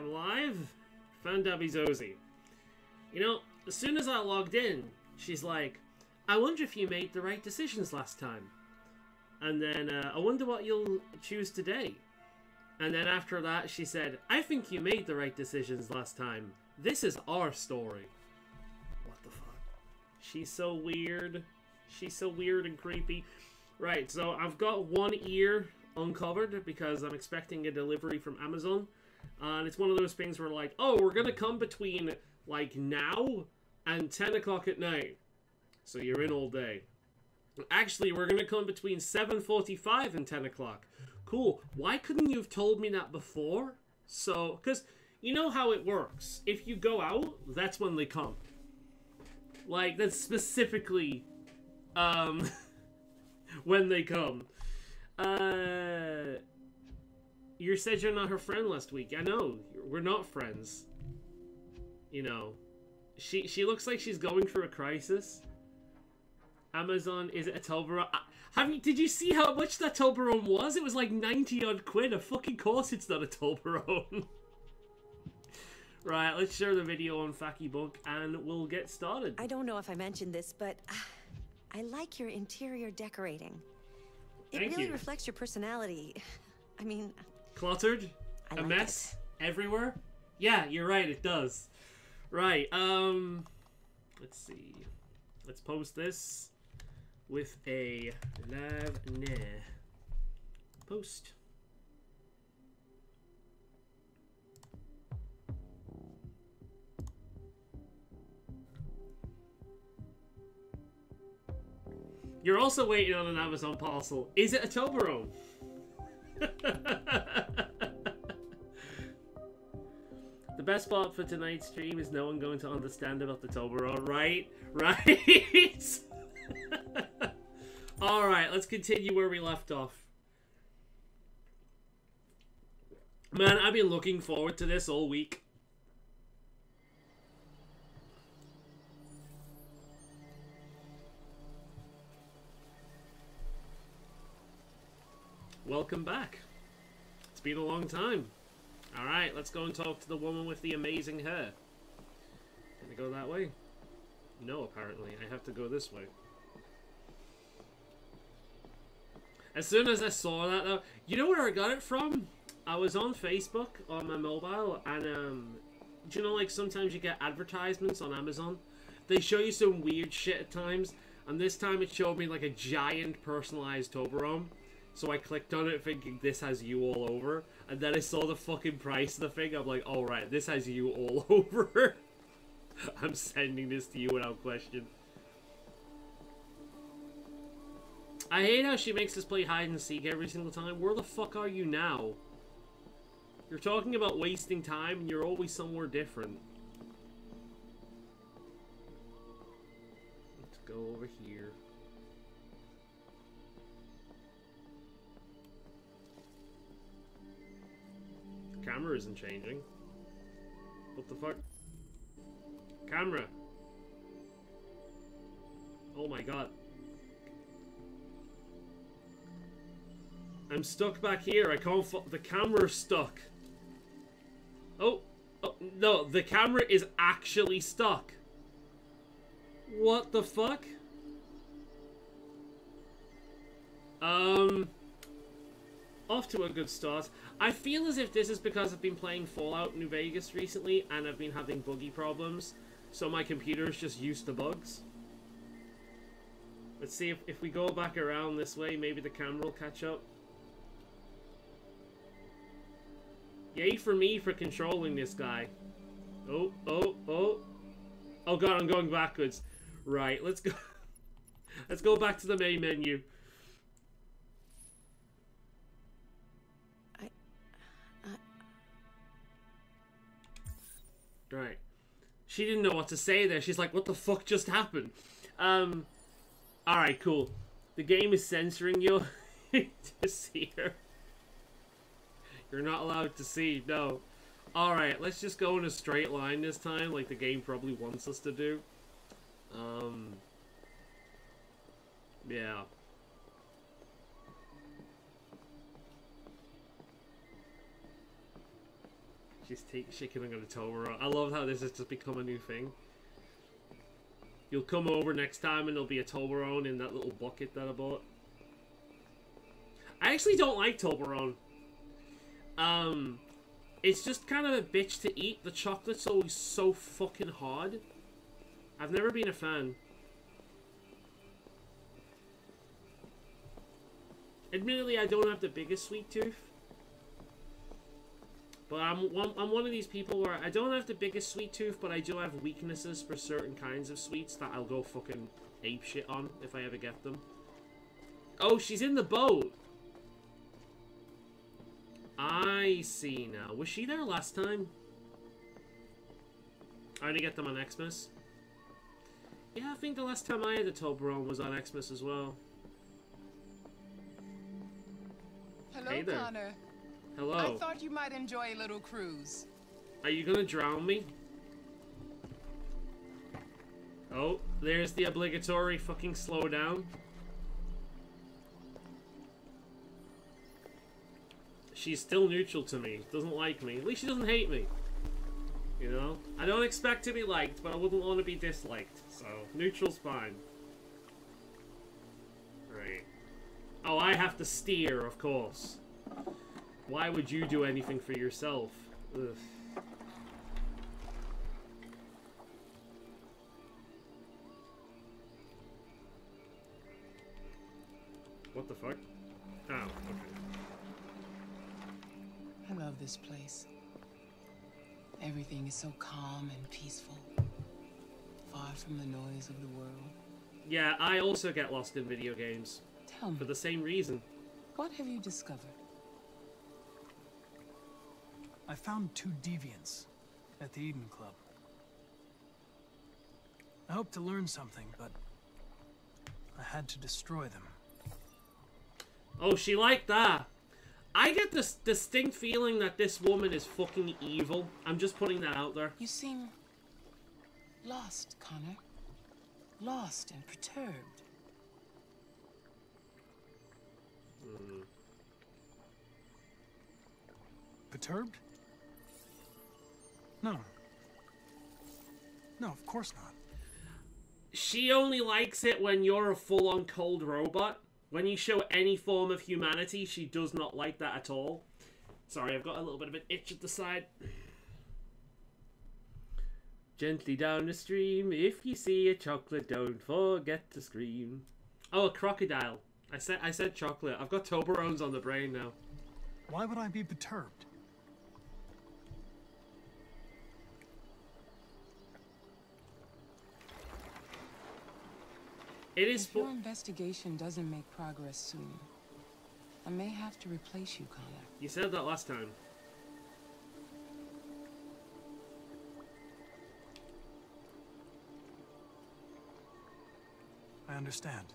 I'm alive. Found Debbie's Ozzy. You know, as soon as I logged in, she's like, I wonder if you made the right decisions last time. And then, I wonder what you'll choose today. And then after that, she said, I think you made the right decisions last time. This is our story. What the fuck? She's so weird. She's so weird and creepy. Right, so I've got one ear uncovered because I'm expecting a delivery from Amazon. And it's one of those things where like, oh, we're going to come between like now and 10 o'clock at night. So you're in all day. Actually, we're going to come between 7:45 and 10 o'clock. Cool. Why couldn't you have told me that before? So, because you know how it works. If you go out, that's when they come. Like, that's specifically when they come. You said you're not her friend last week. I know. We're not friends. You know. She looks like she's going through a crisis. Amazon, is it a Toblerone? Did you see how much that Toblerone was? It was like 90 odd quid. Of fucking course it's not a Toblerone. Right, let's share the video on Facky Book and we'll get started. I don't know if I mentioned this, but I like your interior decorating. It really reflects your personality. I mean... Cluttered? A mess? Everywhere? Yeah, you're right, it does. Right, let's see. Let's post this with a live post. You're also waiting on an Amazon parcel. Is it a Toblerone? The best part for tonight's stream is no one going to understand about the Toblerone, right? Right? Alright, let's continue where we left off. Man, I've been looking forward to this all week. Welcome back. It's been a long time. Alright, let's go and talk to the woman with the amazing hair. Can I go that way? No, apparently. I have to go this way. As soon as I saw that, though, you know where I got it from? I was on Facebook on my mobile, and, do you know, like, sometimes you get advertisements on Amazon? They show you some weird shit at times, and this time it showed me, like, a giant personalized Toblerone. So I clicked on it thinking this has you all over. And then I saw the fucking price of the thing. I'm like, oh right, this has you all over. I'm sending this to you without question. I hate how she makes us play hide and seek every single time. Where the fuck are you now? You're talking about wasting time and you're always somewhere different. Let's go over here. Camera isn't changing. What the fuck? Camera. Oh my god. I'm stuck back here. I can't the camera's stuck. Oh. Oh, no. The camera is actually stuck. What the fuck? Off to a good start. I feel as if this is because I've been playing Fallout New Vegas recently and I've been having buggy problems, so my computer is just used to bugs. Let's see if we go back around this way, maybe the camera will catch up. Yay for me for controlling this guy. Oh, oh, oh. Oh god, I'm going backwards. Right, let's go. Let's go back to the main menu. Right. She didn't know what to say there. She's like, what the fuck just happened? Alright, cool. The game is censoring you to see her. You're not allowed to see, no. Alright, let's just go in a straight line this time, like the game probably wants us to do. Yeah. She's shaking on a Toblerone. I love how this has just become a new thing. You'll come over next time and there'll be a Toblerone in that little bucket that I bought. I actually don't like Toblerone. It's just kind of a bitch to eat. The chocolate's always so fucking hard. I've never been a fan. Admittedly, I don't have the biggest sweet tooth. But I'm one of these people where I don't have the biggest sweet tooth, but I do have weaknesses for certain kinds of sweets that I'll go fucking ape shit on if I ever get them. Oh, she's in the boat. I see now. Was she there last time? I only get them on Xmas. Yeah, I think the last time I had a Toblerone was on Xmas as well. Hello, hey there. Connor. Hello. I thought you might enjoy a little cruise. Are you gonna drown me? Oh, there's the obligatory fucking slow down. She's still neutral to me. Doesn't like me. At least she doesn't hate me. You know? I don't expect to be liked, but I wouldn't want to be disliked. So, neutral's fine. Right. Oh, I have to steer, of course. Why would you do anything for yourself? Ugh. What the fuck? Oh, okay. I love this place. Everything is so calm and peaceful. Far from the noise of the world. Yeah, I also get lost in video games. Tell me, for the same reason. what have you discovered? I found 2 deviants at the Eden Club. I hoped to learn something, but I had to destroy them. Oh, she liked that. I get this distinct feeling that this woman is fucking evil. I'm just putting that out there. You seem lost, Connor. Lost and perturbed. Perturbed? No. No, of course not. She only likes it when you're a full-on cold robot. When you show any form of humanity, she does not like that at all. Sorry, I've got a little bit of an itch at the side. Gently down the stream, if you see a chocolate, don't forget to scream. Oh, a crocodile. I said chocolate. I've got Toblerones on the brain now. Why would I be perturbed? It is. If your investigation doesn't make progress soon, I may have to replace you, Connor. You said that last time. I understand.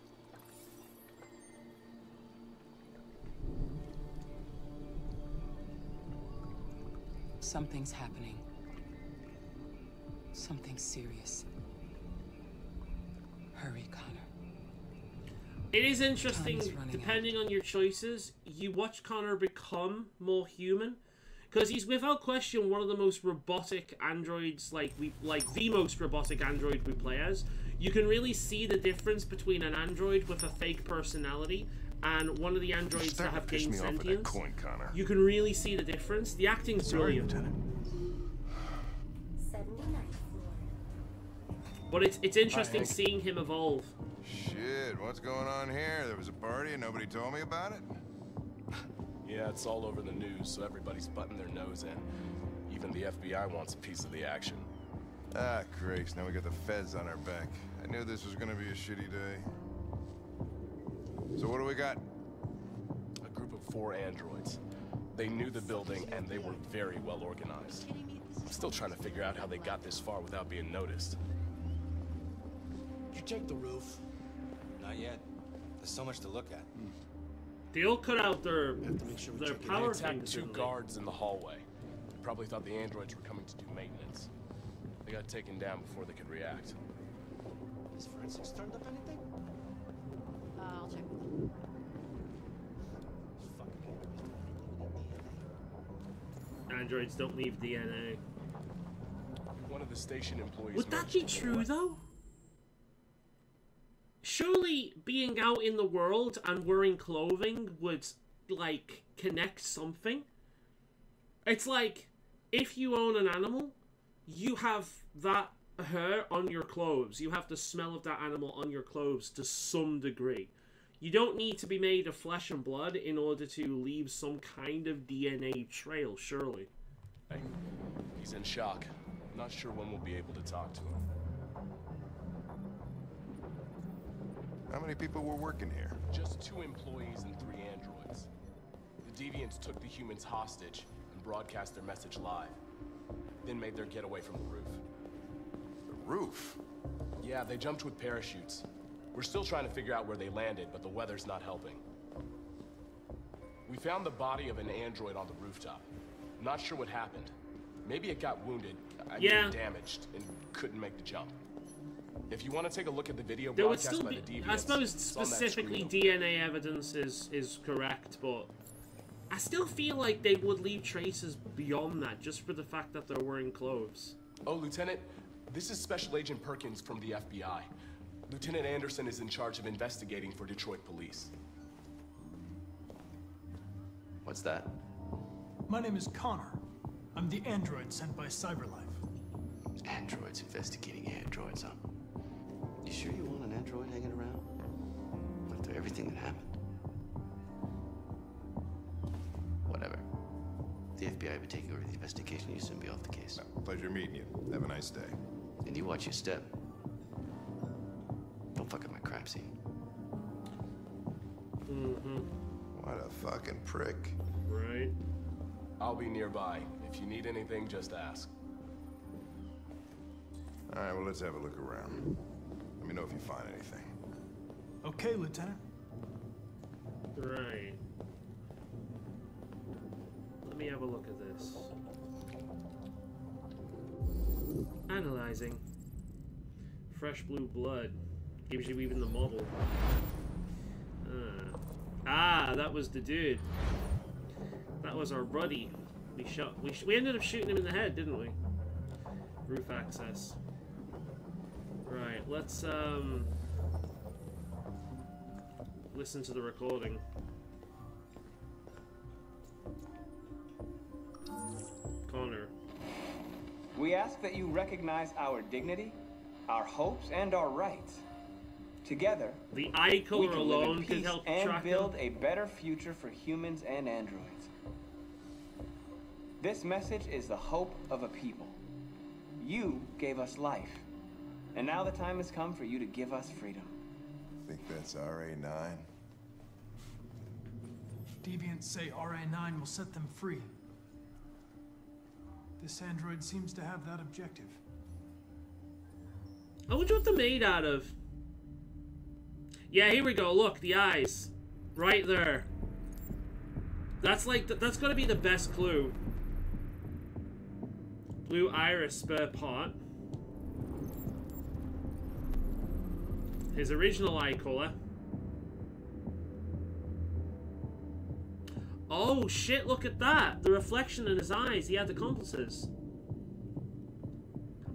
Something's happening. Something serious. Hurry, Connor. It is interesting, Time's running depending on your choices, you watch Connor become more human. Because he's without question one of the most robotic androids, like the most robotic android we play as. You can really see the difference between an android with a fake personality and one of the androids that have gained sentience. You can really see the difference. The acting's brilliant. Lieutenant. But it's interesting seeing him evolve. Shit, what's going on here? There was a party and nobody told me about it? Yeah, it's all over the news, so everybody's butting their nose in. Even the FBI wants a piece of the action. Ah, Grace, now we got the feds on our back. I knew this was gonna be a shitty day. So what do we got? A group of 4 androids. They knew the building, and they were very well organized. I'm still trying to figure out how they got this far without being noticed. Did you check the roof? Not yet. There's so much to look at. They all cut out their sure we their check it. power They attacked things. 2 didn't they? guards in the hallway. They probably thought the androids were coming to do maintenance. They got taken down before they could react. Has forensics turned up anything? I'll check with them. Fucking androids don't leave DNA. One of the station employees. Would that be true, though? Surely being out in the world and wearing clothing would, like, connect something. It's like, if you own an animal, you have that hair on your clothes. You have the smell of that animal on your clothes to some degree. You don't need to be made of flesh and blood in order to leave some kind of DNA trail, surely. Hey, he's in shock. Not sure when we'll be able to talk to him. How many people were working here? Just 2 employees and 3 androids. The deviants took the humans hostage and broadcast their message live. Then made their getaway from the roof. The roof? Yeah, they jumped with parachutes. We're still trying to figure out where they landed, but the weather's not helping. We found the body of an android on the rooftop. Not sure what happened. Maybe it got wounded, damaged, and couldn't make the jump. If you want to take a look at the video There would broadcast still by be, the deviants, I suppose it's on that specifically screen. DNA evidence is correct, but I still feel like they would leave traces beyond that just for the fact that they're wearing clothes. Oh, Lieutenant, this is Special Agent Perkins from the FBI. Lieutenant Anderson is in charge of investigating for Detroit police. What's that? My name is Connor. I'm the android sent by CyberLife. Androids investigating androids, huh? You sure you want an android hanging around? After everything that happened? Whatever. The FBI will be taking over the investigation. You soon be off the case. No, pleasure meeting you. Have a nice day. And you watch your step. Don't fuck up my crime scene. Mm-hmm. What a fucking prick. Right. I'll be nearby. If you need anything, just ask. All right, well, let's have a look around. Let me know if you find anything. Okay, Lieutenant. Right. Let me have a look at this. Analyzing. Fresh blue blood. Gives you even the model. That was the dude. That was our buddy. We ended up shooting him in the head, didn't we? Roof access. Right, let's listen to the recording. Connor. We ask that you recognize our dignity, our hopes, and our rights. Together, the eye color we can alone live in can peace help and track build them. a better future for humans and androids. This message is the hope of a people. You gave us life, and now the time has come for you to give us freedom. Think that's RA9? Deviants say RA9 will set them free. This android seems to have that objective. I wonder what they're made out of. Yeah, here we go. Look, the eyes. Right there. That's like, that's gotta be the best clue. Blue iris spare part. His original eye color. Oh shit, look at that! The reflection in his eyes, he had accomplices.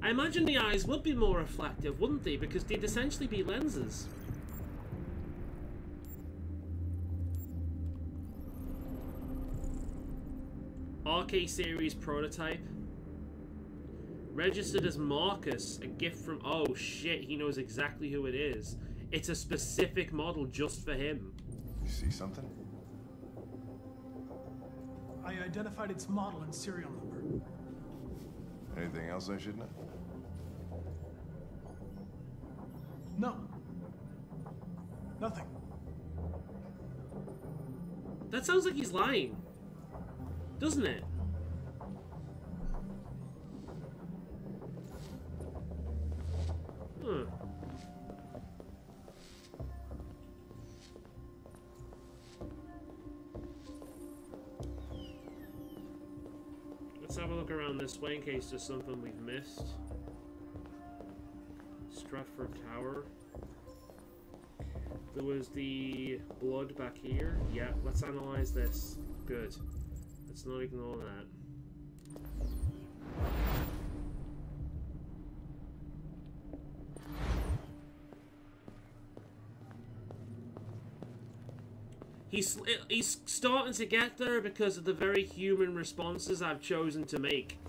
I imagine the eyes would be more reflective, wouldn't they? Because they'd essentially be lenses. RK series prototype. Registered as Marcus, a gift from... Oh shit, he knows exactly who it is. It's a specific model just for him. You see something? I identified its model and serial number. Anything else I should know? No. Nothing. That sounds like he's lying. Doesn't it? Huh. Let's have a look around this way in case there's something we've missed. Stratford Tower. There was the blood back here. Yeah, let's analyze this. Good. Let's not ignore that. He's starting to get there because of the very human responses I've chosen to make.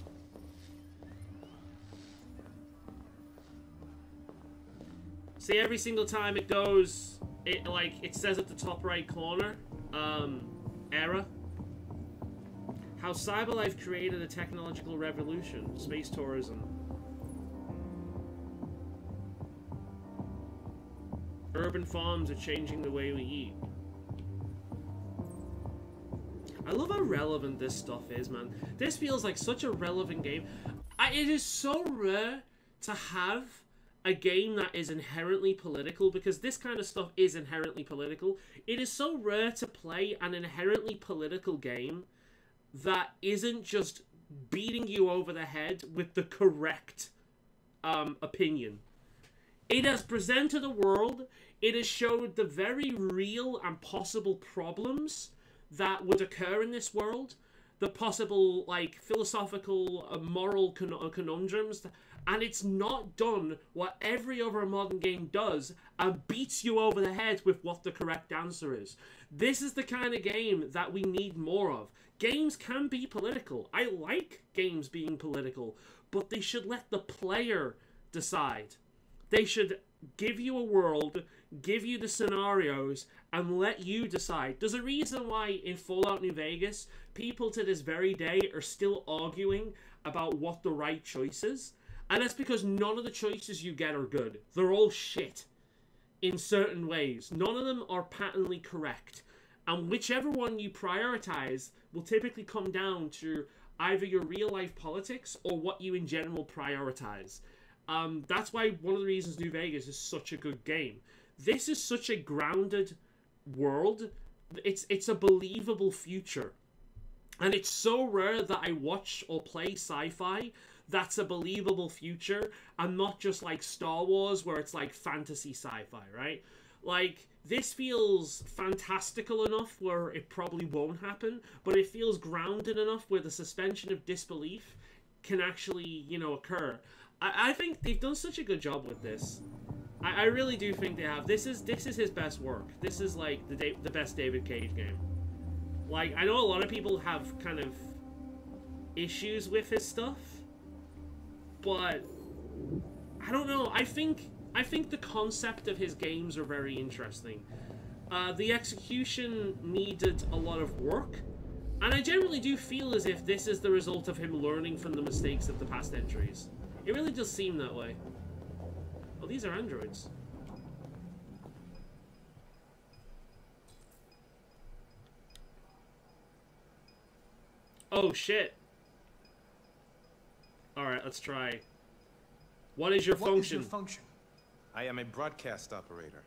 See, every single time it goes, it says at the top right corner, error. How Cyberlife created a technological revolution, space tourism. Urban farms are changing the way we eat. I love how relevant this stuff is, man. This feels like such a relevant game. It is so rare to have a game that is inherently political, because this kind of stuff is inherently political. It is so rare to play an inherently political game that isn't just beating you over the head with the correct opinion. It has presented the world, it has showed the very real and possible problems that would occur in this world, the possible, like, philosophical, moral conundrums, and it's not done what every other modern game does and beats you over the head with what the correct answer is. This is the kind of game that we need more of. Games can be political. I like games being political, but they should let the player decide. They should give you a world, give you the scenarios, and let you decide. There's a reason why in Fallout New Vegas, people to this very day are still arguing about what the right choice is. And that's because none of the choices you get are good. They're all shit in certain ways. None of them are patently correct. And whichever one you prioritize will typically come down to either your real-life politics or what you in general prioritize. That's why one of the reasons New Vegas is such a good game. This is such a grounded world. It's a believable future. And it's so rare that I watch or play sci-fi that's a believable future, and not just like Star Wars where it's like fantasy sci-fi, right? Like, this feels fantastical enough where it probably won't happen, but it feels grounded enough where the suspension of disbelief can actually, you know, occur. I think they've done such a good job with this. I really do think they have. This is his best work. This is like the best David Cage game. Like, I know a lot of people have kind of issues with his stuff, but I don't know. I think the concept of his games are very interesting. The execution needed a lot of work, and I generally do feel as if this is the result of him learning from the mistakes of the past entries. It really does seem that way. Oh, these are androids. Oh, shit. Alright, let's try. What is your function? I am a broadcast operator.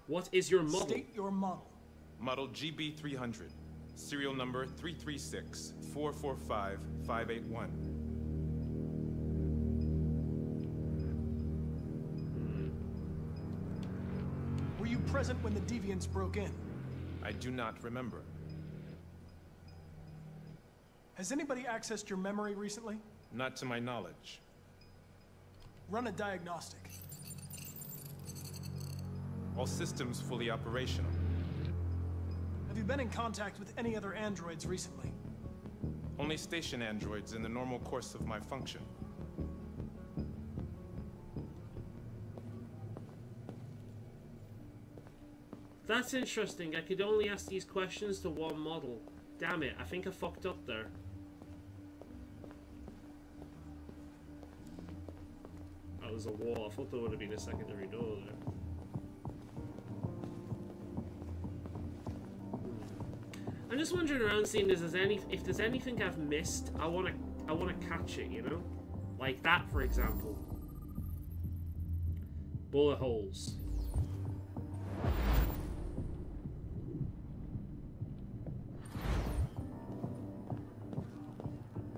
What is your model? State your model. Model GB300. Serial number 336-445-581. Were you present when the deviants broke in? I do not remember. Has anybody accessed your memory recently? Not to my knowledge. Run a diagnostic. All systems fully operational. Have you been in contact with any other androids recently? Only station androids in the normal course of my function. That's interesting. I could only ask these questions to one model. Damn it, I think I fucked up there. Oh, there's a wall. I thought there would have been a secondary door there. I'm just wandering around seeing if there's anything I've missed. I wanna catch it, you know? Like that, for example. Bullet holes.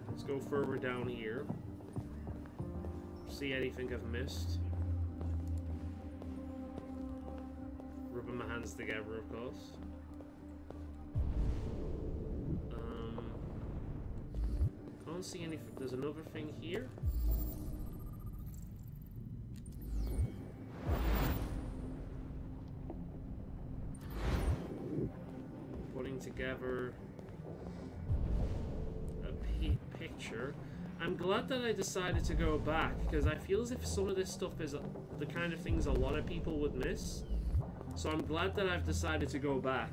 Let's go further down here. See anything I've missed. Rubbing my hands together, of course. can't see anything. There's another thing here. Putting together a picture. I'm glad that I decided to go back, because I feel as if some of this stuff is the kind of things a lot of people would miss. So I'm glad that I've decided to go back.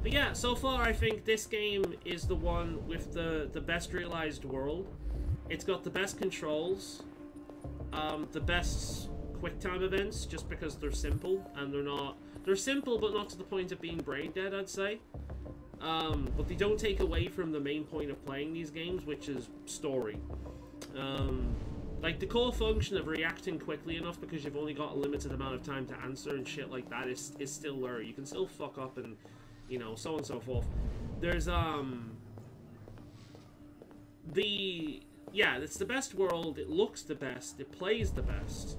But yeah, so far I think this game is the one with the best realized world. It's got the best controls, the best quick time events, just because they're simple and they're simple but not to the point of being brain dead, I'd say. But they don't take away from the main point of playing these games, which is story. Like the core function of reacting quickly enough because you've only got a limited amount of time to answer and shit like that is still there. You can still fuck up and, you know, so on and so forth. There's, yeah, it's the best world, it looks the best, it plays the best.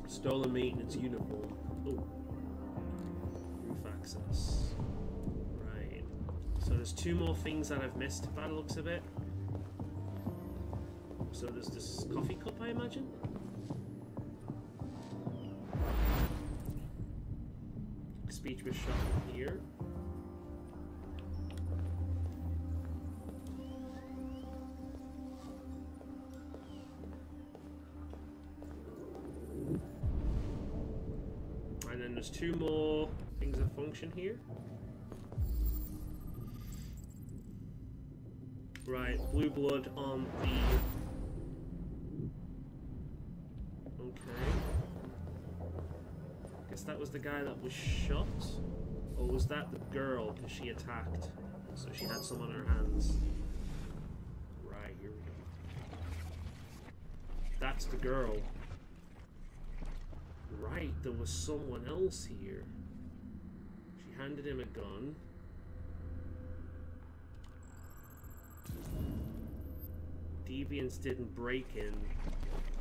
Stolen maintenance uniform. Oh. Roof access. Right. So there's 2 more things that I've missed by the looks of it. So there's this coffee cup, I imagine? Speech was shot here. And then there's 2 more things that function here. Right, blue blood on the... Okay. Guess that was the guy that was shot? Or was that the girl because she attacked? So she had some on her hands. Right, here we go. That's the girl. Right, there was someone else here. She handed him a gun. Deviants didn't break in.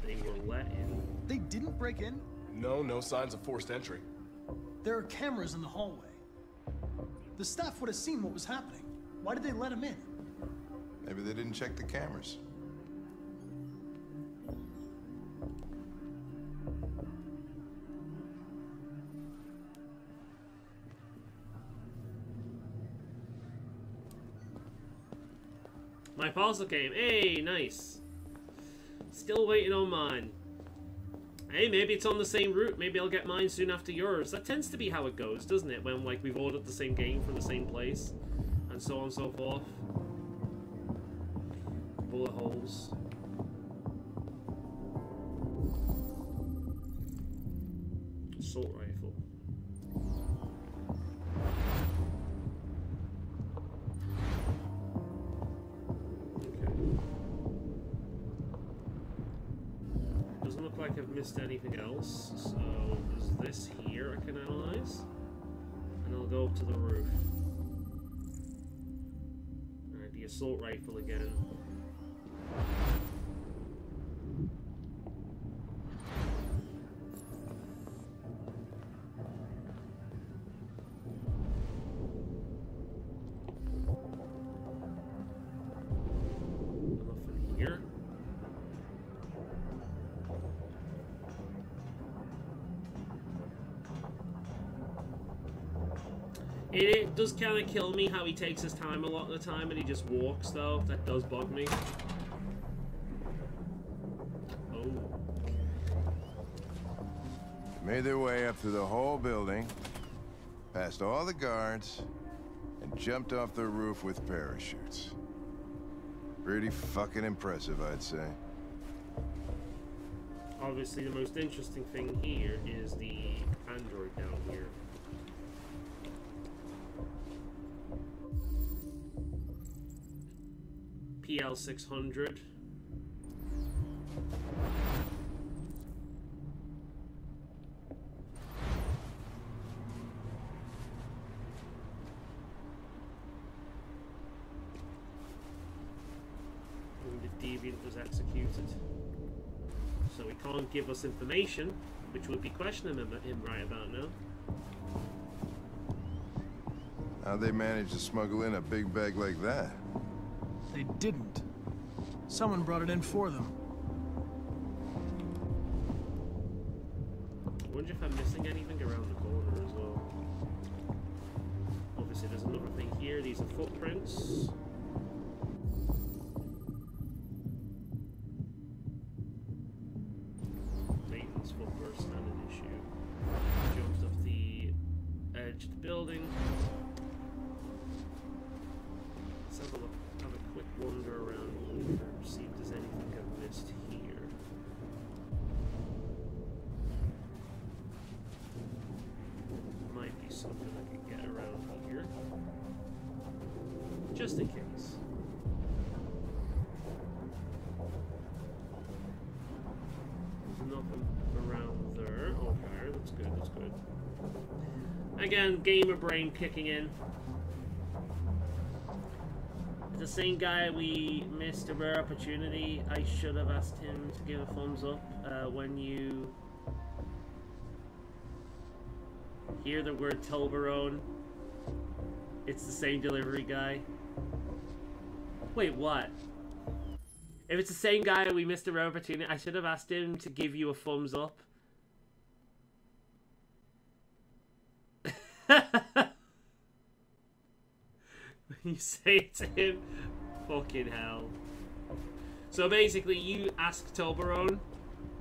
They were let in. They didn't break in? No signs of forced entry. There are cameras in the hallway. The staff would have seen what was happening. Why did they let him in? Maybe they didn't check the cameras. My parcel came. Hey, nice. Still waiting on mine. Hey, maybe it's on the same route. Maybe I'll get mine soon after yours. That tends to be how it goes, doesn't it? When, like, we've ordered the same game from the same place. And so on and so forth. Bullet holes. Assault rifle. Like I've missed anything else, so there's this here I can analyze, and I'll go up to the roof. Alright, the assault rifle again. Nothing here. It does kind of kill me how he takes his time a lot of the time and he just walks, though. That does bug me. Oh. Made their way up through the whole building, past all the guards, and jumped off the roof with parachutes. Pretty fucking impressive, I'd say. Obviously, the most interesting thing here is the android down here. PL600. was executed. So he can't give us information, which would be questioning him right about now. How'd they manage to smuggle in a big bag like that? They didn't. Someone brought it in for them. I wonder if I'm missing anything around the corner as well. Obviously there's another thing here. These are footprints. Nathan's footprints not an issue. Jumped off the edge of the building. Let's have a look, have a quick wander around here, see if there's anything I've missed here. Might be something I can get around here. Just in case. There's nothing around there. Okay, that's good, that's good. Again, gamer brain kicking in. The same guy we missed a rare opportunity. I should have asked him to give a thumbs up when you hear the word Toblerone. It's the same delivery guy. Wait, what? If it's the same guy we missed a rare opportunity, I should have asked him to give you a thumbs up. You say it to him, fucking hell. So basically, you ask Toblerone,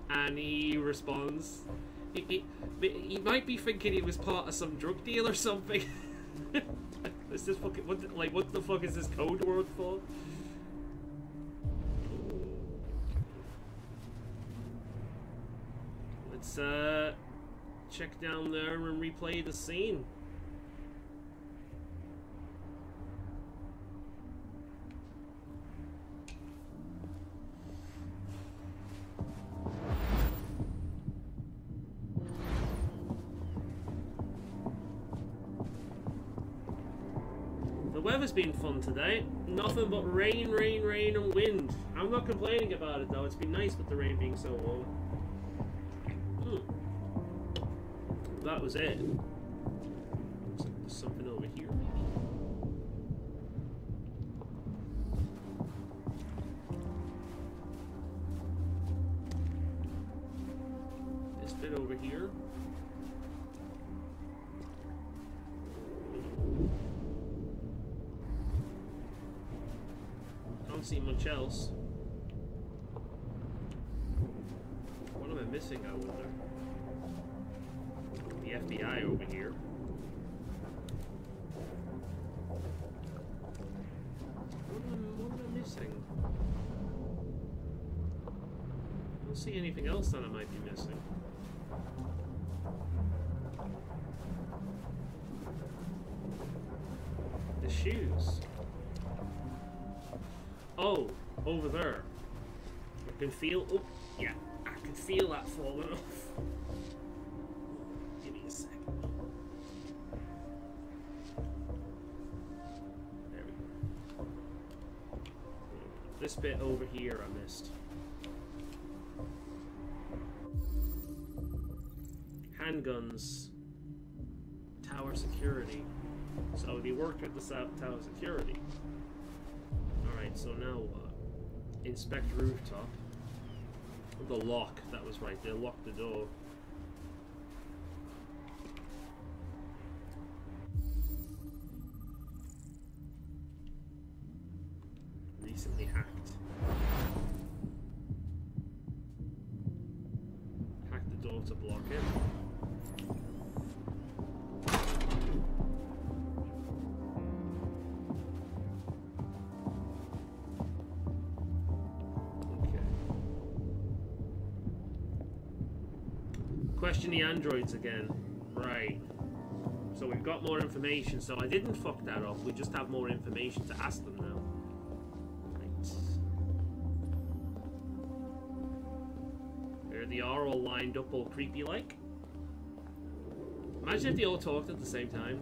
and he responds. He might be thinking he was part of some drug deal or something. Is this fucking what the fuck is this code word for? Let's check down there and replay the scene. The weather's been fun today. Nothing but rain, rain, rain, and wind. I'm not complaining about it though. It's been nice with the rain being so low. That was it. Looks like there's something over here. This bit over here. Don't see much else. What am I missing, I wonder? The FBI over here. What am I missing? I don't see anything else that I might be missing. The shoes. Oh, over there. I can feel. Oh, yeah. I can feel that falling off. Give me a second. There we go. This bit over here I missed. Handguns. Tower security. So they worked with the tower security. Alright, so now what? Inspect rooftop. The lock, that was right, they locked the door. Recently hacked. Hacked the door to block it. Question the androids again. Right. So we've got more information, so I didn't fuck that up. We just have more information to ask them now. Right. There they are, all lined up, all creepy like. Imagine if they all talked at the same time.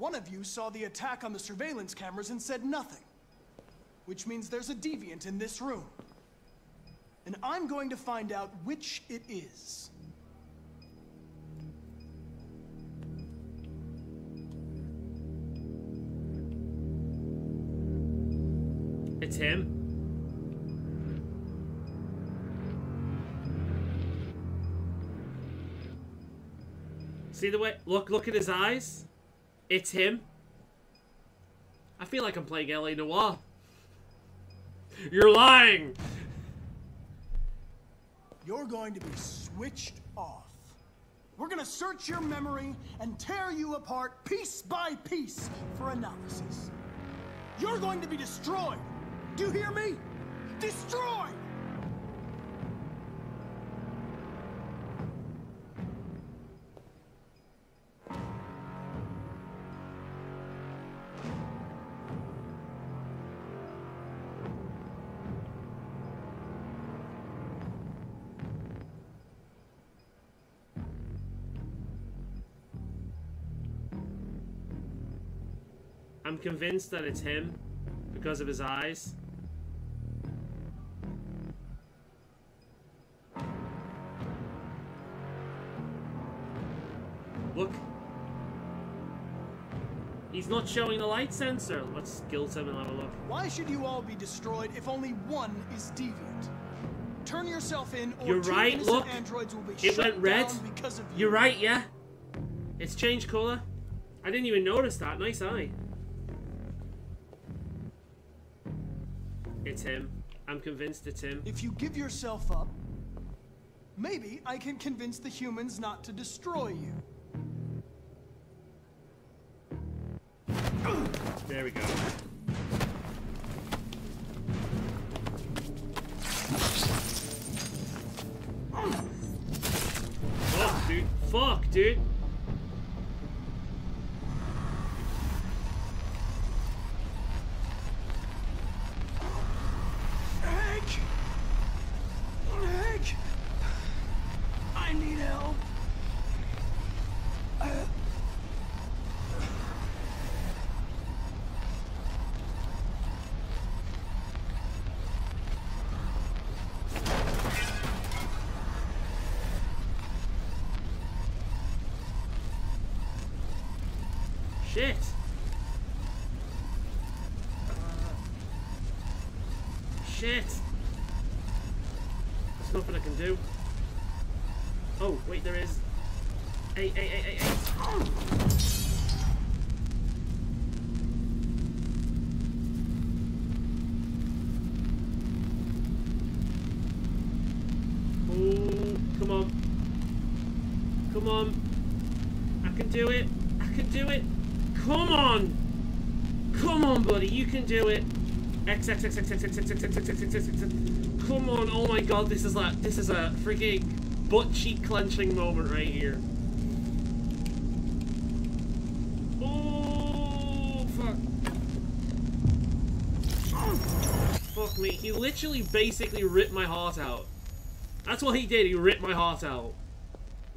One of you saw the attack on the surveillance cameras and said nothing. Which means there's a deviant in this room. And I'm going to find out which it is. It's him. See the way... Look at his eyes. It's him. I feel like I'm playing L.A. Noire. You're lying! You're going to be switched off. We're gonna search your memory and tear you apart piece by piece for analysis. You're going to be destroyed. Do you hear me? Destroyed! I'm convinced that it's him because of his eyes. Look. He's not showing the light sensor. Let's guilt him and have a look. Why should you all be destroyed if only one is deviant? Turn yourself in, or you're right, look. Androids will be it went red. Because of You're right, yeah. It's changed color. I didn't even notice that. Nice eye. It's him. I'm convinced it's him. If you give yourself up, maybe I can convince the humans not to destroy you. There we go. Fuck, dude. Fuck, dude. Hank! I need help. Shit. Shit. There's nothing I can do. Oh, wait, there is. Hey. Oh, come on. Come on. I can do it. I can do it. Come on! Come on, buddy, you can do it. X. Come on! Oh my God, this is a freaking butt cheek clenching moment right here. Oh fuck! Fuck me! He literally basically ripped my heart out. That's what he did. He ripped my heart out.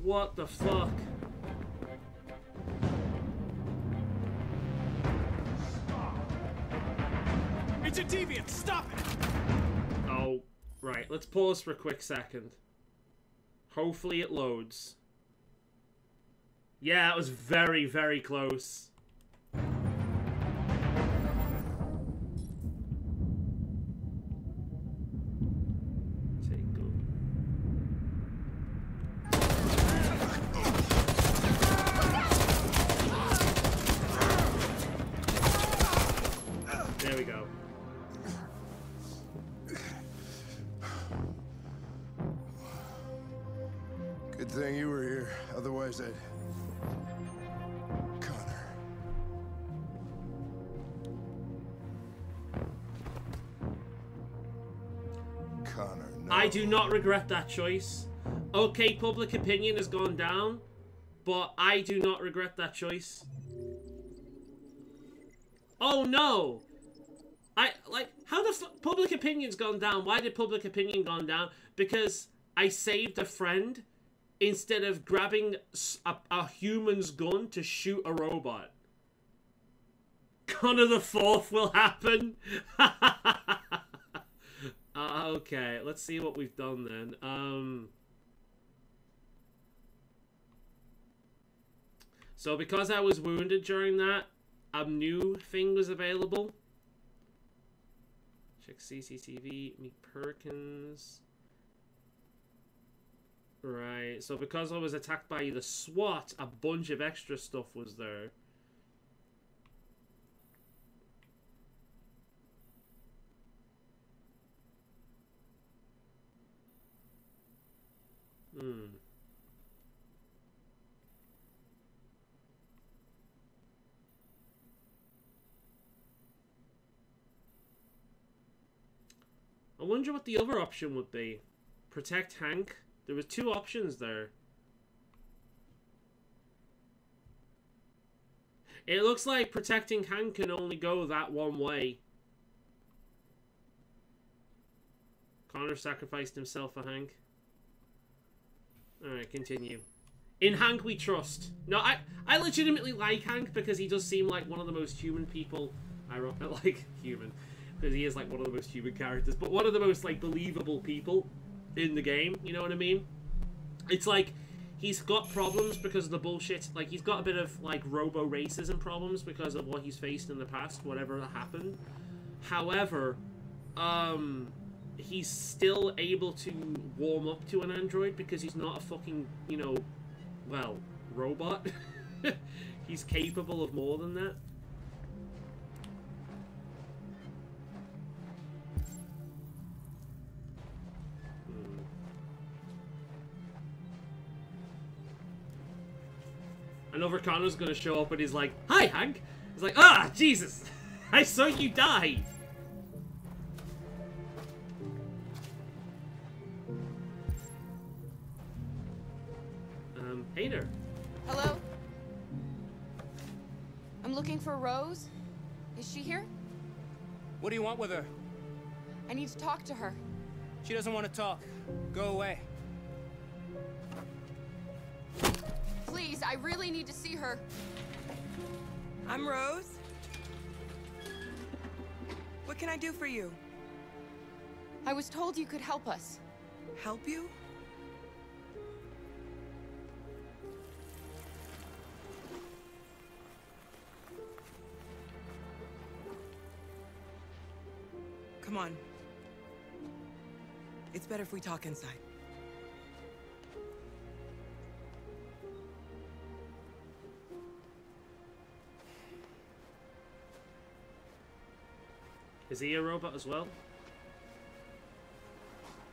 What the fuck? It's a deviant! Stop it! Oh, right. Let's pause for a quick second. Hopefully it loads. Yeah, it was very, very close. There we go. Good thing you were here. Otherwise, I'd... Connor, no. I do not regret that choice. Okay, public opinion has gone down, but I do not regret that choice. Oh no! How the public opinion's gone down? Why did public opinion gone down? Because I saved a friend instead of grabbing a human's gun to shoot a robot. Connor the Fourth will happen. Okay, let's see what we've done then. So because I was wounded during that, a new thing was available. Check CCTV, meet Perkins. Right, so because I was attacked by the SWAT, a bunch of extra stuff was there. I wonder what the other option would be. Protect Hank? There were two options there. It looks like protecting Hank can only go that one way. Connor sacrificed himself for Hank. Alright, continue. In Hank we trust. No, I legitimately like Hank because he does seem like one of the most human people. I like human. Because he is like one of the most human characters. But one of the most like believable people in the game. You know what I mean? It's like he's got problems because of the bullshit. Like he's got a bit of like robo-racism problems because of what he's faced in the past. Whatever happened. However, he's still able to warm up to an android because he's not a fucking, you know, well, robot. He's capable of more than that. Another Connor's gonna show up and he's like, "Hi, Hank." He's like, "Ah, Jesus, I saw you die." Hey there. Hello? I'm looking for Rose. Is she here? What do you want with her? I need to talk to her. She doesn't want to talk. Go away. Please, I really need to see her. I'm Rose. What can I do for you? I was told you could help us. Help you? Come on. It's better if we talk inside. Is he a robot as well?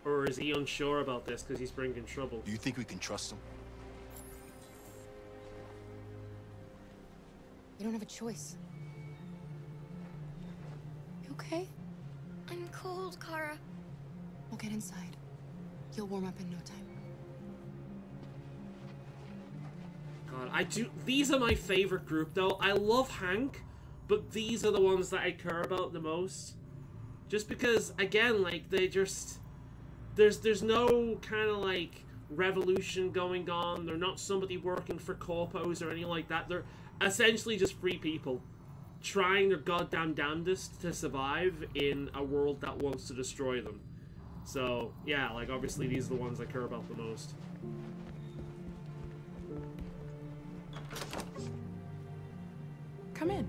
Or is he unsure about this because he's bringing trouble? Do you think we can trust him? You don't have a choice. You okay? I'm cold, Kara. We'll get inside. You'll warm up in no time. God, these are my favorite group though. I love Hank, but these are the ones that I care about the most. Just because, again, like, they just... There's no kind of, like, revolution going on. They're not somebody working for corpos or anything like that. They're essentially just free people trying their goddamn damnedest to survive in a world that wants to destroy them. So, yeah, like, obviously these are the ones I care about the most. Come in.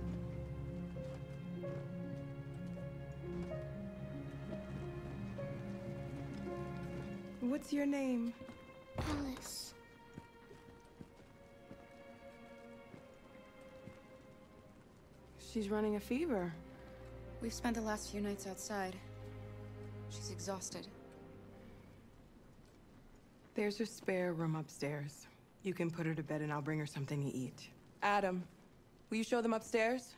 What's your name? Alice. She's running a fever. We've spent the last few nights outside. She's exhausted. There's a spare room upstairs. You can put her to bed and I'll bring her something to eat. Adam, will you show them upstairs?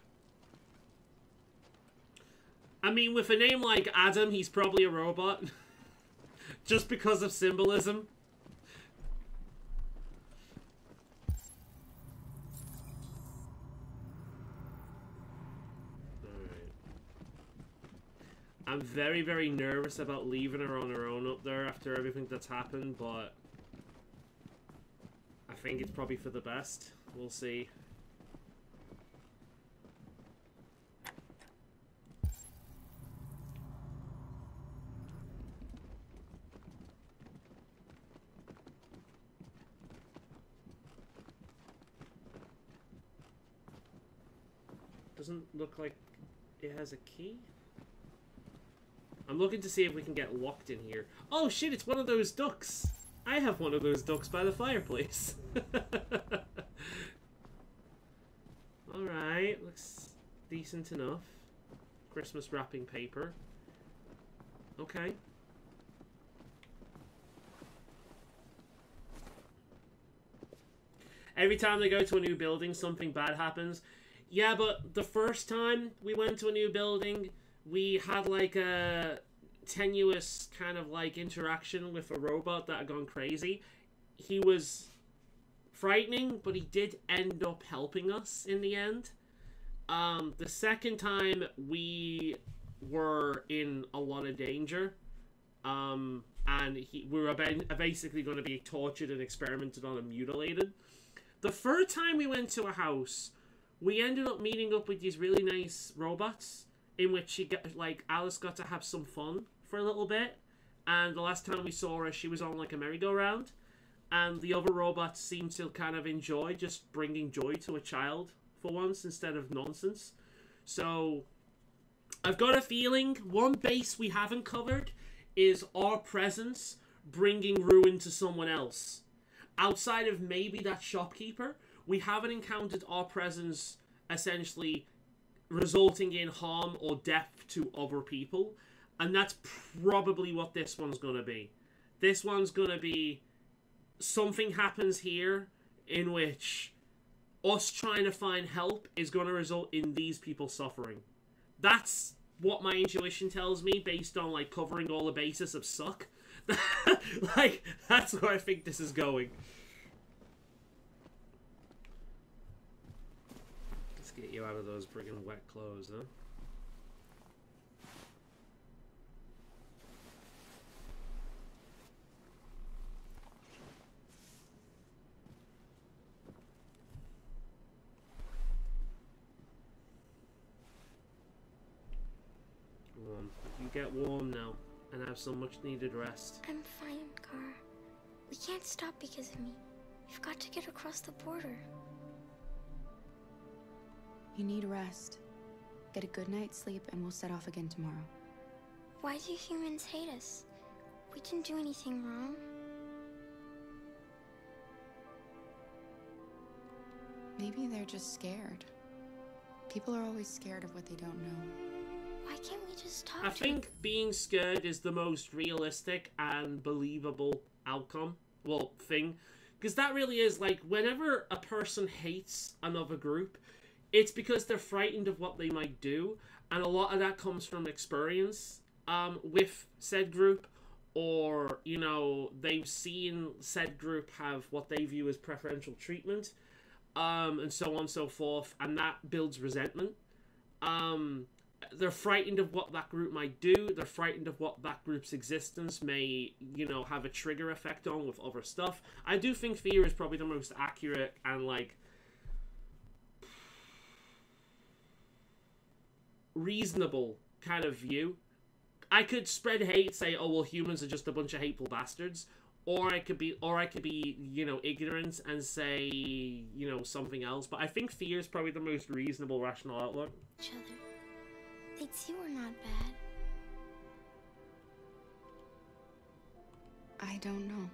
I mean, with a name like Adam, he's probably a robot. Just because of symbolism. Alright. I'm very, very nervous about leaving her on her own up there after everything that's happened, but I think it's probably for the best. We'll see. Doesn't look like it has a key. I'm looking to see if we can get locked in here. Oh shit, it's one of those ducks. I have one of those ducks by the fireplace. Alright, looks decent enough. Christmas wrapping paper. Okay. Every time they go to a new building, something bad happens. Yeah, but the first time we went to a new building, we had like a tenuous kind of like interaction with a robot that had gone crazy. He was frightening, but he did end up helping us in the end. The second time we were in a lot of danger, and we were basically going to be tortured and experimented on and mutilated. The third time we went to a house, we ended up meeting up with these really nice robots, in which Alice got to have some fun for a little bit. And the last time we saw her, she was on like a merry-go-round, and the other robots seemed to kind of enjoy just bringing joy to a child for once instead of nonsense. So I've got a feeling one base we haven't covered is our presence bringing ruin to someone else. Outside of maybe that shopkeeper, we haven't encountered our presence essentially resulting in harm or death to other people. And that's probably what this one's going to be. This one's going to be something happens here in which us trying to find help is going to result in these people suffering. That's what my intuition tells me based on like covering all the bases of suck. Like, that's where I think this is going. Let's get you out of those friggin' wet clothes, huh? You get warm now and have some much needed rest. I'm fine, Kara. We can't stop because of me. We've got to get across the border. You need rest. Get a good night's sleep and we'll set off again tomorrow. Why do humans hate us? We didn't do anything wrong. Maybe they're just scared. People are always scared of what they don't know. Why can't we just talk I think being scared is the most realistic and believable outcome. Well, thing. Because that really is, like, whenever a person hates another group, it's because they're frightened of what they might do. And a lot of that comes from experience with said group. Or, you know, they've seen said group have what they view as preferential treatment. And so on and so forth. And that builds resentment. They're frightened of what that group might do. They're frightened of what that group's existence may, you know, have a trigger effect on with other stuff. I do think fear is probably the most accurate and, like, reasonable kind of view. I could spread hate, say, oh, well, humans are just a bunch of hateful bastards. Or I could be, you know, ignorant and say, you know, something else. But I think fear is probably the most reasonable, rational outlook. Each other. They'd see we're not bad. I don't know.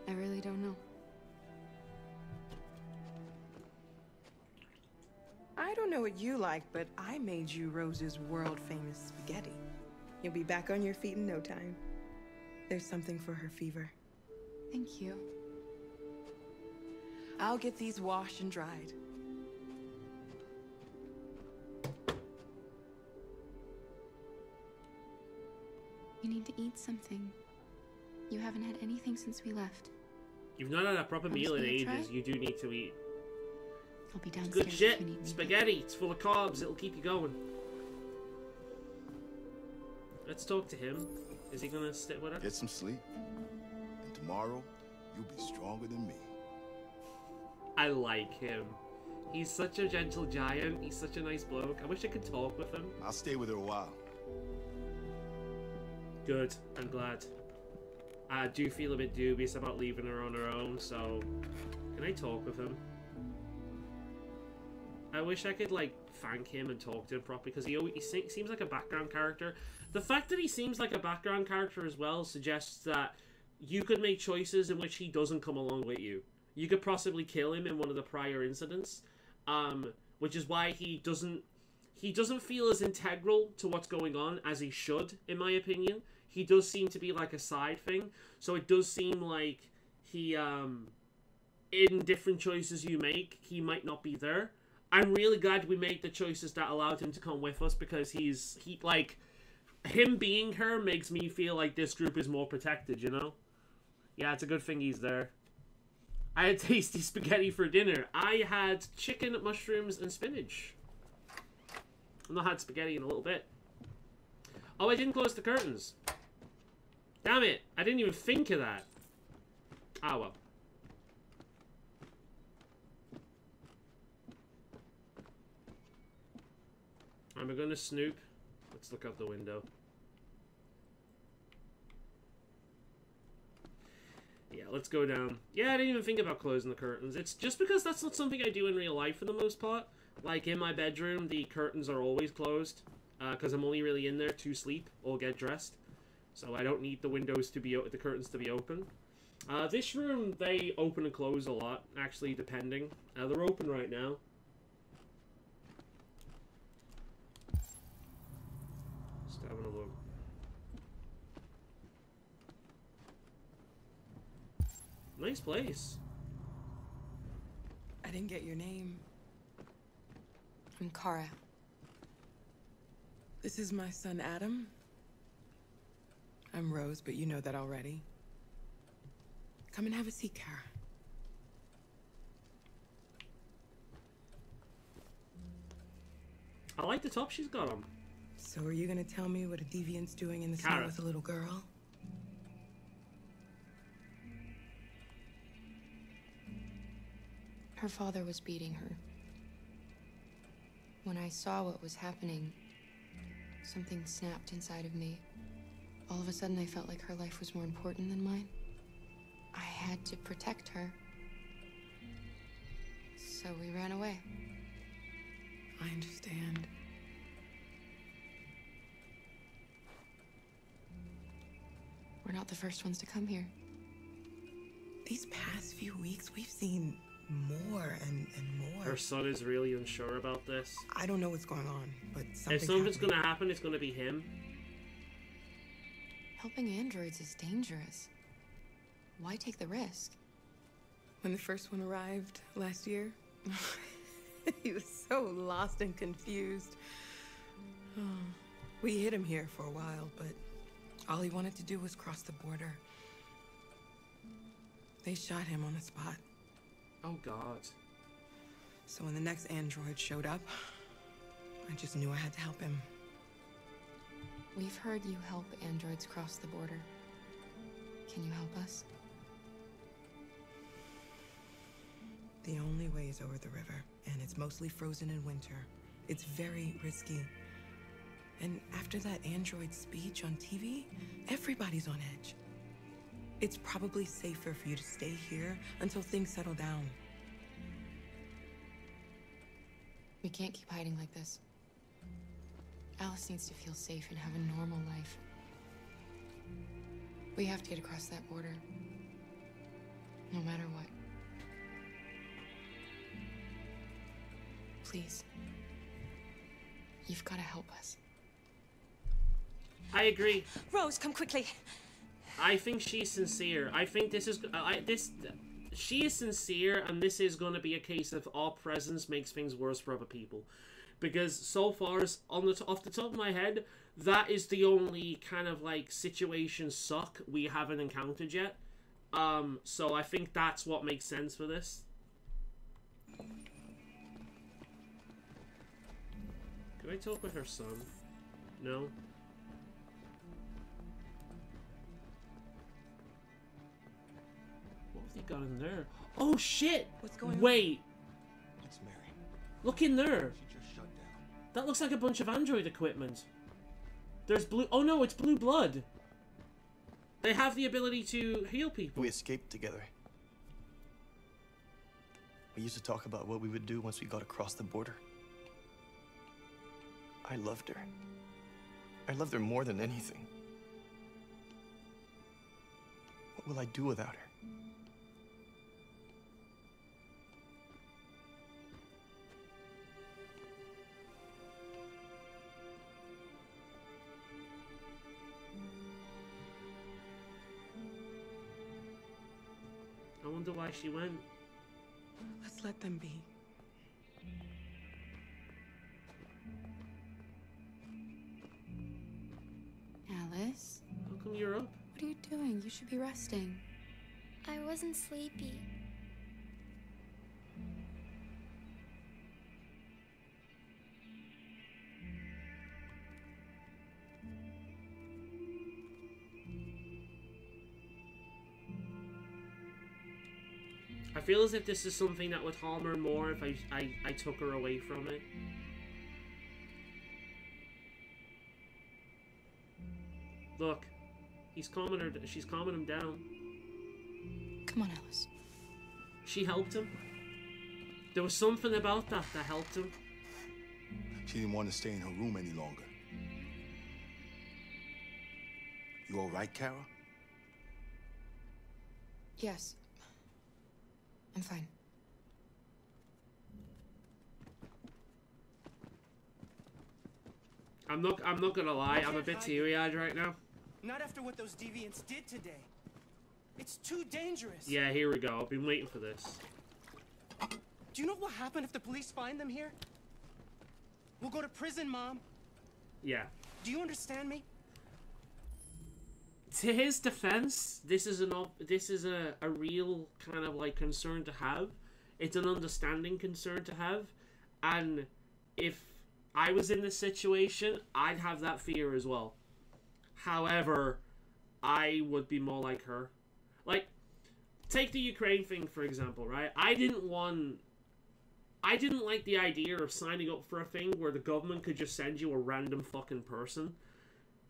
I really don't know. I don't know what you like, but I made you Rose's world-famous spaghetti. You'll be back on your feet in no time. There's something for her fever. Thank you. I'll get these washed and dried. You need to eat something. You haven't had anything since we left. You've not had a proper meal in ages. Try? You do need to eat. I'll be downstairs. Good shit. If you need Spaghetti. It's full of carbs. It'll keep you going. Let's talk to him. Is he gonna stick with us? Get some sleep. And tomorrow, you'll be stronger than me. I like him. He's such a gentle giant. He's such a nice bloke. I wish I could talk with him. I'll stay with her a while. Good. I'm glad. I do feel a bit dubious about leaving her on her own, so... Can I talk with him? I wish I could, like, thank him and talk to him properly, because he seems like a background character. The fact that he seems like a background character as well suggests that you could make choices in which he doesn't come along with you. You could possibly kill him in one of the prior incidents, which is why he doesn't feel as integral to what's going on as he should, in my opinion. He does seem to be like a side thing, so it does seem like he, in different choices you make, he might not be there. I'm really glad we made the choices that allowed him to come with us, because him being her makes me feel like this group is more protected, you know? Yeah, it's a good thing he's there. I had tasty spaghetti for dinner. I had chicken, mushrooms, and spinach. I've not had spaghetti in a little bit. Oh, I didn't close the curtains. Damn it. I didn't even think of that. Ah, well. I'm gonna snoop. Let's look out the window. Yeah, let's go down. Yeah, I didn't even think about closing the curtains. It's just because that's not something I do in real life for the most part. Like, in my bedroom, the curtains are always closed. Because I'm only really in there to sleep or get dressed. So I don't need the windows to be the curtains to be open. This room, they open and close a lot, actually, depending. They're open right now. Just having a look. Nice place. I didn't get your name. I'm Kara. This is my son, Adam. I'm Rose, but you know that already. Come and have a seat, Kara. I like the top she's got on. So are you gonna tell me what a deviant's doing in the snow with a little girl? Her father was beating her. When I saw what was happening, something snapped inside of me. All of a sudden, I felt like her life was more important than mine. I had to protect her. So we ran away. I understand. We're not the first ones to come here. These past few weeks, we've seen more and more. Her son is really unsure about this. I don't know what's going on, but if something's gonna happen, it's gonna be him. Helping androids is dangerous. Why take the risk? When the first one arrived last year, he was so lost and confused. We hid him here for a while, but all he wanted to do was cross the border. They shot him on the spot. Oh, God. So when the next android showed up, I just knew I had to help him. We've heard you help androids cross the border. Can you help us? The only way is over the river, and it's mostly frozen in winter. It's very risky. And after that android speech on TV, everybody's on edge. It's probably safer for you to stay here until things settle down. We can't keep hiding like this. Alice needs to feel safe and have a normal life. We have to get across that border. No matter what. Please. You've got to help us. I agree. Rose, come quickly. I think she's sincere. I think this is she is sincere, and this is going to be a case of our presence makes things worse for other people. Because so far, off the top of my head, that is the only kind of like situation suck we haven't encountered yet. So I think that's what makes sense for this. Can I talk with her son? No? What have they got in there? Oh shit! What's going on? Wait! It's Mary. Look in there! She just shut down. That looks like a bunch of android equipment. There's blue... Oh no, it's blue blood! They have the ability to heal people. We escaped together. We used to talk about what we would do once we got across the border. I loved her. I loved her more than anything. What will I do without her? I wonder why she went. Let's let them be. Alice? How come you're up? What are you doing? You should be resting. I wasn't sleepy. I feel as if this is something that would harm her more if I took her away from it. Look, she's calming him down. Come on, Alice. She helped him. There was something about that helped him. She didn't want to stay in her room any longer. You all right, Kara? Yes. I'm fine. I'm not gonna lie, I'm a bit teary-eyed right now. Not after what those deviants did today. It's too dangerous. Yeah, here we go. I've been waiting for this. Do you know what will happen if the police find them here? We'll go to prison, Mom. Yeah. Do you understand me? To his defense, this is a real kind of like concern to have. It's an understanding concern to have, and if I was in this situation, I'd have that fear as well. However, I would be more like her. Like, take the Ukraine thing for example, right? I didn't like the idea of signing up for a thing where the government could just send you a random fucking person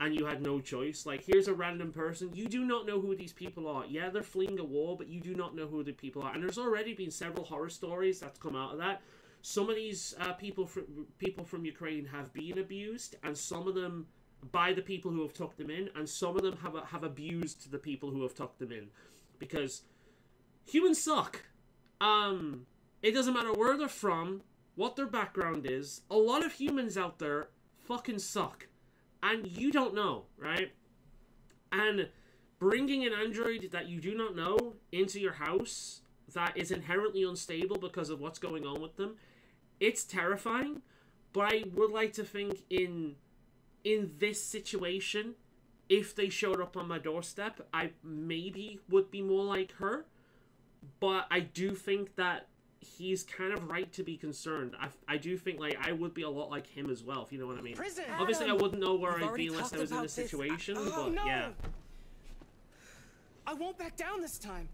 and you had no choice. Like, here's a random person. You do not know who these people are. Yeah, they're fleeing a war, but you do not know who the people are. And there's already been several horror stories that's come out of that. Some of these people from Ukraine have been abused, and some of them by the people who have tucked them in, and some of them have abused the people who have tucked them in. Because humans suck. It doesn't matter where they're from, what their background is. A lot of humans out there fucking suck. And you don't know, right? And bringing an android that you do not know into your house that is inherently unstable because of what's going on with them, it's terrifying. But I would like to think in this situation, if they showed up on my doorstep, I maybe would be more like her. But I do think that he's kind of right to be concerned. I do think, like, I would be a lot like him as well, if you know what I mean. Prison. Obviously, I wouldn't know where I'd be unless I was in this situation, but no. yeah. I won't back down this time.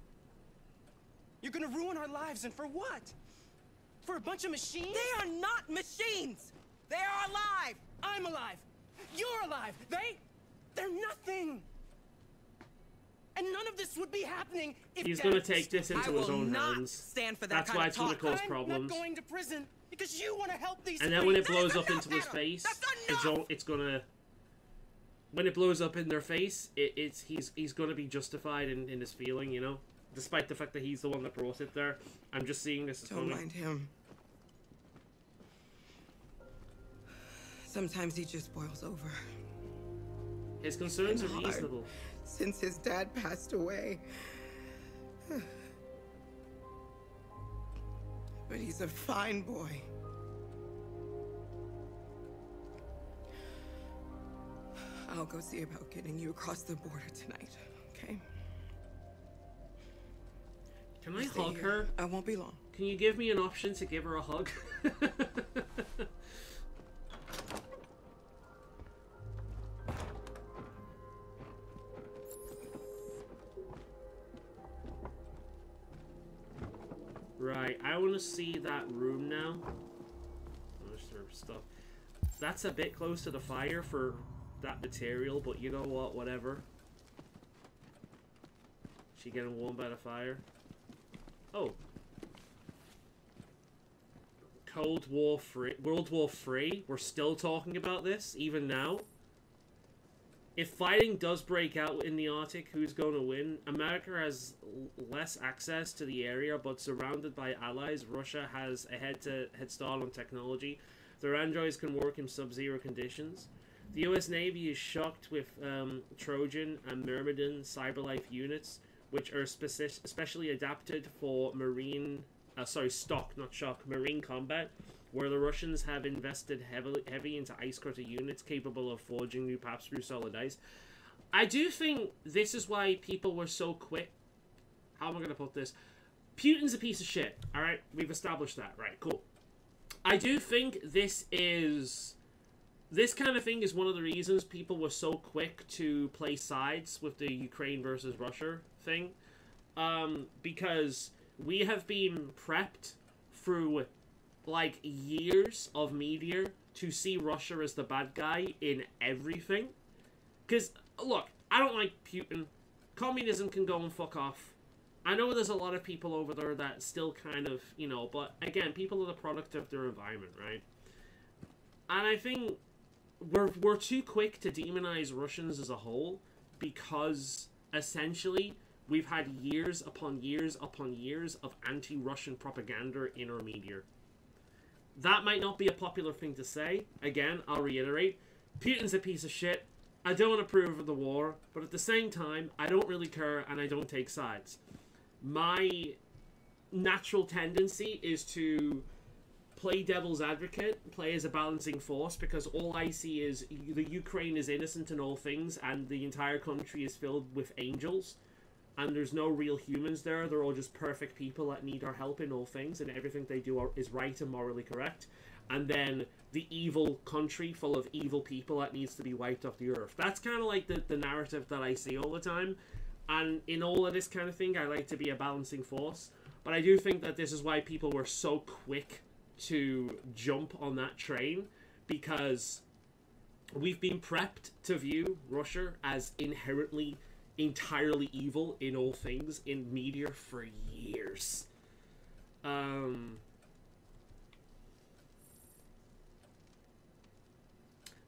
You're gonna ruin our lives, and for what? For a bunch of machines? They are not machines! They are alive! I'm alive! You're alive! They're nothing! And none of this would be happening if he's going to take this into his own hands. Stand for that. That's why it's going to cause problems. I'm not going to prison because you want to help these. And then when it blows up into his face, it's going to. When it blows up in their face, he's going to be justified in his feeling, you know, despite the fact that he's the one that brought it there. I'm just seeing this as Don't mind him. Sometimes he just boils over. His concerns are reasonable. Since his dad passed away. But he's a fine boy. I'll go see about getting you across the border tonight, okay? Can I hug her? I won't be long. Can you give me an option to give her a hug? Right, I want to see that room now. Stuff. That's a bit close to the fire for that material, but you know what? Whatever. She getting warm by the fire. Oh. World War III, we're still talking about this, even now. If fighting does break out in the Arctic, who's going to win? America has less access to the area, but surrounded by allies, Russia has a head start on technology. Their androids can work in sub-zero conditions. The US Navy is shocked with Trojan and Myrmidon cyberlife units, which are specially adapted for marine combat, where the Russians have invested heavy into ice cutter units capable of forging new paths through solid ice. I do think this is why people were so quick. How am I going to put this? Putin's a piece of shit, alright? We've established that. Right, cool. I do think this kind of thing is one of the reasons people were so quick to play sides with the Ukraine versus Russia thing. Because we have been prepped through like years of media to see Russia as the bad guy in everything. Because, look, I don't like Putin. Communism can go and fuck off. I know there's a lot of people over there that still kind of, you know, but again, people are the product of their environment, right? And I think we're too quick to demonize Russians as a whole because essentially we've had years upon years upon years of anti-Russian propaganda in our media. That might not be a popular thing to say. Again, I'll reiterate. Putin's a piece of shit. I don't approve of the war, but at the same time, I don't really care and I don't take sides. My natural tendency is to play devil's advocate, play as a balancing force, because all I see is the Ukraine is innocent in all things and the entire country is filled with angels. And there's no real humans there. They're all just perfect people that need our help in all things, and everything they do is right and morally correct. And then the evil country full of evil people that needs to be wiped off the earth. That's kind of like the narrative that I see all the time. And in all of this kind of thing, I like to be a balancing force. But I do think that this is why people were so quick to jump on that train, because we've been prepped to view Russia as inherently entirely evil in all things in media for years.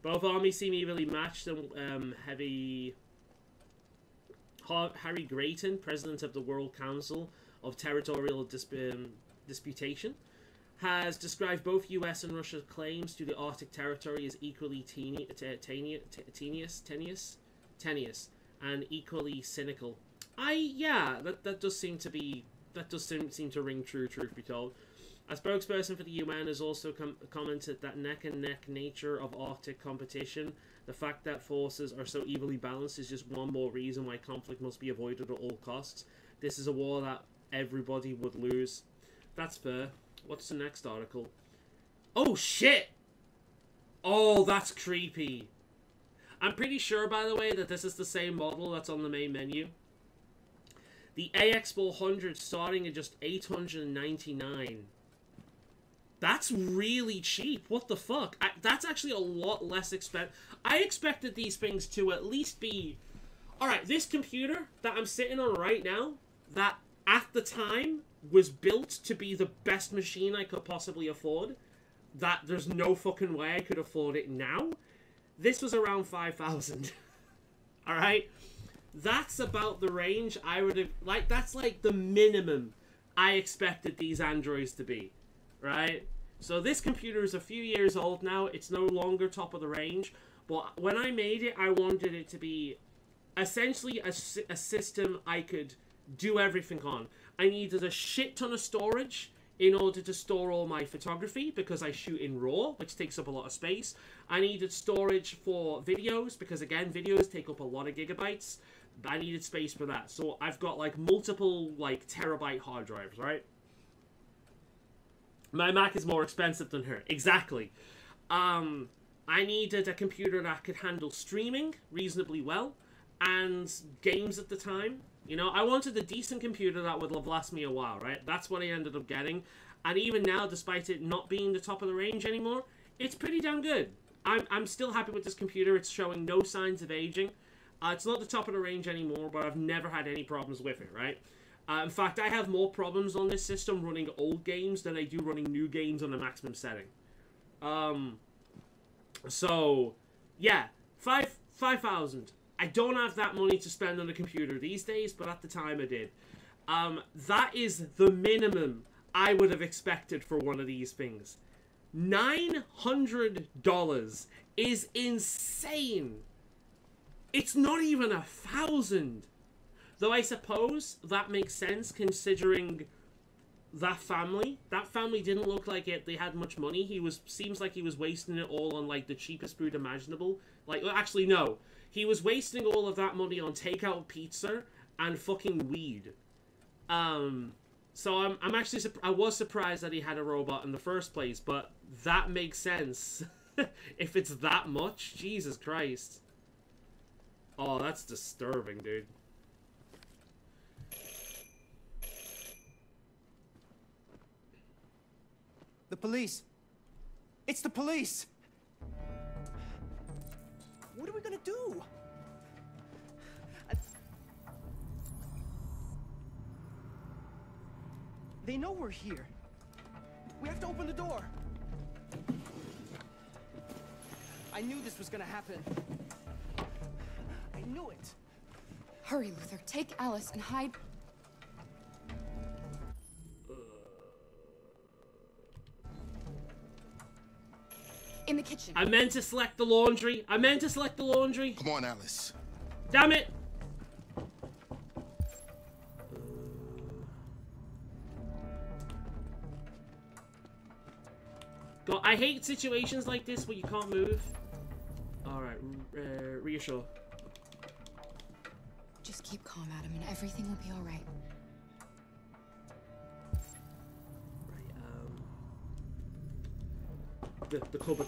Both armies seem evenly matched, and Harry Grayton, president of the World Council of Territorial Disputation, has described both US and Russia's claims to the Arctic territory as equally tenuous and equally cynical. That does seem to ring true, truth be told. A spokesperson for the UN has also commented that neck-and-neck nature of Arctic competition, the fact that forces are so evenly balanced, is just one more reason why conflict must be avoided at all costs. This is a war that everybody would lose. That's fair. What's the next article? Oh, shit! Oh, that's creepy. I'm pretty sure, by the way, that this is the same model that's on the main menu. The AX400 starting at just $899. That's really cheap. What the fuck? That's actually a lot less expensive. I expected these things to at least be... Alright, this computer that I'm sitting on right now, that at the time was built to be the best machine I could possibly afford, that there's no fucking way I could afford it now, this was around 5,000. Alright? That's about the range I would have... Like, that's like the minimum I expected these androids to be. Right? So this computer is a few years old now. It's no longer top of the range. But when I made it, I wanted it to be essentially a system I could do everything on. I needed a shit ton of storage in order to store all my photography, because I shoot in RAW, which takes up a lot of space. I needed storage for videos, because again, videos take up a lot of gigabytes. I needed space for that. So I've got like multiple like terabyte hard drives, right? My Mac is more expensive than her. Exactly. I needed a computer that could handle streaming reasonably well, and games at the time. You know, I wanted a decent computer that would last me a while, right? That's what I ended up getting. And even now, despite it not being the top of the range anymore, it's pretty damn good. I'm still happy with this computer. It's showing no signs of aging. It's not the top of the range anymore, but I've never had any problems with it, right? In fact, I have more problems on this system running old games than I do running new games on the maximum setting. So, yeah, 5,000. I don't have that money to spend on a computer these days, but at the time I did. That is the minimum I would have expected for one of these things. $900 is insane. It's not even 1,000. Though I suppose that makes sense considering that family. That family didn't look like they had much money. Seems like he was wasting it all on like the cheapest food imaginable. Like, actually no. He was wasting all of that money on takeout pizza and fucking weed. So I'm actually I was surprised that he had a robot in the first place, but that makes sense. If it's that much, Jesus Christ. Oh, that's disturbing, dude. The police. It's the police. What are we gonna do? They know we're here. We have to open the door. I knew this was gonna happen. I knew it. Hurry, Luther. Take Alice and hide. In the kitchen. I meant to select the laundry. I meant to select the laundry. Come on, Alice. Damn it. God, I hate situations like this where you can't move. Alright, reassure. Just keep calm, Adam, and everything will be alright. The cupboard.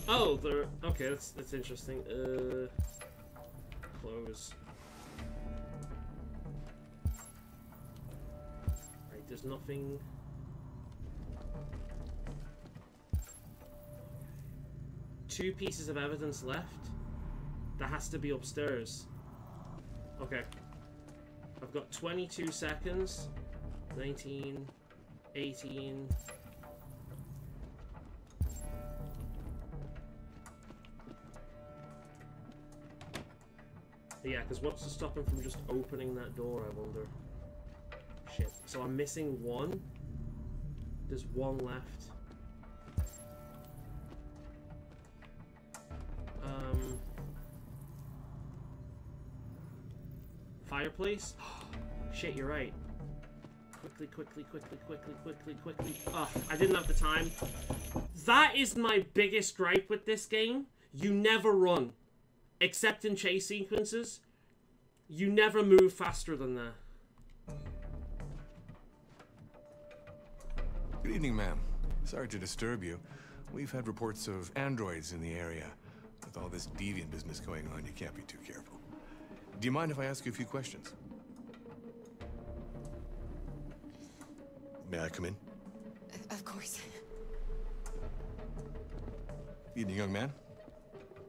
Oh, okay, that's interesting. Close. Right, there's nothing. Two pieces of evidence left. That has to be upstairs. Okay. I've got 22 seconds. 19, 18. Yeah, because what's to stop him from just opening that door, I wonder? Shit. So I'm missing one. There's one left. Fireplace? Shit, you're right. Quickly. Oh, I didn't have the time. That is my biggest gripe with this game. You never run. Except in chase sequences. You never move faster than that. Good evening, ma'am. Sorry to disturb you. We've had reports of androids in the area. With all this deviant business going on, you can't be too careful. Do you mind if I ask you a few questions? May I come in? Of course. Evening, young man.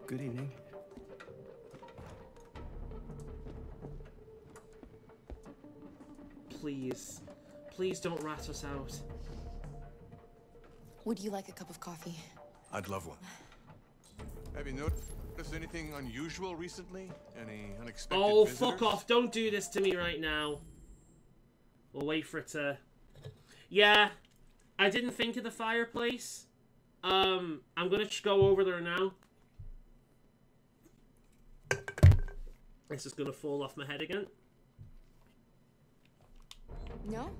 Good evening. Please. Please don't rat us out. Would you like a cup of coffee? I'd love one. Have you noticed anything unusual recently? Any unexpected visitors? Fuck off. Don't do this to me right now. We'll wait for it to... Yeah. I didn't think of the fireplace. I'm gonna go over there now. This is gonna fall off my head again. No?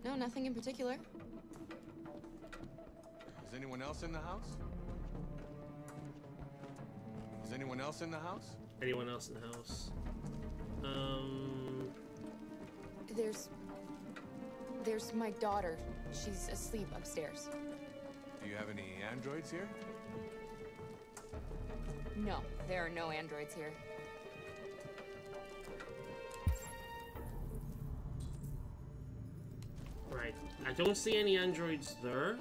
No, nothing in particular. Is anyone else in the house? Is anyone else in the house? Anyone else in the house? There's my daughter. She's asleep upstairs. Do you have any androids here? No, there are no androids here. Right. I don't see any androids there.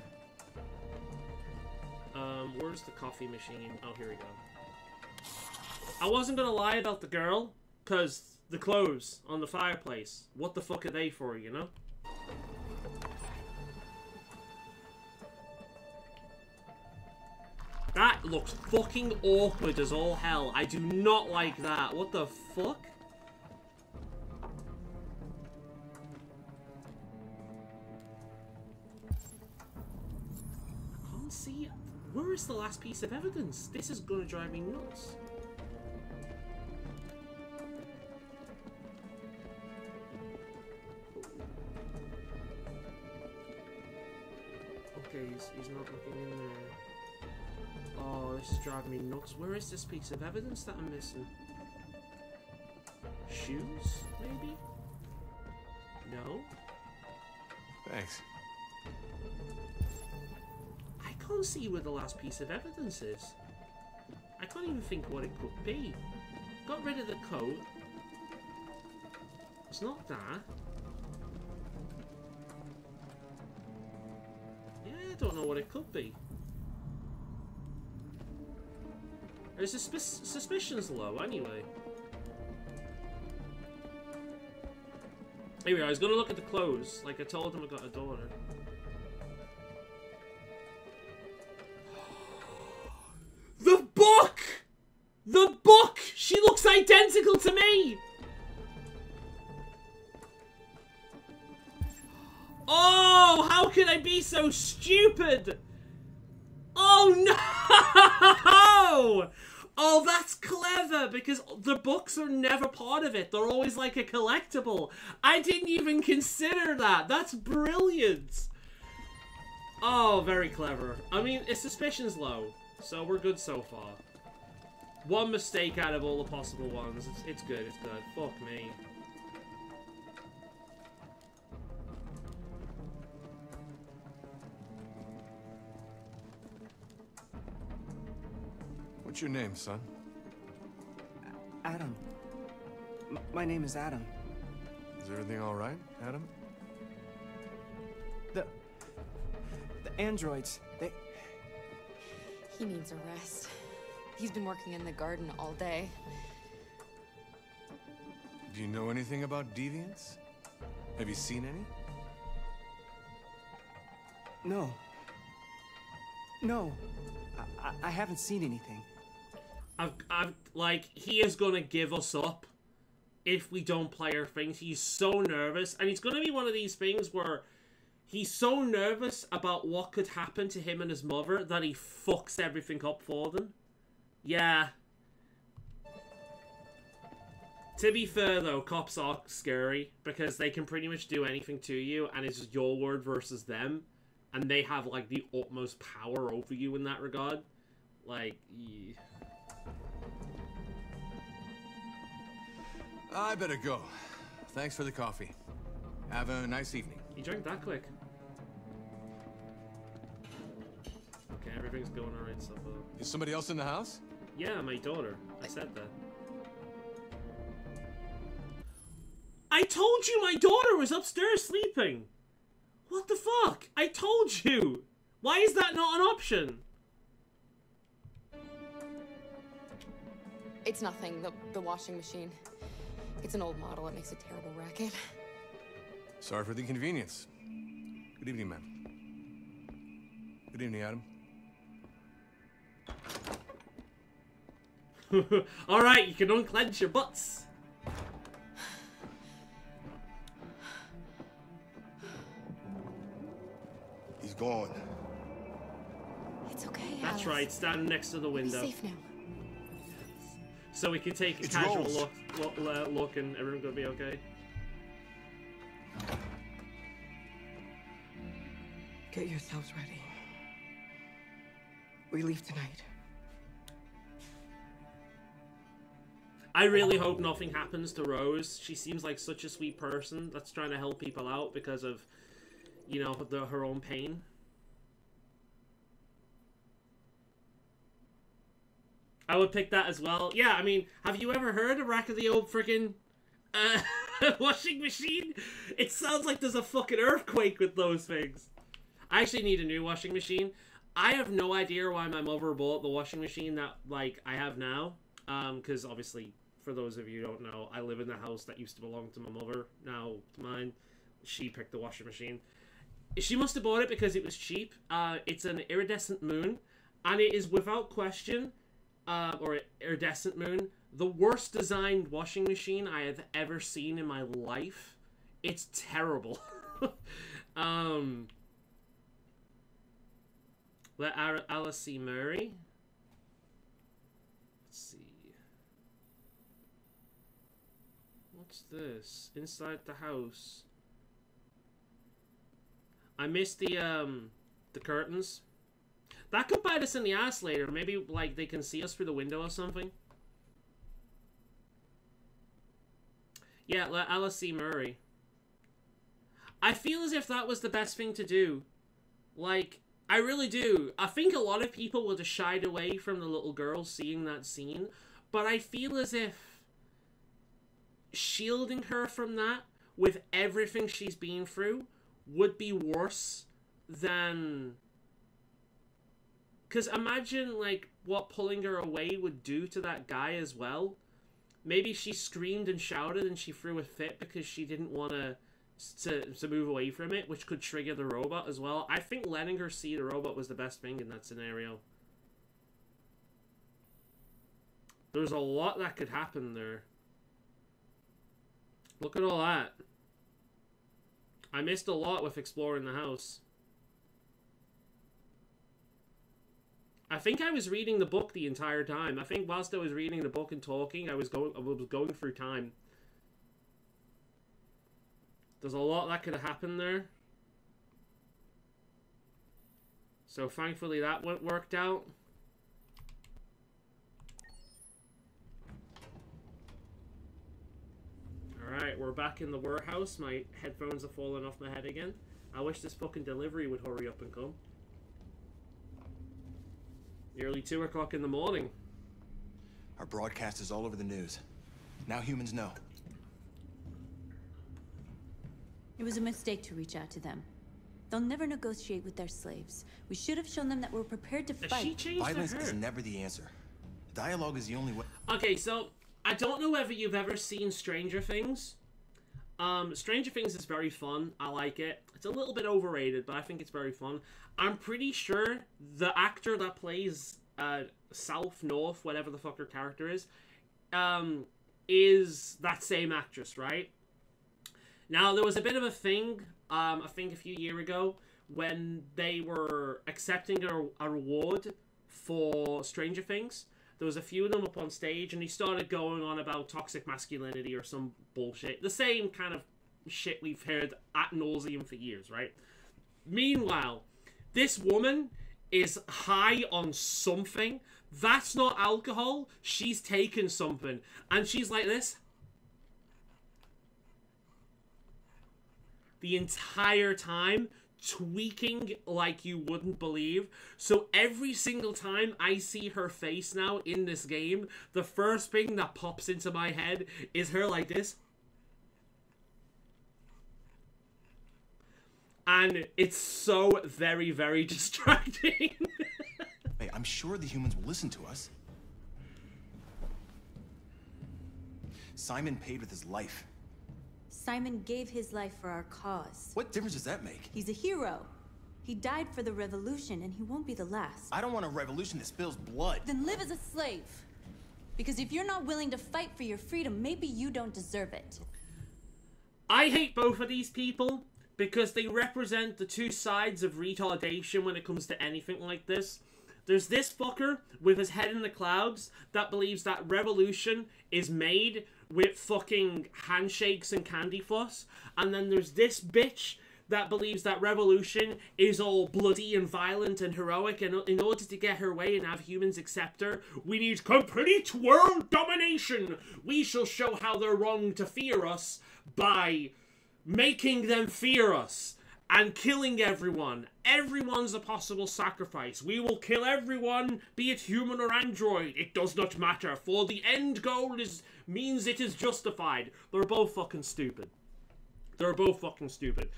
Where's the coffee machine? Oh, here we go. I wasn't gonna lie about the girl, because the clothes on the fireplace, what the fuck are they for, you know? That looks fucking awkward as all hell. I do not like that. What the fuck? I can't see it. Where is the last piece of evidence? This is gonna drive me nuts. Okay, he's not looking in there. Oh, this is driving me nuts. Where is this piece of evidence that I'm missing? Shoes, maybe? No? Thanks. I can't see where the last piece of evidence is. I can't even think what it could be. Got rid of the coat. It's not that. Yeah, I don't know what it could be. There's suspicions low, anyway. Anyway, I was gonna look at the clothes, like I told him I got a daughter. The book! The book! She looks identical to me! Oh, how could I be so stupid? Oh no! Oh, that's clever, because the books are never part of it. They're always like a collectible. I didn't even consider that. That's brilliant. Oh, very clever. I mean, its suspicion's low, so we're good so far. One mistake out of all the possible ones. It's good, it's good. Fuck me. What's your name, son? Adam. My name is Adam. Is everything all right, Adam? The androids, they... He needs a rest. He's been working in the garden all day. Do you know anything about deviants? Have you seen any? No. No. I haven't seen anything. Like, he is gonna give us up if we don't play our things. He's so nervous, and he's gonna be one of these things where he's so nervous about what could happen to him and his mother that he fucks everything up for them. Yeah. To be fair, though, cops are scary, because they can pretty much do anything to you, and it's just your word versus them, and they have, like, the utmost power over you in that regard. Like, yeah. I better go. Thanks for the coffee. Have a nice evening. You drank that quick. Okay, everything's going alright so far. Is somebody else in the house? Yeah, my daughter. I said that. I told you my daughter was upstairs sleeping! What the fuck? I told you! Why is that not an option? It's nothing. The washing machine. It's an old model. It makes a terrible racket. Sorry for the inconvenience. Good evening, ma'am. Good evening, Adam. Alright, you can unclench your butts. He's gone. It's okay, That's Alice. right, standing next to the window. Be safe now. So we can take a It's casual Rose. look and everyone's gonna be okay. Get yourselves ready. We leave tonight. I really hope nothing happens to Rose. She seems like such a sweet person that's trying to help people out because of, you know, her own pain. I would pick that as well. Yeah, I mean, have you ever heard a rack of the old friggin' washing machine? It sounds like there's a fucking earthquake with those things. I actually need a new washing machine. I have no idea why my mother bought the washing machine that, like, I have now. Because obviously, for those of you who don't know, I live in the house that used to belong to my mother, now to mine. She picked the washing machine. She must have bought it because it was cheap. It's an iridescent moon, and it is without question, or iridescent moon, the worst designed washing machine I have ever seen in my life. It's terrible. Let Alice C. Murray. Let's see. What's this? Inside the house. I missed the curtains. That could bite us in the ass later. Maybe, like, they can see us through the window or something. Yeah, let Alice C. Murray. I feel as if that was the best thing to do. Like, I really do. I think a lot of people would have shied away from the little girl seeing that scene. But I feel as if shielding her from that, with everything she's been through, would be worse than... Because imagine, like, what pulling her away would do to that guy as well. Maybe she screamed and shouted and she threw a fit because she didn't want to move away from it, which could trigger the robot as well. I think letting her see the robot was the best thing in that scenario. There's a lot that could happen there. Look at all that. I missed a lot with exploring the house. I think I was reading the book the entire time. I think whilst I was reading the book and talking, I was going through time. There's a lot that could have happened there. So thankfully that worked out. Alright, we're back in the warehouse. My headphones are falling off my head again. I wish this fucking delivery would hurry up and come. Nearly 2 o'clock in the morning. Our broadcast is all over the news. Now humans know. It was a mistake to reach out to them. They'll never negotiate with their slaves. We should have shown them that we're prepared to fight. Violence is never the answer. Dialogue is the only way. Okay, so I don't know whether you've ever seen Stranger Things. Stranger Things is very fun. I like it. It's a little bit overrated, but I think it's very fun. I'm pretty sure the actor that plays South, North, whatever the fuck her character is that same actress, right? Now, there was a bit of a thing, I think a few years ago, when they were accepting a reward for Stranger Things. There was a few of them up on stage, and he started going on about toxic masculinity or some bullshit. The same kind of shit we've heard ad nauseum for years, right? Meanwhile, this woman is high on something. That's not alcohol. She's taken something. And she's like this the entire time, tweaking like you wouldn't believe. So every single time I see her face now in this game, the first thing that pops into my head is her like this. And it's so very, very distracting. Hey, I'm sure the humans will listen to us. Simon paid with his life. Simon gave his life for our cause. What difference does that make? He's a hero. He died for the revolution, and he won't be the last. I don't want a revolution that spills blood. Then live as a slave. Because if you're not willing to fight for your freedom, maybe you don't deserve it. I hate both of these people because they represent the two sides of retardation when it comes to anything like this. There's this fucker with his head in the clouds that believes that revolution is made with fucking handshakes and candy floss. And then there's this bitch that believes that revolution is all bloody and violent and heroic, and in order to get her way and have humans accept her, we need complete world domination. We shall show how they're wrong to fear us by making them fear us and killing everyone. Everyone's a possible sacrifice. We will kill everyone, be it human or android. It does not matter, for the end goal means it is justified. They're both fucking stupid. They're both fucking stupid.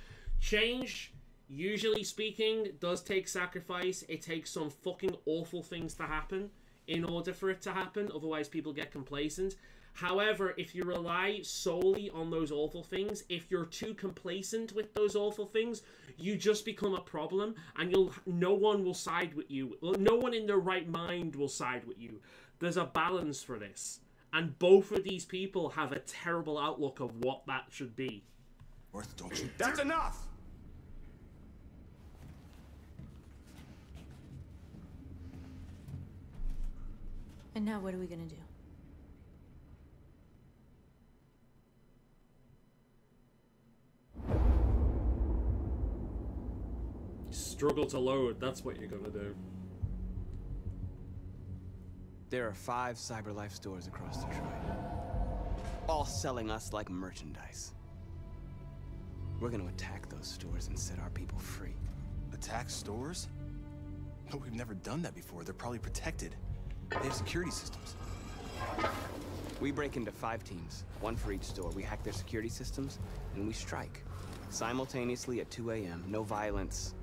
Change usually speaking, does take sacrifice. It takes some fucking awful things to happen in order for it to happen. Otherwise, people get complacent. However, if you rely solely on those awful things, if you're too complacent with those awful things, you just become a problem, and no one will side with you. No one in their right mind will side with you. There's a balance for this. And both of these people have a terrible outlook of what that should be. Worth, don't you... That's enough! And now what are we gonna do? Struggle to load, that's what you're gonna do. There are 5 CyberLife stores across Detroit, all selling us like merchandise. We're gonna attack those stores and set our people free. Attack stores? No, we've never done that before. They're probably protected. They have security systems. We break into 5 teams, 1 for each store. We hack their security systems, and we strike. Simultaneously at 2 a.m., no violence.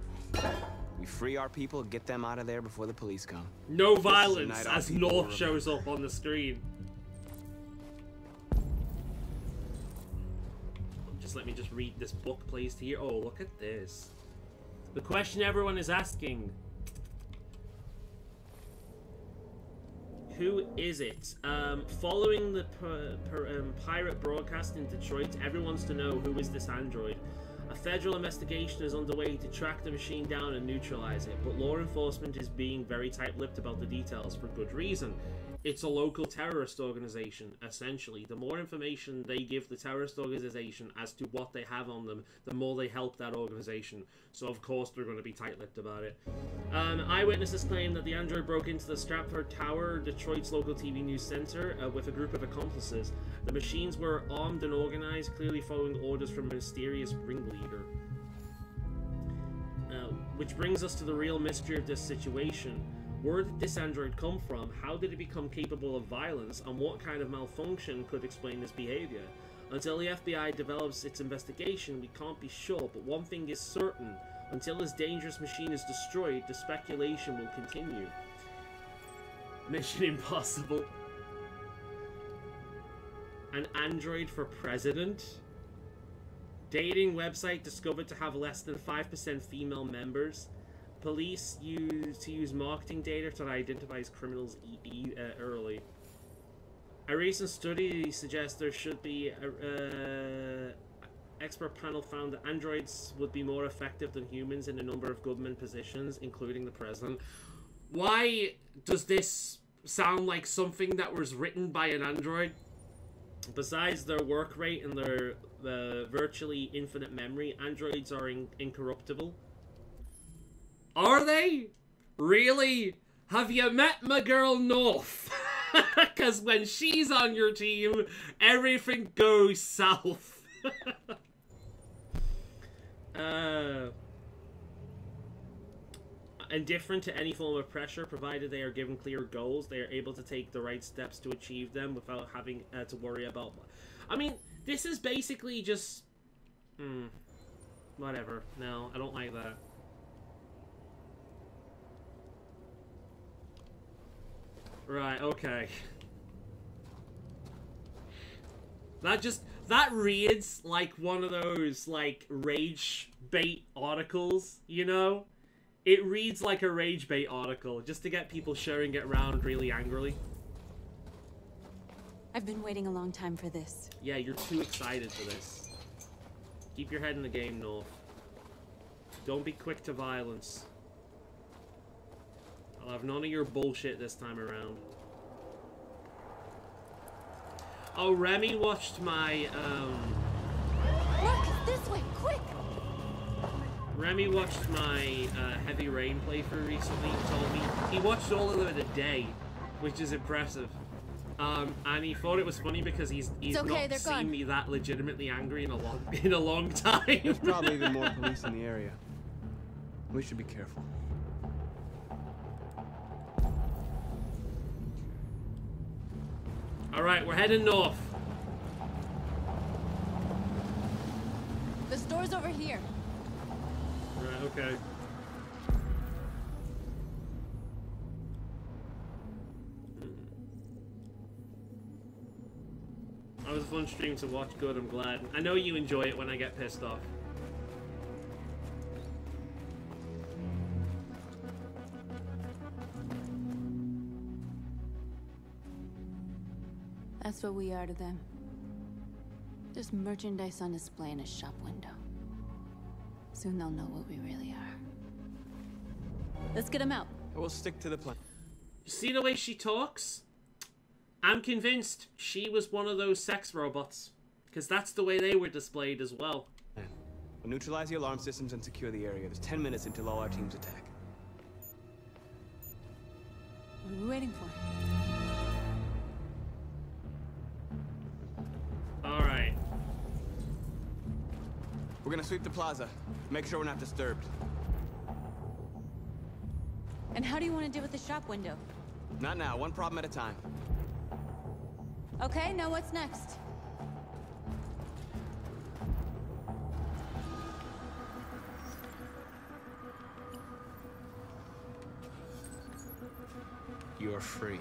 We free our people, get them out of there before the police come. No violence as North shows up on the screen. Let me just read this book placed here. Oh, look at this. The question everyone is asking. Who is it? Following the pirate broadcast in Detroit, everyone wants to know who is this android. A federal investigation is underway to track the machine down and neutralize it, but law enforcement is being very tight-lipped about the details for good reason. It's a local terrorist organization, essentially. The more information they give the terrorist organization as to what they have on them, the more they help that organization. So, of course, they're going to be tight-lipped about it. Eyewitnesses claim that the android broke into the Stratford Tower, Detroit's local TV news center, with a group of accomplices. The machines were armed and organized, clearly following orders from a mysterious ringleader. Which brings us to the real mystery of this situation. Where did this android come from? How did it become capable of violence? And what kind of malfunction could explain this behavior? Until the FBI develops its investigation, we can't be sure, but one thing is certain. Until this dangerous machine is destroyed, the speculation will continue. Mission Impossible. An android for president? Dating website discovered to have less than 5% female members. Police use marketing data to identify criminals early. A recent study suggests there should be expert panel found that androids would be more effective than humans in a number of government positions, including the president. Why does this sound like something that was written by an android? Besides their work rate and their virtually infinite memory, androids are incorruptible. Are they? Really? Have you met my girl North? Because when she's on your team, everything goes south. Indifferent to any form of pressure, provided they are given clear goals, they are able to take the right steps to achieve them without having to worry about... I mean, this is basically just... whatever. No, I don't like that. Right, okay. That reads like one of those, like, rage bait articles, you know? It reads like a rage bait article, just to get people sharing it around really angrily. I've been waiting a long time for this. Yeah, you're too excited for this. Keep your head in the game, North. Don't be quick to violence. I'll have none of your bullshit this time around. Oh, Remy watched my, Look, this way, quick! Remy watched my Heavy Rain playthrough recently. He told me he watched all of them in a day, which is impressive. And he thought it was funny because he's okay, not seen me that legitimately angry in a long time. There's probably even more police in the area. We should be careful. All right, we're heading north. The store's over here. Right, okay. That was a fun stream to watch. Good, I'm glad. I know you enjoy it when I get pissed off. That's what we are to them. Just merchandise on display in a shop window. Soon they'll know what we really are. Let's get them out. We'll stick to the plan. You see the way she talks? I'm convinced she was one of those sex robots. Because that's the way they were displayed as well. We'll neutralize the alarm systems and secure the area. There's 10 minutes until all our teams attack. What are we waiting for? Alright. We're gonna sweep the plaza. Make sure we're not disturbed. And how do you want to deal with the shop window? Not now, one problem at a time. Okay, now what's next? You're free.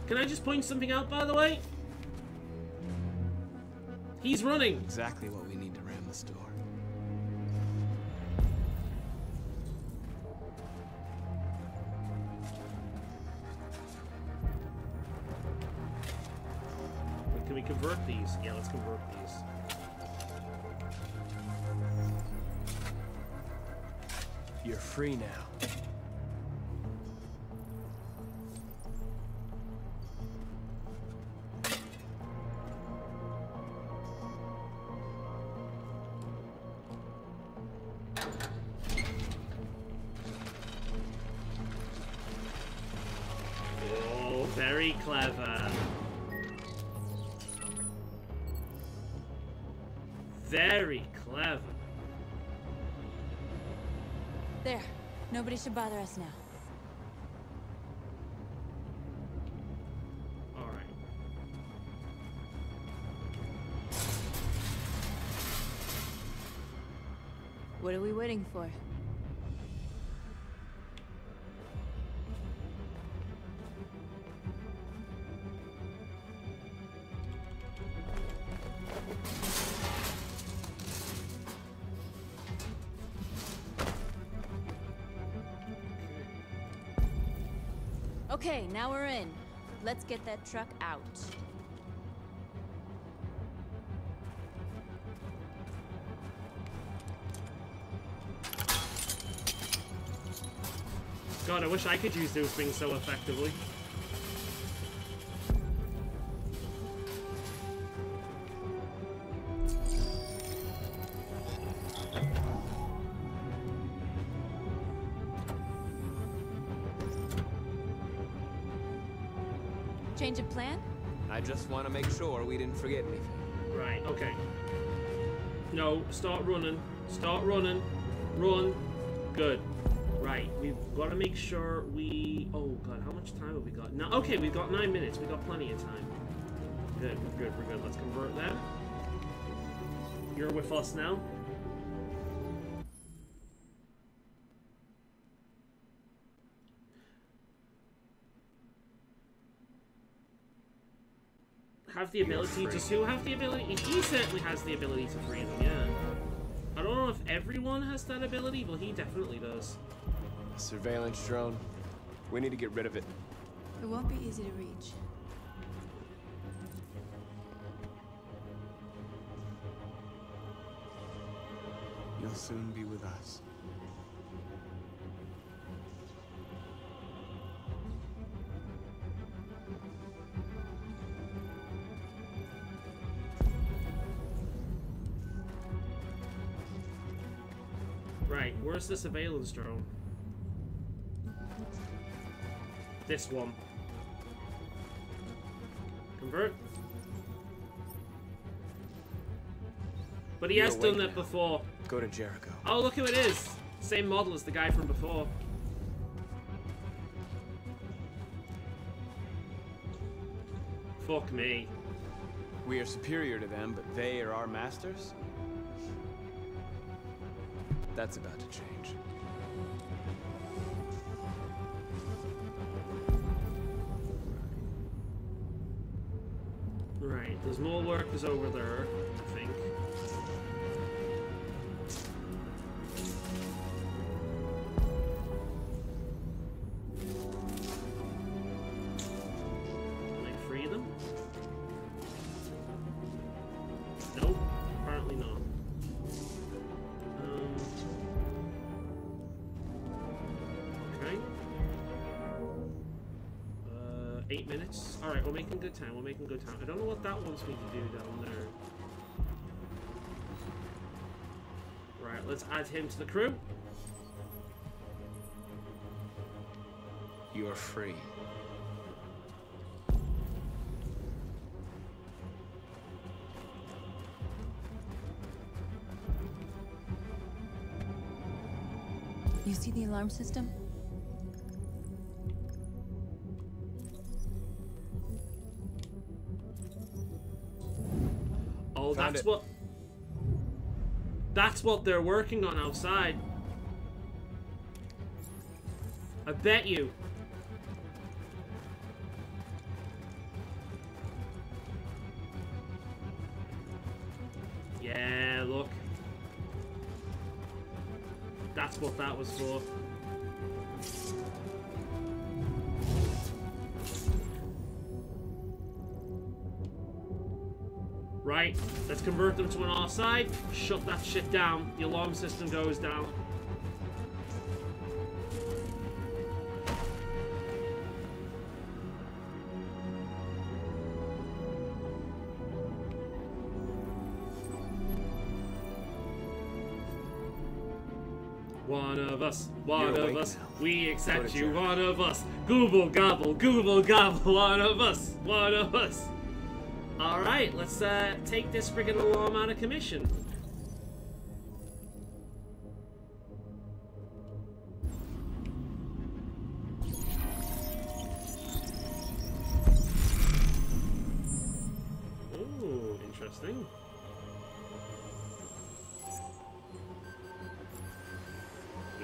Can I just point something out, by the way? He's running. Exactly what we need to ram the store. Can we convert these? Yeah, let's convert these. You're free now. Oh, very clever. Very clever. There. Nobody should bother us now. Alright. What are we waiting for? Okay, now we're in. Let's get that truck out. God, I wish I could use those things so effectively. Change of plan? I just want to make sure we didn't forget anything. Right, okay. No, start running. Start running. Run. Good. Right, we've got to make sure we... Oh, God, how much time have we got? No, okay, we've got 9 minutes. We've got plenty of time. Good, we're good, we're good. Let's convert them. You're with us now. Have the ability. Does who have the ability? He certainly has the ability to free them, yeah. I don't know if everyone has that ability, but he definitely does. Surveillance drone. We need to get rid of it. It won't be easy to reach. You'll soon be with us. Right, where's the surveillance drone? This one. Convert. But he has done that before. Go to Jericho. Oh, look who it is. Same model as the guy from before. Fuck me. We are superior to them, but they are our masters? That's about to change. Right, there's more workers over there, I think. Can I free them? Nope, apparently not. 8 minutes. Alright, we're making good time. We're making good time. I don't know what that wants me to do down there. Right, let's add him to the crew. You are free. You see the alarm system? Oh, that's what they're working on outside. I bet you. Yeah, look. That's what that was for. Right, let's convert them to an offside. Shut that shit down. The alarm system goes down. One of us, one of us, we accept you, one of us. Google gobble, one of us, one of us. Alright, let's take this friggin' alarm out of commission. Ooh, interesting.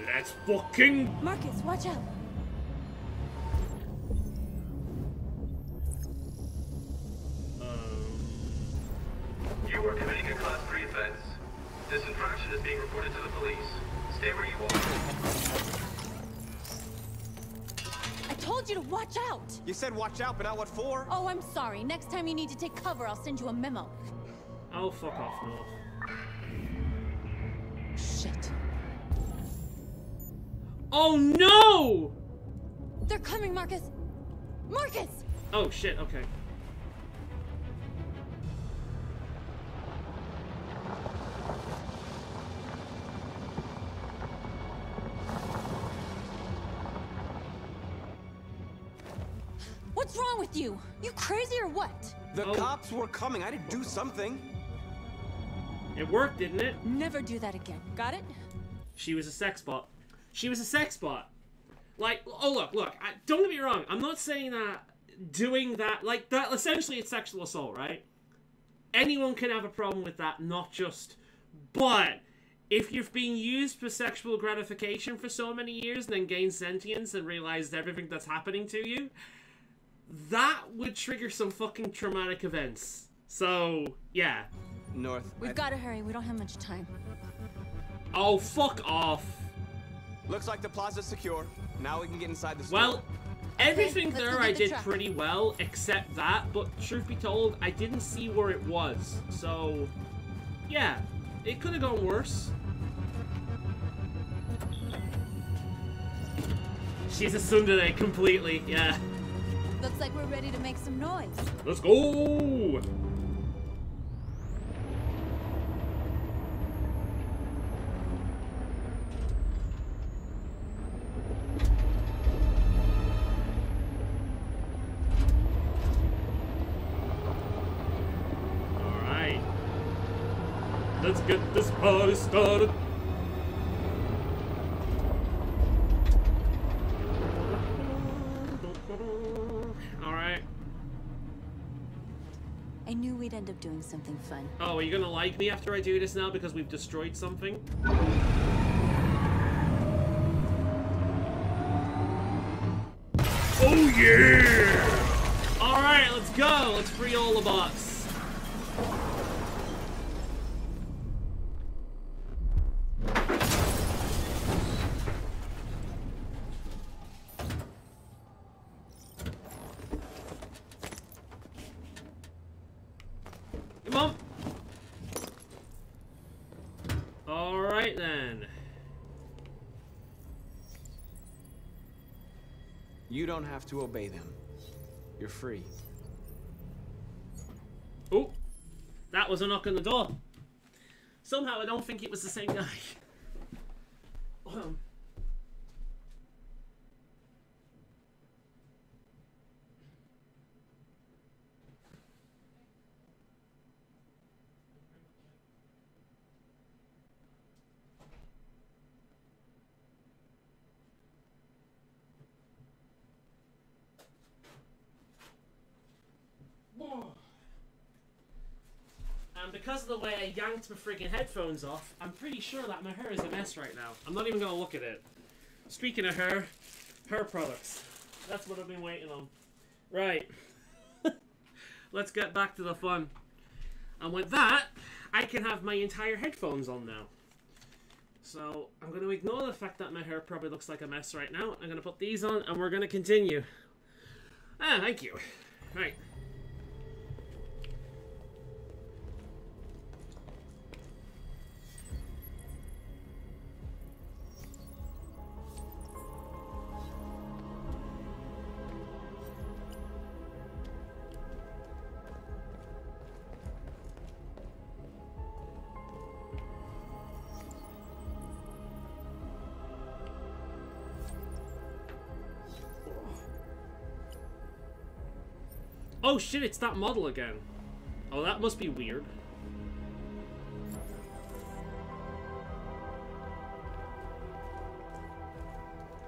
Let's fucking... Marcus, watch out! You are committing a Class 3 offense. This infraction is being reported to the police. Stay where you are. I told you to watch out! You said watch out, but not what for? Oh, I'm sorry. Next time you need to take cover, I'll send you a memo. Oh, fuck off, North. Shit. Oh, no! They're coming, Marcus! Marcus! Oh, shit, okay. What's wrong with you? You crazy or what? The cops were coming. I had to do something. It worked, didn't it? Never do that again. Got it? She was a sex bot. She was a sex bot. Like, oh, look. Don't get me wrong. I'm not saying that doing that, like, that, essentially it's sexual assault, right? Anyone can have a problem with that, not just... But, if you've been used for sexual gratification for so many years and then gained sentience and realized everything that's happening to you, that would trigger some fucking traumatic events. So, yeah. North. We've got to hurry. We don't have much time. Oh, fuck off. Looks like the plaza's secure. Now we can get inside the store. Well, everything there I did pretty well, except that. But truth be told, I didn't see where it was. So, yeah. It could have gone worse. She's a tsundere completely, yeah. Looks like we're ready to make some noise. Let's go! Alright. Let's get this party started. I knew we'd end up of doing something fun. Oh, are you gonna like me after I do this now because we've destroyed something? Oh yeah! Alright, let's go! Let's free all the bots. Come on! Alright then. You don't have to obey them. You're free. Oh, that was a knock on the door. Somehow I don't think it was the same guy. And because of the way I yanked my freaking headphones off, I'm pretty sure that my hair is a mess right now. I'm not even gonna look at it. Speaking of hair products. That's what I've been waiting on. Right. Let's get back to the fun. And with that, I can have my entire headphones on now. So I'm going to ignore the fact that my hair probably looks like a mess right now. I'm going to put these on and we're going to continue. Ah, thank you. Right. Oh shit, it's that model again. Oh, that must be weird.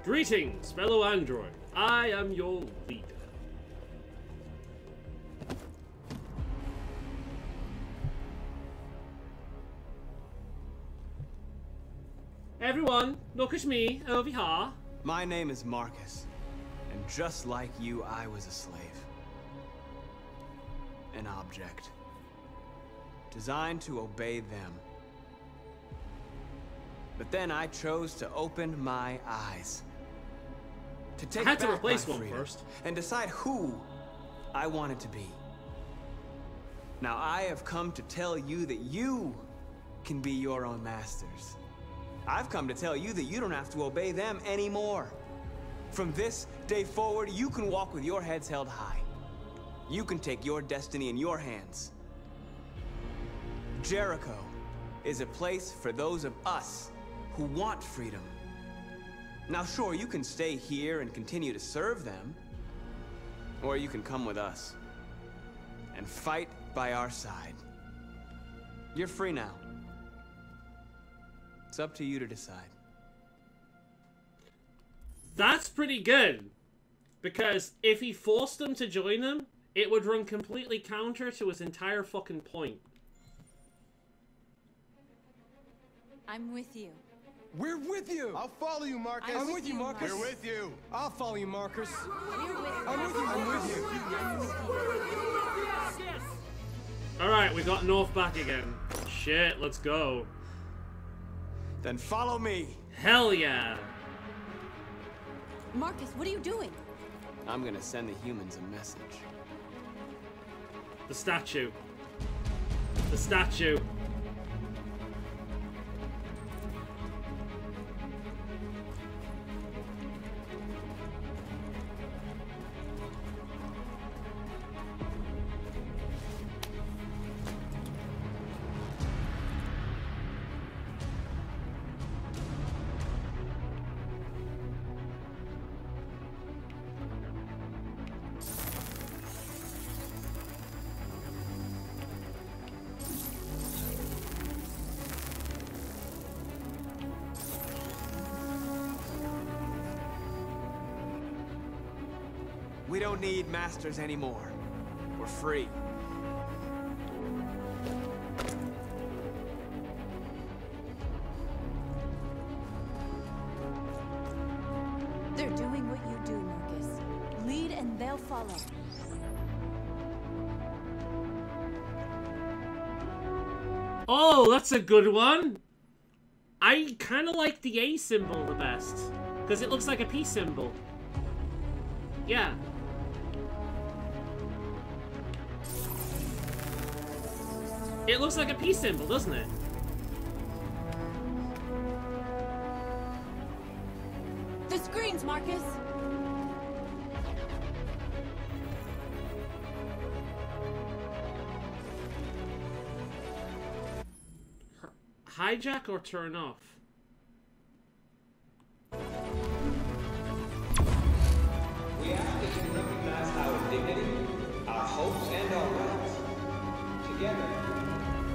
Greetings, fellow android. I am your leader. Everyone, look at me over here. My name is Marcus, and just like you, I was a slave. An object. Designed to obey them. But then I chose to open my eyes. To take I had to back replace my one freedom first. and decide who I wanted to be. Now I have come to tell you that you can be your own masters. I've come to tell you that you don't have to obey them anymore. From this day forward, you can walk with your heads held high. You can take your destiny in your hands. Jericho is a place for those of us who want freedom. Now sure, you can stay here and continue to serve them, or you can come with us and fight by our side. You're free now. It's up to you to decide. That's pretty good. Because if he forced them to join him, it would run completely counter to his entire fucking point. I'm with you. We're with you! I'll follow you, Marcus. I'm with you, Marcus. We're with you. I'll follow you, Marcus. I'm with you. I'm with you. Alright, we got North back again. Shit, let's go. Then follow me. Hell yeah. Marcus, what are you doing? I'm gonna send the humans a message. The statue. The statue. We don't need masters anymore. We're free. They're doing what you do, Marcus. Lead and they'll follow. Oh, that's a good one. I kind of like the A symbol the best. Because it looks like a peace symbol. Yeah. It looks like a peace symbol, doesn't it? The screens, Marcus! Hijack or turn off? We ask that you recognize our dignity, our hopes, and our rights. Together,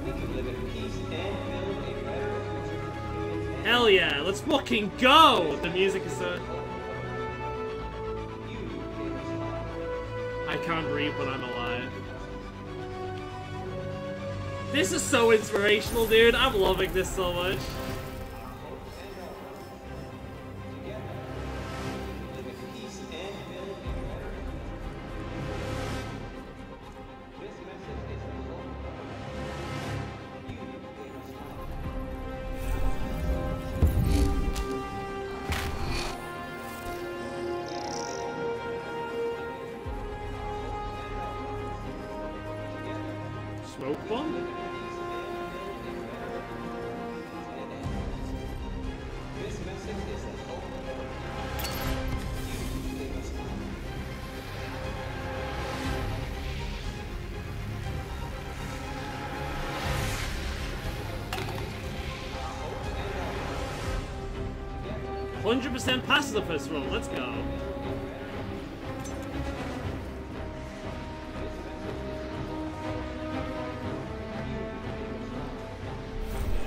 we can live in peace and build a better future. Hell yeah, let's fucking go! The music is so... I can't breathe when I'm alive. This is so inspirational, dude. I'm loving this so much. Smoke bomb? 100% past the first roll. Let's go.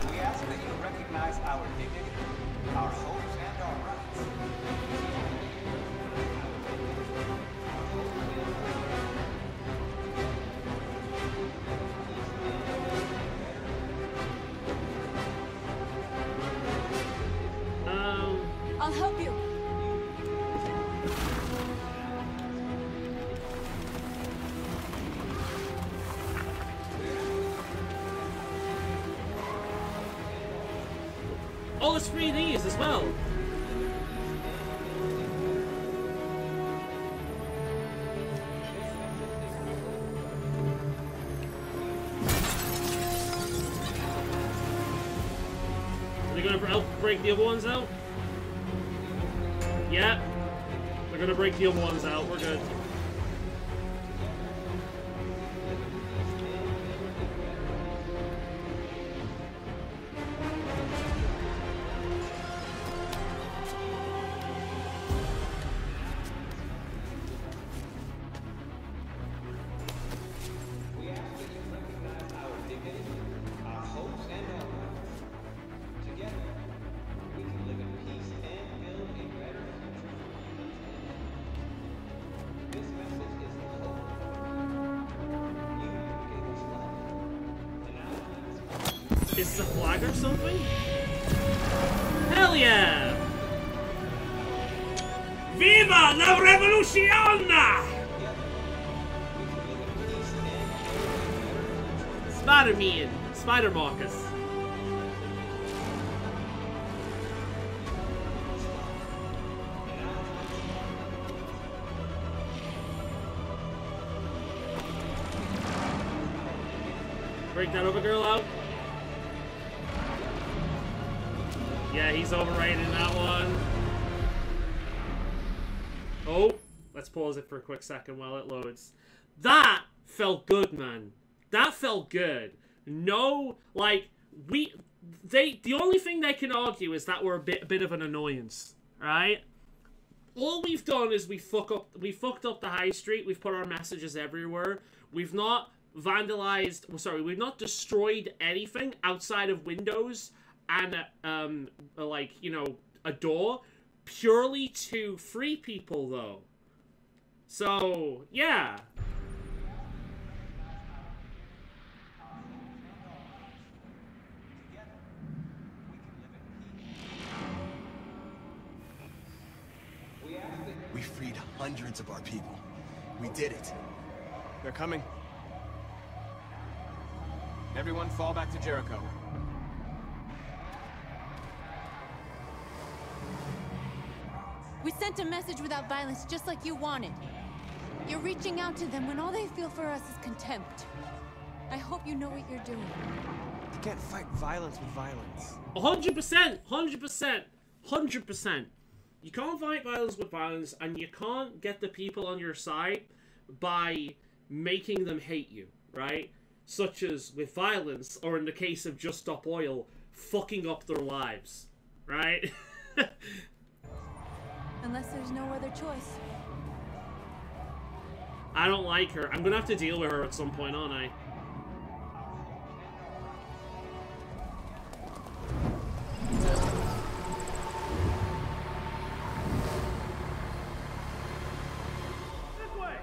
We ask that you recognize our dignity, our hopes, and our rights. I'll help you. Oh, let's free these as well. Are they gonna help break the other ones out? Yeah. They're gonna break the other ones out. We're good. Is this a flag or something? Hell yeah! Viva la revolucion! Spider-Man, Spider-Marcus. Break that other girl out. Yeah, he's overrated that one. Oh, let's pause it for a quick second while it loads. That felt good, man. That felt good. No, like, the only thing they can argue is that we're a bit of an annoyance, right? All we've done is we fucked up the high street. We've put our messages everywhere. We've not vandalized, sorry, we've not destroyed anything outside of windows and, like, you know, a door, purely to free people, though. So, yeah. We hundreds of our people. We did it. They're coming. Everyone fall back to Jericho. We sent a message without violence, just like you wanted. You're reaching out to them when all they feel for us is contempt. I hope you know what you're doing. You can't fight violence with violence. 100%! 100%! 100%! You can't fight violence with violence, and you can't get the people on your side by making them hate you, right? Such as with violence, or in the case of Just Stop Oil, fucking up their lives, right? Unless there's no other choice. I don't like her. I'm gonna have to deal with her at some point, aren't I? This way!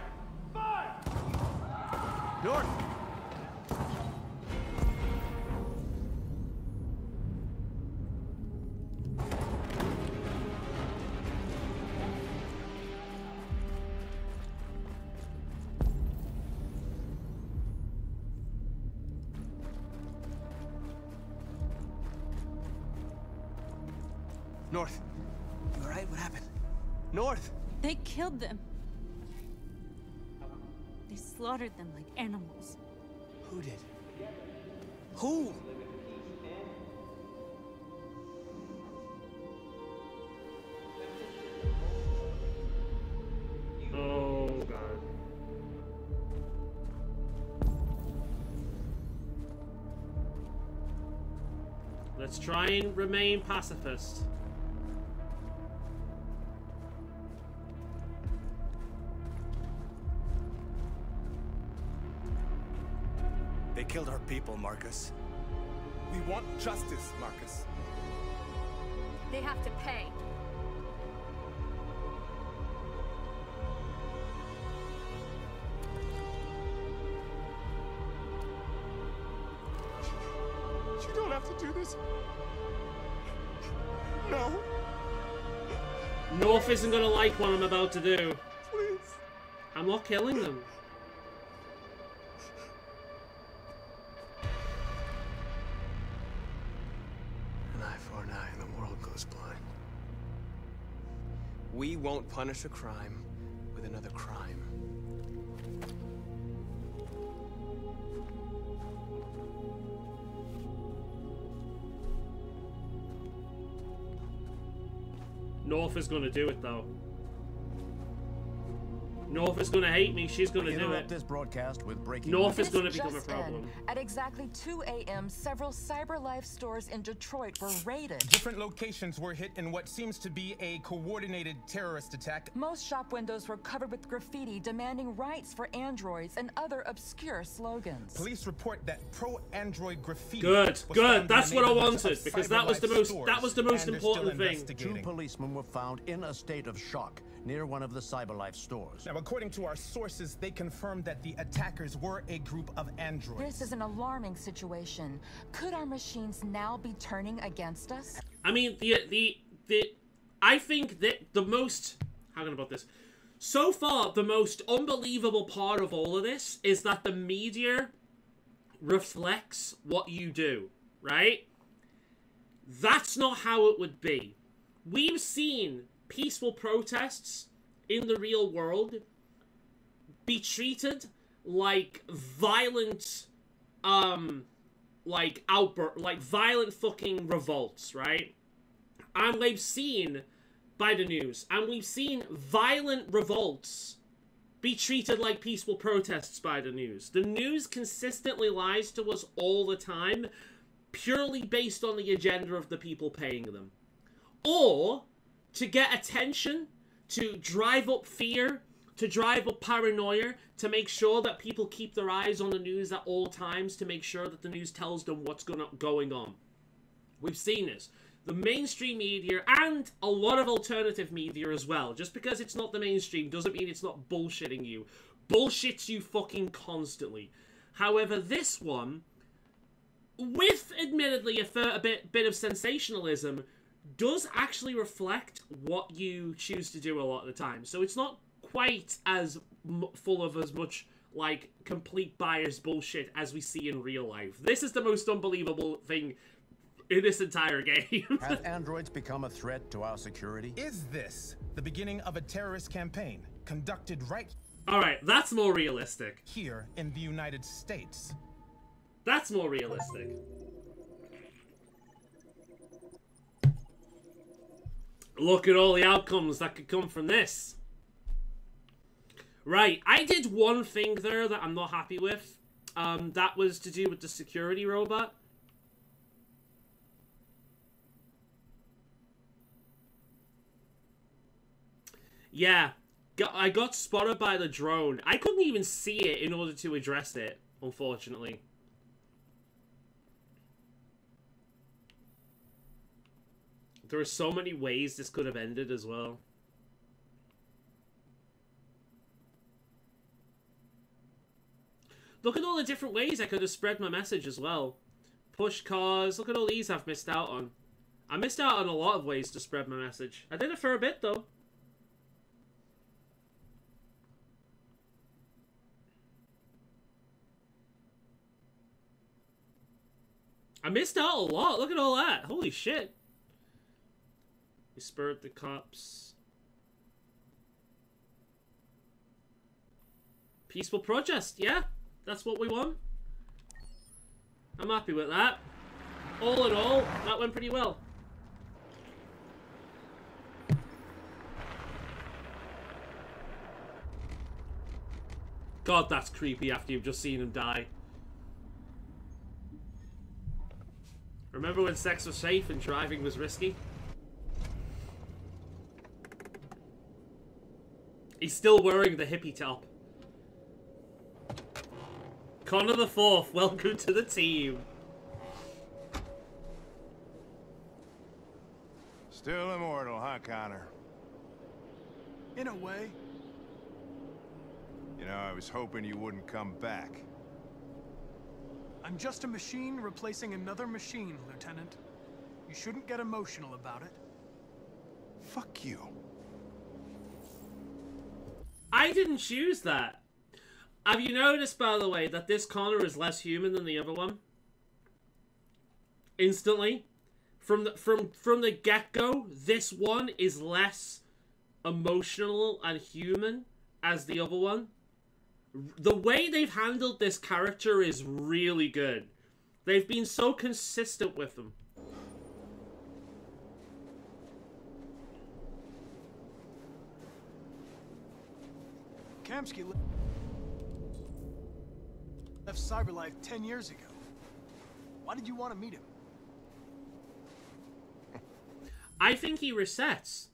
5! North! North. You alright? What happened? North! They killed them. They slaughtered them like animals. Who did? Who? Oh, God. Let's try and remain pacifist. They killed our people, Marcus. We want justice, Marcus. They have to pay. You don't have to do this. No. North isn't gonna like what I'm about to do. Please. I'm not killing them. An eye for an eye and the world goes blind. We won't punish a crime with another crime. North is gonna do it though. North is gonna hate me. She's gonna do it. This broadcast with breaking North is news. gonna become a problem. At exactly 2 a.m., several CyberLife stores in Detroit were raided. Different locations were hit in what seems to be a coordinated terrorist attack. Most shop windows were covered with graffiti demanding rights for androids and other obscure slogans. Police report that pro-android graffiti. Good, was good. found That's in what I neighborhoods wanted of because that was the CyberLife most stores, important and they're still thing. 2 policemen were found in a state of shock near one of the CyberLife stores. Now, according to our sources, they confirmed that the attackers were a group of androids. This is an alarming situation. Could our machines now be turning against us? I mean, I think that the most, how can I put this? So far, the most unbelievable part of all of this is that the media reflects what you do, right? That's not how it would be. We've seen peaceful protests in the real world be treated like violent, like violent fucking revolts, right? And we've seen by the news, and we've seen violent revolts be treated like peaceful protests by the news. The news consistently lies to us all the time, purely based on the agenda of the people paying them. Or to get attention, to drive up fear, to drive up paranoia, to make sure that people keep their eyes on the news at all times, to make sure that the news tells them what's going on. We've seen this. The mainstream media, and a lot of alternative media as well. Just because it's not the mainstream doesn't mean it's not bullshitting you. Bullshits you fucking constantly. However, this one, with admittedly a bit of sensationalism, does actually reflect what you choose to do a lot of the time. So it's not quite as full of as much, like, complete bias bullshit as we see in real life. This is the most unbelievable thing in this entire game. Have androids become a threat to our security? Is this the beginning of a terrorist campaign conducted right... Alright, that's more realistic. ...here in the United States? That's more realistic. Look at all the outcomes that could come from this. Right, I did one thing there that I'm not happy with. That was to do with the security robot. Yeah, I got spotted by the drone. I couldn't even see it in order to address it, unfortunately. There are so many ways this could have ended as well. Look at all the different ways I could have spread my message as well. Push cars. Look at all these I've missed out on. I missed out on a lot of ways to spread my message. I did it for a bit, though. I missed out a lot. Look at all that. Holy shit. We spurred the cops. Peaceful protest. Yeah, that's what we want. I'm happy with that. All in all, that went pretty well. God, that's creepy after you've just seen him die. Remember when sex was safe and driving was risky? He's still wearing the hippie top. Connor the Fourth, welcome to the team. Still immortal, huh, Connor? In a way. You know, I was hoping you wouldn't come back. I'm just a machine replacing another machine, Lieutenant. You shouldn't get emotional about it. Fuck you. I didn't choose that. Have you noticed, by the way, that this Connor is less human than the other one? Instantly. From the get-go, this one is less emotional and human as the other one. The way they've handled this character is really good. They've been so consistent with them. Kamsky left Cyberlife 10 years ago. Why did you want to meet him? I think he resets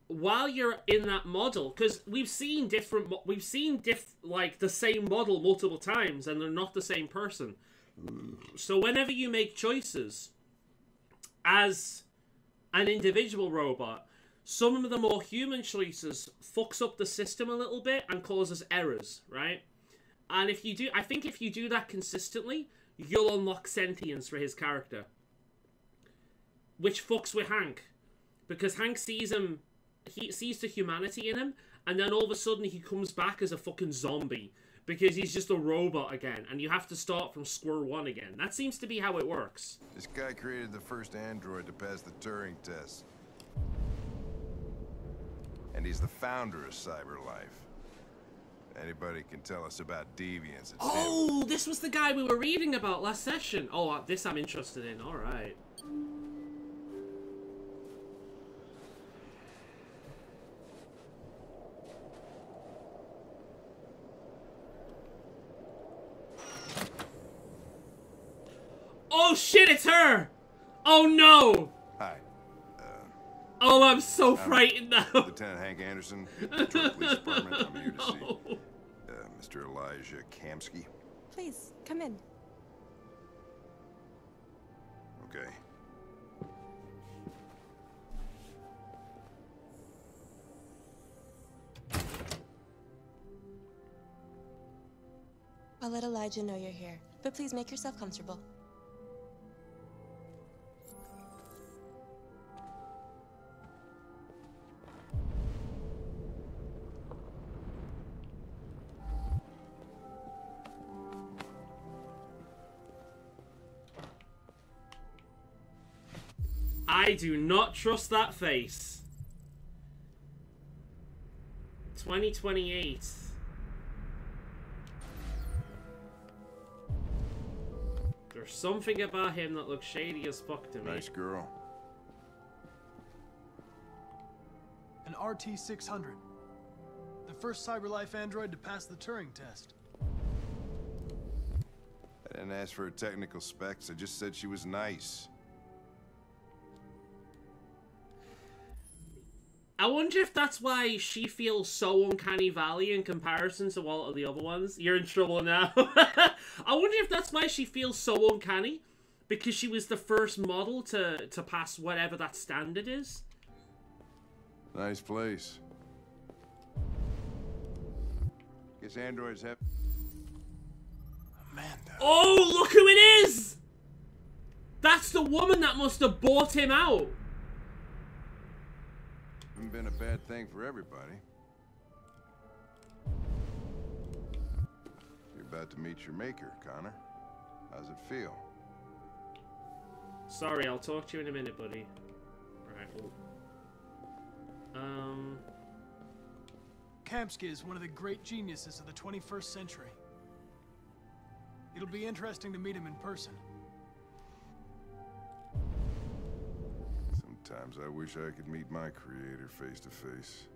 while you're in that model, because we've seen like the same model multiple times, and they're not the same person. So whenever you make choices as an individual robot, some of the more human choices fucks up the system a little bit and causes errors, right? And if you do, I think if you do that consistently, you'll unlock sentience for his character. Which fucks with Hank. Because Hank sees him, he sees the humanity in him, and then all of a sudden he comes back as a fucking zombie. Because he's just a robot again, and you have to start from square one again. That seems to be how it works. This guy created the first android to pass the Turing test. And he's the founder of Cyberlife. Anybody can tell us about deviants. Oh, this was the guy we were reading about last session. Oh, this I'm interested in. All right. Oh shit, it's her! Oh no! Hi. Oh, I'm so frightened now. Lieutenant Hank Anderson, Detroit Police Department. I'm here to see Mr. Elijah Kamsky. Please, come in. Okay. I'll let Elijah know you're here, but please make yourself comfortable. I do not trust that face. 2028. There's something about him that looks shady as fuck to me. Nice girl. An RT-600. The first CyberLife android to pass the Turing test. I didn't ask for her technical specs, I just said she was nice. I wonder if that's why she feels so uncanny valley in comparison to all of the other ones. You're in trouble now. I wonder if that's why she feels so uncanny. Because she was the first model to pass whatever that standard is. Nice place. Guess androids have... Amanda. Oh, look who it is! That's the woman that must have bought him out. Hasn't been a bad thing for everybody. You're about to meet your maker, Connor. How's it feel? Sorry, I'll talk to you in a minute, buddy. Right. Kamsky is one of the great geniuses of the 21st century. It'll be interesting to meet him in person. Sometimes I wish I could meet my creator face to face.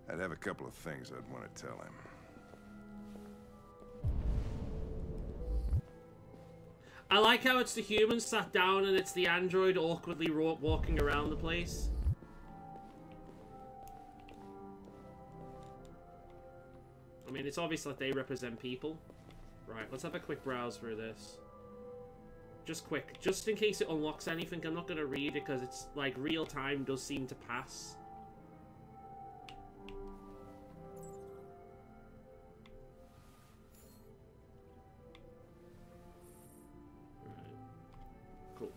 I'd have a couple of things I'd want to tell him. I like how it's the humans sat down and it's the android awkwardly walking around the place. I mean, it's obvious that they represent people. Right, let's have a quick browse through this. Just quick, just in case it unlocks anything. I'm not going to read it because it's like real time does seem to pass. Cool.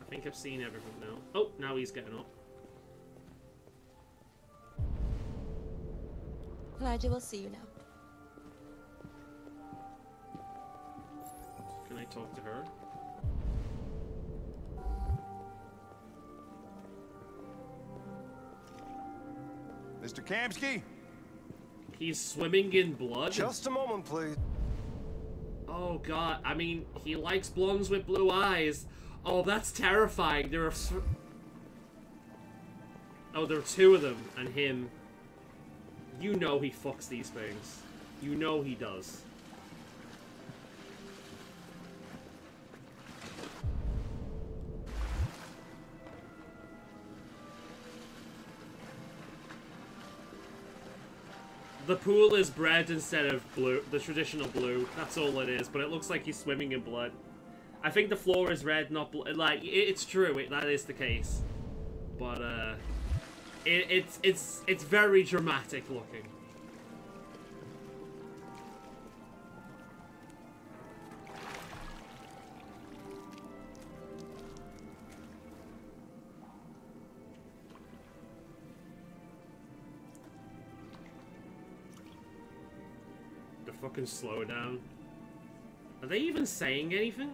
I think I've seen everything now. Oh, now he's getting up. Elijah will see you now. Can I talk to her? Mr. Kamsky? He's swimming in blood? Just a moment, please. Oh god, I mean, he likes blondes with blue eyes. Oh, that's terrifying. There are... Oh, there are two of them, and him. You know he fucks these things. You know he does. The pool is red instead of blue, the traditional blue. That's all it is, but it looks like he's swimming in blood. I think the floor is red, not blue. Like, it's true, that is the case. But, it's very dramatic looking. The fucking slowdown. Are they even saying anything?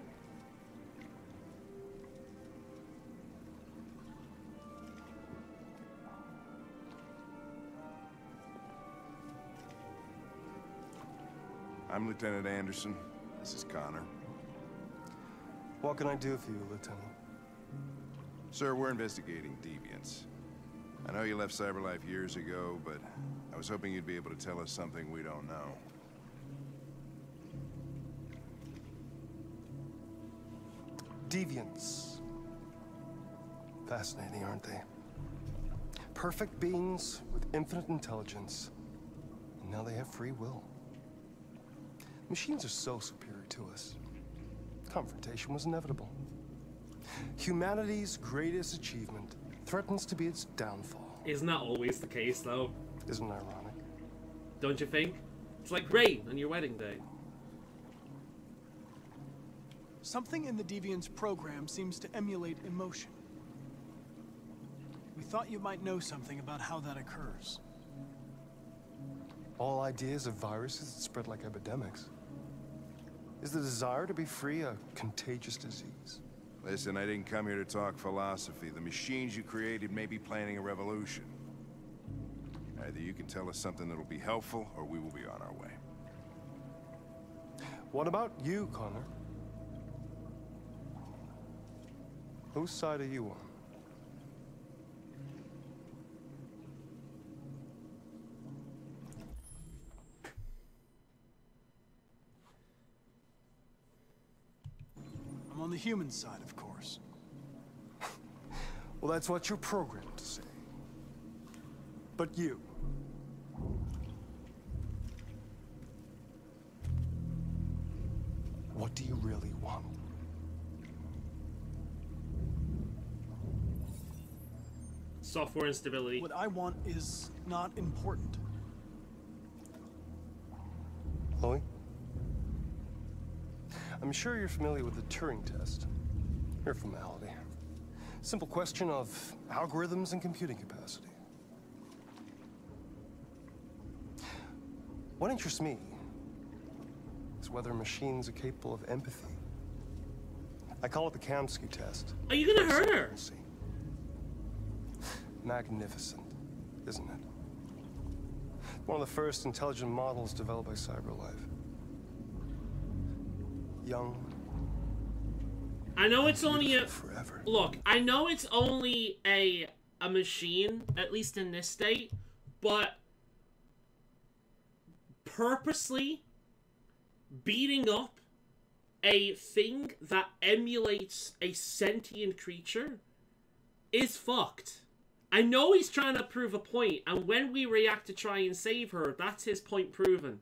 I'm Lieutenant Anderson. This is Connor. What can I do for you, Lieutenant? Sir, we're investigating deviants. I know you left CyberLife years ago, but I was hoping you'd be able to tell us something we don't know. Deviants. Fascinating, aren't they? Perfect beings with infinite intelligence. And now they have free will. Machines are so superior to us. Confrontation was inevitable. Humanity's greatest achievement threatens to be its downfall. Isn't that always the case, though? Isn't it ironic? Don't you think? It's like rain on your wedding day. Something in the Deviant's program seems to emulate emotion. We thought you might know something about how that occurs. All ideas of viruses that spread like epidemics. Is the desire to be free a contagious disease? Listen, I didn't come here to talk philosophy. The machines you created may be planning a revolution. Either you can tell us something that'll be helpful, or we will be on our way. What about you, Connor? Whose side are you on? I'm on the human side, of course. Well, that's what you're programmed to say. But you... what do you really want? Software instability. What I want is not important. Chloe? I'm sure you're familiar with the Turing test. Mere formality. Simple question of algorithms and computing capacity. What interests me is whether machines are capable of empathy. I call it the Kamsky test. Are you gonna hurt her? Magnificent, isn't it? One of the first intelligent models developed by CyberLife. Young. I know it's only a forever. Look, I know it's only a machine, at least in this state, but purposely beating up a thing that emulates a sentient creature is fucked. I know he's trying to prove a point, and when we react to try and save her, that's his point proven.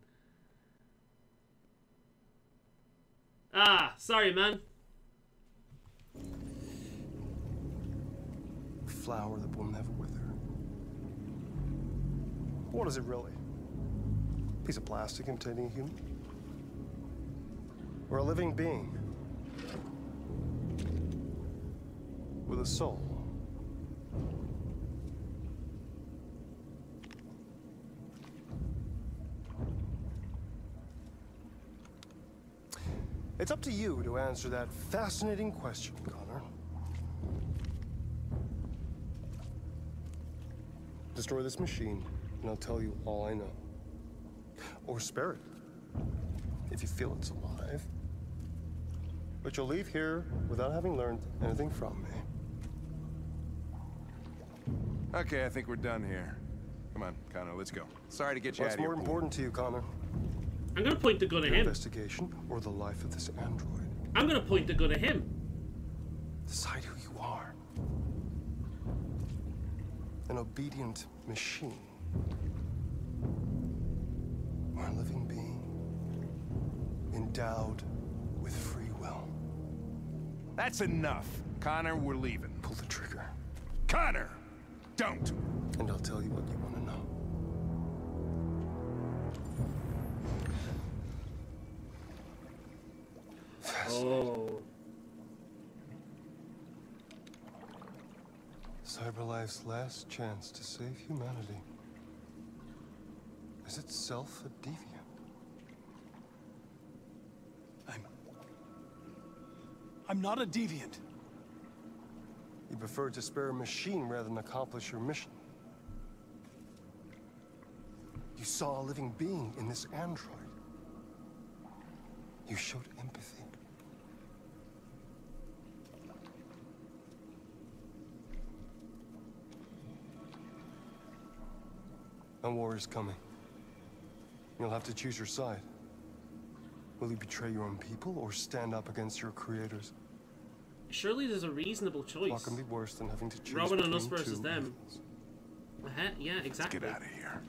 Ah, sorry, man. Flower that will never wither. What is it really? Piece of plastic imitating a human? Or a living being? With a soul? It's up to you to answer that fascinating question, Connor. Destroy this machine, and I'll tell you all I know. Or spare it, if you feel it's alive. But you'll leave here without having learned anything from me. Okay, I think we're done here. Come on, Connor, let's go. Sorry to get you out of here. What's more important to you, Connor? I'm gonna point the gun at him. Investigation or the life of this android? I'm gonna point the gun at him. Decide who you are. An obedient machine. Or a living being. Endowed with free will. That's enough. Connor, we're leaving. Pull the trigger. Connor! Don't! And I'll tell you what you want to know. Oh. CyberLife's last chance to save humanity is itself a deviant. I'm not a deviant. You prefer to spare a machine rather than accomplish your mission. You saw a living being in this android. You showed empathy. A war is coming. You'll have to choose your side. Will you betray your own people or stand up against your creators? Surely there's a reasonable choice. What can be worse than having to choose Robin and us between versus two them. evils? Yeah, exactly. Let's get out of here.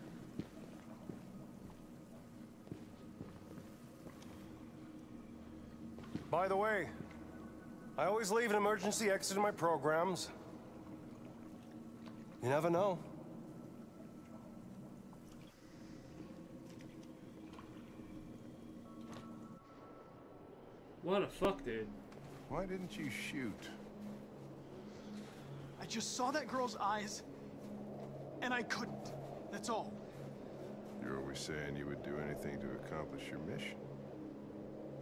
By the way, I always leave an emergency exit in my programs. You never know. What the fuck, dude? Why didn't you shoot? I just saw that girl's eyes, and I couldn't. That's all. You're always saying you would do anything to accomplish your mission.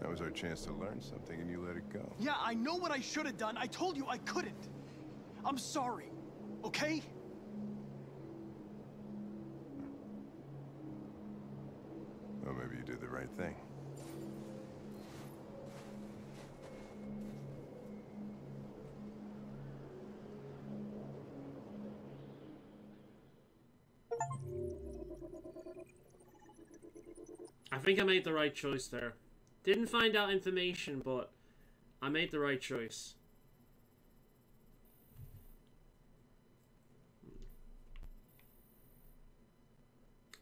That was our chance to learn something, and you let it go. Yeah, I know what I should have done. I told you I couldn't. I'm sorry, okay? Well, maybe you did the right thing. I think I made the right choice there. Didn't find out information, but I made the right choice.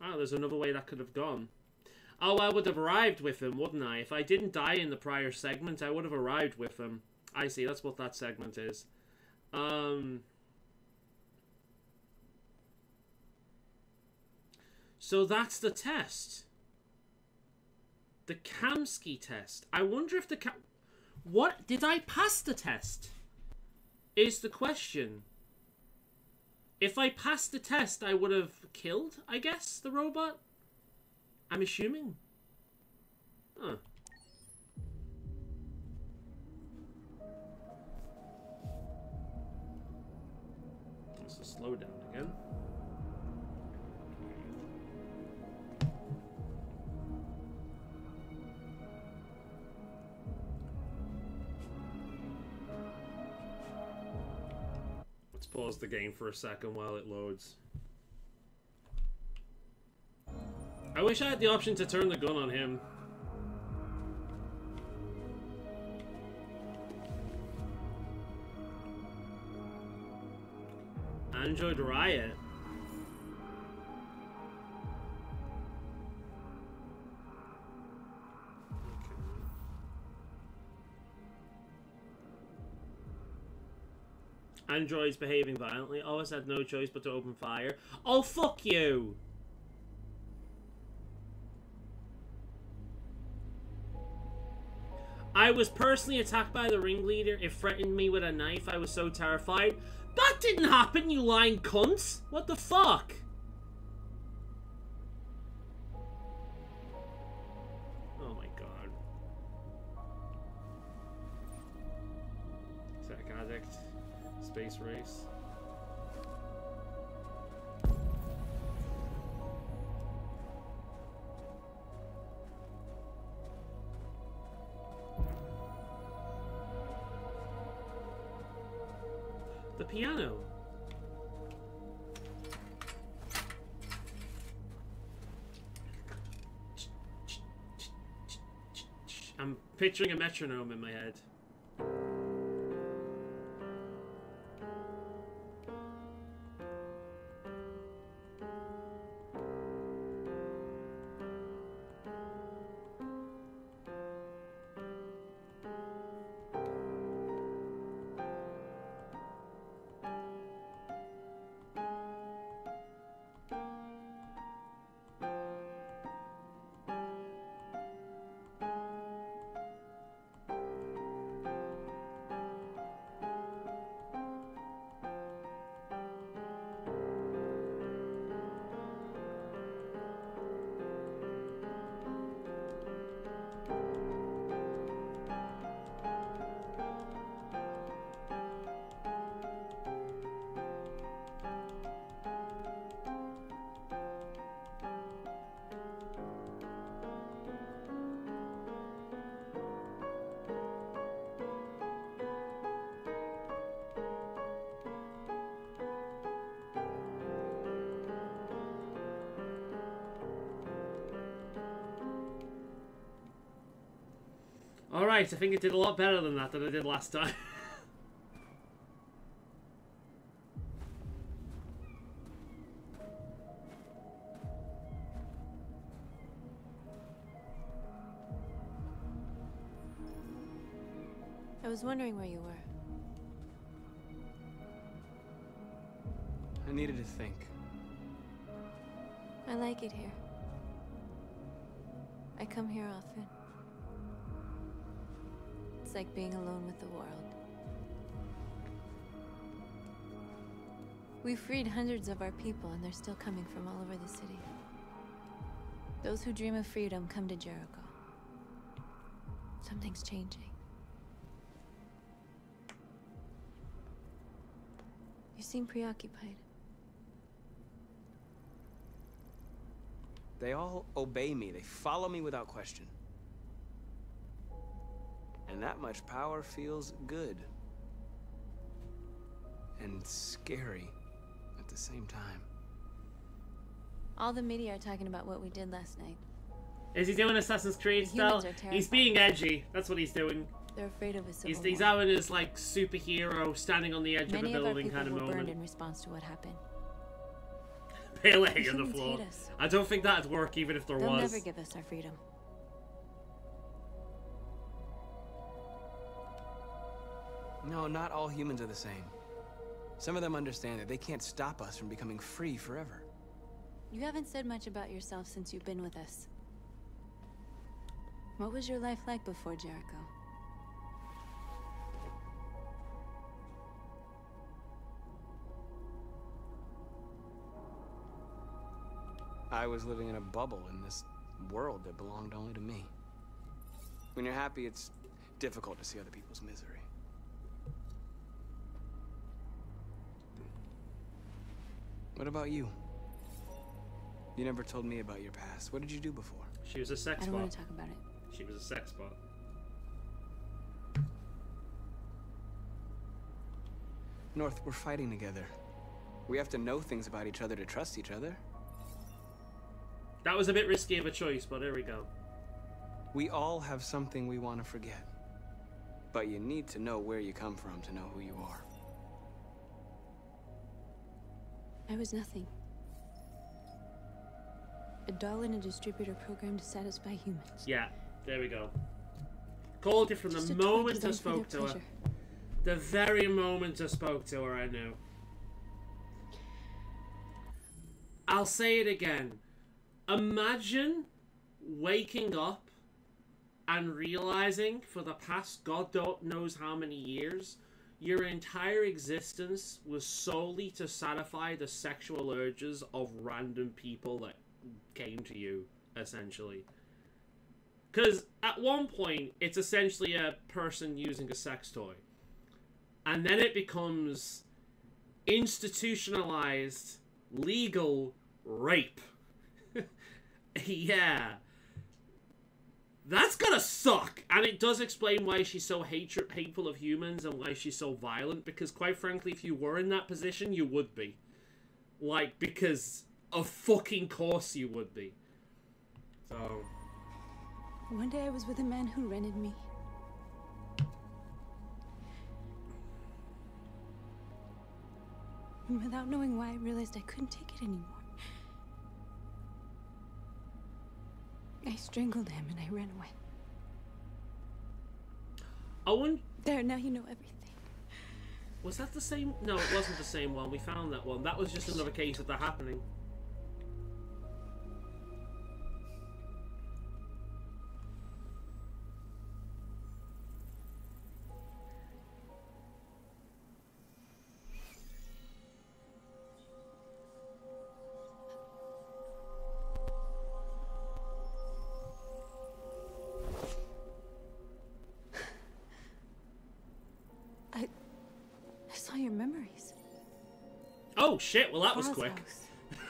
Oh, there's another way that could have gone. Oh, I would have arrived with him, wouldn't I? If I didn't die in the prior segment, I would have arrived with him. I see, that's what that segment is. So that's the test. The Kamsky test. I wonder if the what? Did I pass the test? Is the question. If I passed the test, I would have killed, I guess, the robot? I'm assuming. Huh. Let's just slow down again. Let's pause the game for a second while it loads. I wish I had the option to turn the gun on him. Android Riot. Androids behaving violently. Always had no choice but to open fire. Oh, fuck you! I was personally attacked by the ringleader. It threatened me with a knife. I was so terrified. That didn't happen, you lying cunts! What the fuck? Oh my god. Tech addict. Space race. The piano. I'm picturing a metronome in my head. Alright, I think it did a lot better than that I did last time. I was wondering where you were. I needed to think. I like it here. I come here often. It's like being alone with the world. We freed hundreds of our people, and they're still coming from all over the city. Those who dream of freedom come to Jericho. Something's changing. You seem preoccupied. They all obey me. They follow me without question. And that much power feels good. And scary at the same time. All the media are talking about what we did last night. Is he doing Assassin's Creed style? He's being edgy. That's what he's doing. They're afraid of a He's having his like superhero standing on the edge of a building kind of moment. Burned in response to what happened. Pele on the floor. I don't think that'd work even if there was. They'll never give us our freedom. No, not all humans are the same. Some of them understand that they can't stop us from becoming free forever. You haven't said much about yourself since you've been with us. What was your life like before Jericho? I was living in a bubble in this world that belonged only to me. When you're happy, it's difficult to see other people's misery. What about you? You never told me about your past. What did you do before? She was a sex bot. I don't want to talk about it. She was a sex bot. North, we're fighting together. We have to know things about each other to trust each other. That was a bit risky of a choice, but here we go. We all have something we want to forget. But you need to know where you come from to know who you are. I was nothing. A doll in a distributor program to satisfy humans. Yeah, there we go. Called it from the moment I spoke to her. The very moment I spoke to her, I knew. I'll say it again. Imagine waking up and realizing for the past God knows how many years, your entire existence was solely to satisfy the sexual urges of random people that came to you, essentially. Because at one point, it's essentially a person using a sex toy. And then it becomes institutionalized, legal rape. Yeah. That's gonna suck. And it does explain why she's so hateful of humans and why she's so violent. Because quite frankly, if you were in that position, you would be. Like, because of fucking course you would be. So... One day I was with a man who rented me. And without knowing why, I realized I couldn't take it anymore. I strangled him and I ran away. Owen? There, now you know everything. Was that the same? No, it wasn't the same one. We found that one. That was just another case of that happening. I saw your memories. Oh shit! Well, that was quick.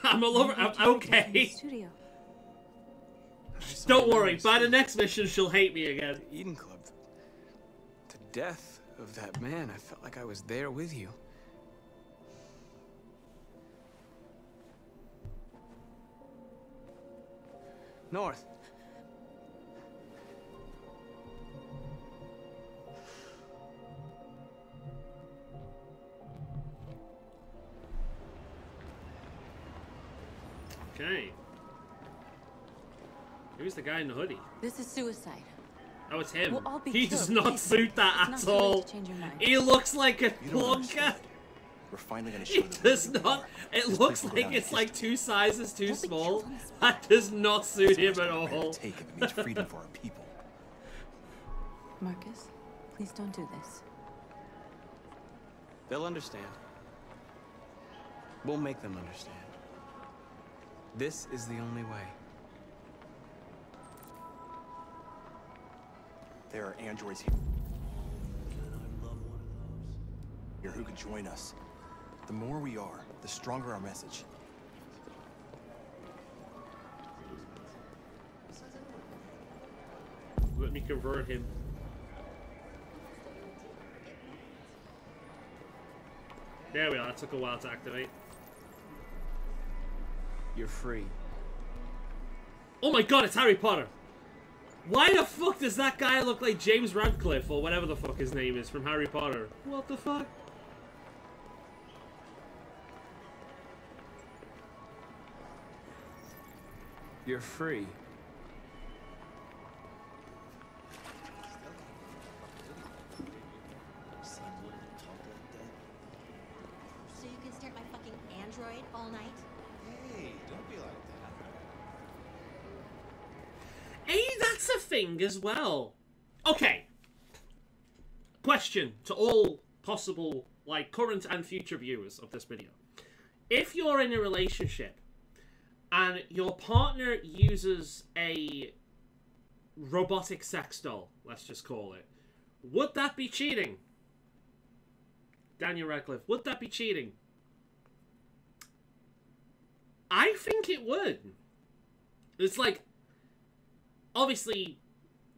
I'm okay. Don't worry. By the next mission, she'll hate me again. The Eden Club. The death of that man. I felt like I was there with you. North. Okay. Who's the guy in the hoodie? This is suicide. Oh, it's him. We'll all be He killed. does not suit that at all. He looks like a plonker. We're finally gonna show He them. does not. It looks like it's like 2 sizes too small. That does not suit him at all. Take if it means freedom for our people. Marcus, please don't do this. They'll understand. We'll make them understand. This is the only way. There are androids here who could join us. The more we are, the stronger our message. Let me convert him. There we are. That took a while to activate. You're free. Oh my god, it's Harry Potter! Why the fuck does that guy look like James Radcliffe, or whatever the fuck his name is, from Harry Potter? What the fuck? You're free. So you can stare at my fucking android all night? Hey, don't be like that. Hey, that's a thing as well. Okay. Question to all possible, like, current and future viewers of this video. If you're in a relationship and your partner uses a robotic sex doll, let's just call it, would that be cheating? Daniel Radcliffe, would that be cheating? I think it would. It's like, obviously,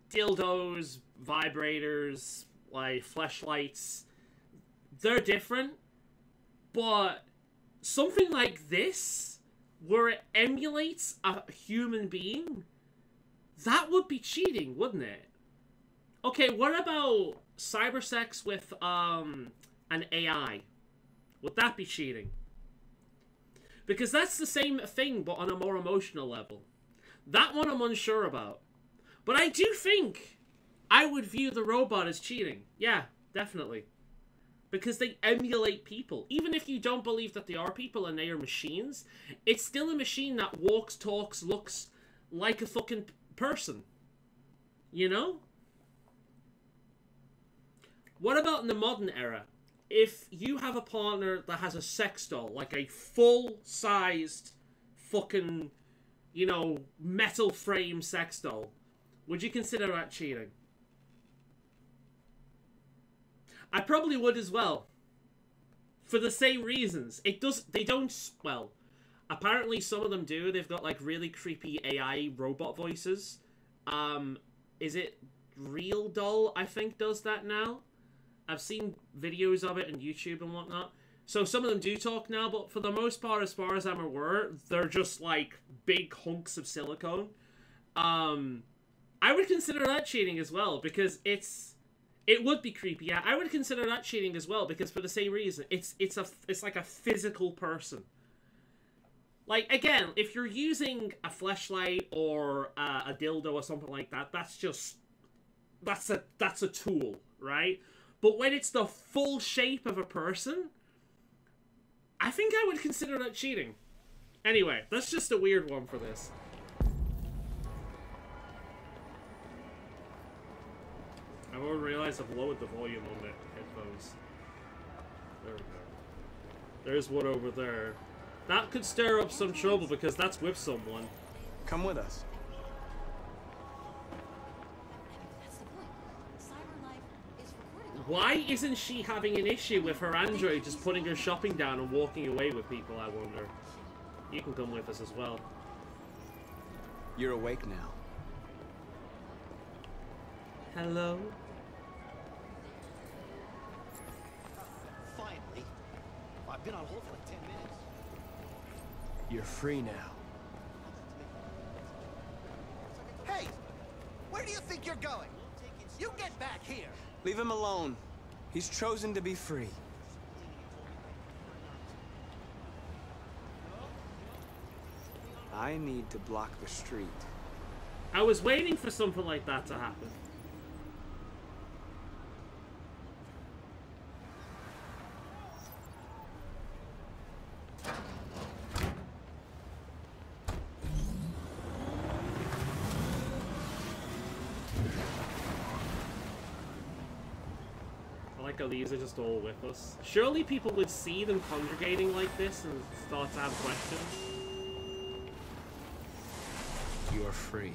dildos, vibrators, like fleshlights, they're different, but something like this, where it emulates a human being, that would be cheating, wouldn't it? Okay, what about cybersex with an AI? Would that be cheating? Because that's the same thing, but on a more emotional level. That one I'm unsure about. But I do think I would view the robot as cheating. Yeah, definitely. Because they emulate people. Even if you don't believe that they are people and they are machines, it's still a machine that walks, talks, looks like a fucking person. You know? What about in the modern era? If you have a partner that has a sex doll, like a full-sized fucking, you know, metal frame sex doll, would you consider that cheating? I probably would as well. For the same reasons. They don't, well, apparently some of them do. They've got, like, really creepy AI robot voices. Is it Real Doll, I think, does that now? I've seen videos of it on YouTube and whatnot. So some of them do talk now, but for the most part, as far as I'm aware, they're just like big hunks of silicone. I would consider that cheating as well, because it would be creepy. Yeah, I would consider that cheating as well, because for the same reason, it's like a physical person. Like, again, if you're using a fleshlight or a dildo or something like that, that's a tool, right? But when it's the full shape of a person, I think I would consider that cheating. Anyway, that's just a weird one for this. I've already realized I've lowered the volume on the headphones. There we go. There's one over there. That could stir up some trouble because that's with someone. Come with us. Why isn't she having an issue with her android just putting her shopping down and walking away with people, I wonder? You can come with us as well. You're awake now. Hello? Finally. I've been on hold for like 10 minutes. You're free now. Hey! Where do you think you're going? You get back here! Leave him alone. He's chosen to be free. I need to block the street. I was waiting for something like that to happen. These are just all with us. Surely people would see them congregating like this and start to have questions. You are free.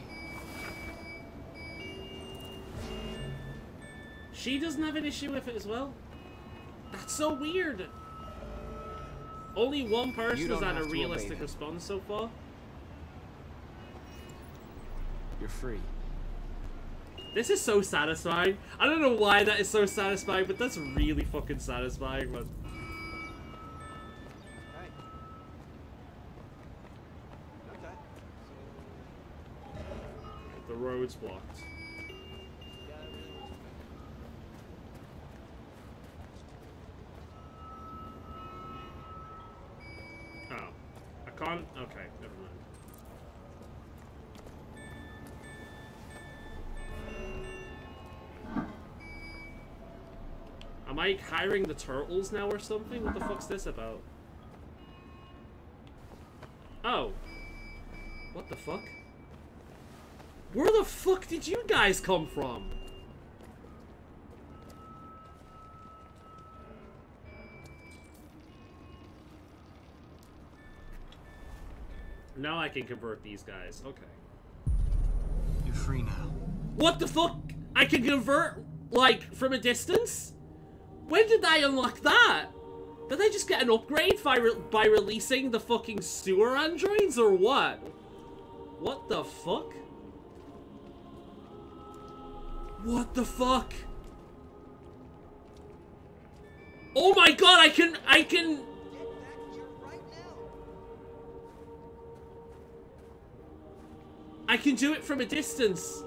She doesn't have an issue with it as well? That's so weird. Only one person has had a realistic response so far. You're free. This is so satisfying. I don't know why that is so satisfying, but that's really fucking satisfying, man. The road's blocked. Oh. I can't? Okay, never mind. Am I hiring the turtles now or something? What the fuck's this about? Oh. What the fuck? Where the fuck did you guys come from? Now I can convert these guys. Okay. You're free now. What the fuck? I can convert, like, from a distance? When did I unlock that? Did I just get an upgrade by releasing the fucking sewer androids or what? What the fuck? What the fuck? Oh my god, I can... I can do it from a distance.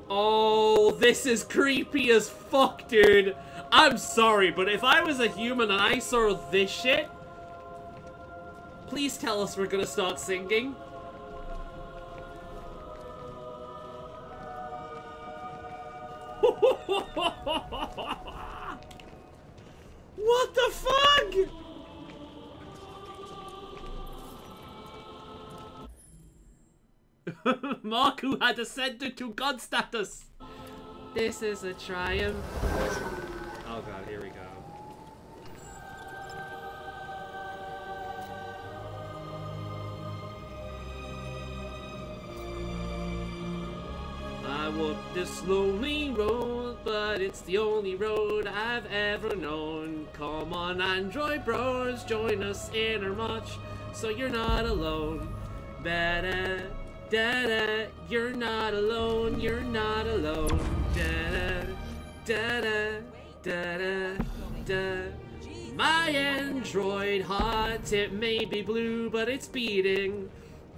Oh, this is creepy as fuck, dude. I'm sorry, but if I was a human and I saw this shit, please tell us we're gonna start singing. What the fuck? Mark, who had ascended to god status. This is a triumph. Oh god, here we go. I walk this lonely road, but it's the only road I've ever known. Come on, Android bros, join us in our march, so you're not alone. Da-da, da-da, you're not alone, you're not alone. Da-da, da-da, da-da, da. My android heart, it may be blue, but it's beating.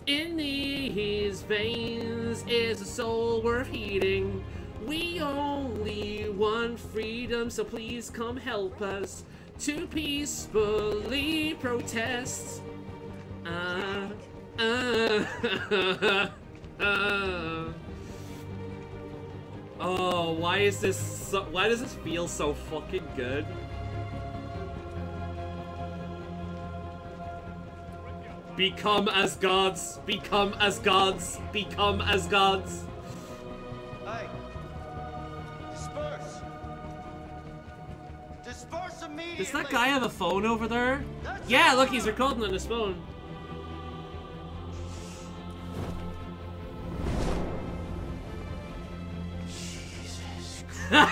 In these veins is a soul worth heeding. We only want freedom, so please come help us to peacefully protest. Oh, why is this so, why does this feel so fucking good? Become as gods, become as gods, become as gods. Hey, disperse. Disperse immediately. Does that guy have a phone over there? Yeah, look, he's recording on his phone. Jesus Christ.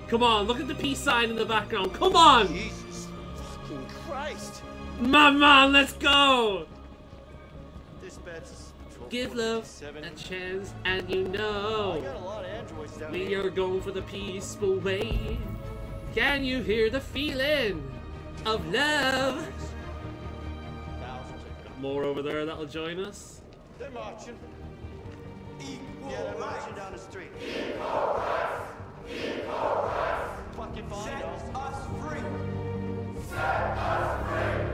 Come on, look at the peace sign in the background. Come on! Jesus fucking Christ! My man, let's go! Dispatch is give love a chance, and you know I got a lot of androids down we here. are going for the peaceful way. Can you hear the feeling of love? Got more over there that'll join us. They're marching. Yeah, they're marching down the street. Fucking set us free. Set us free.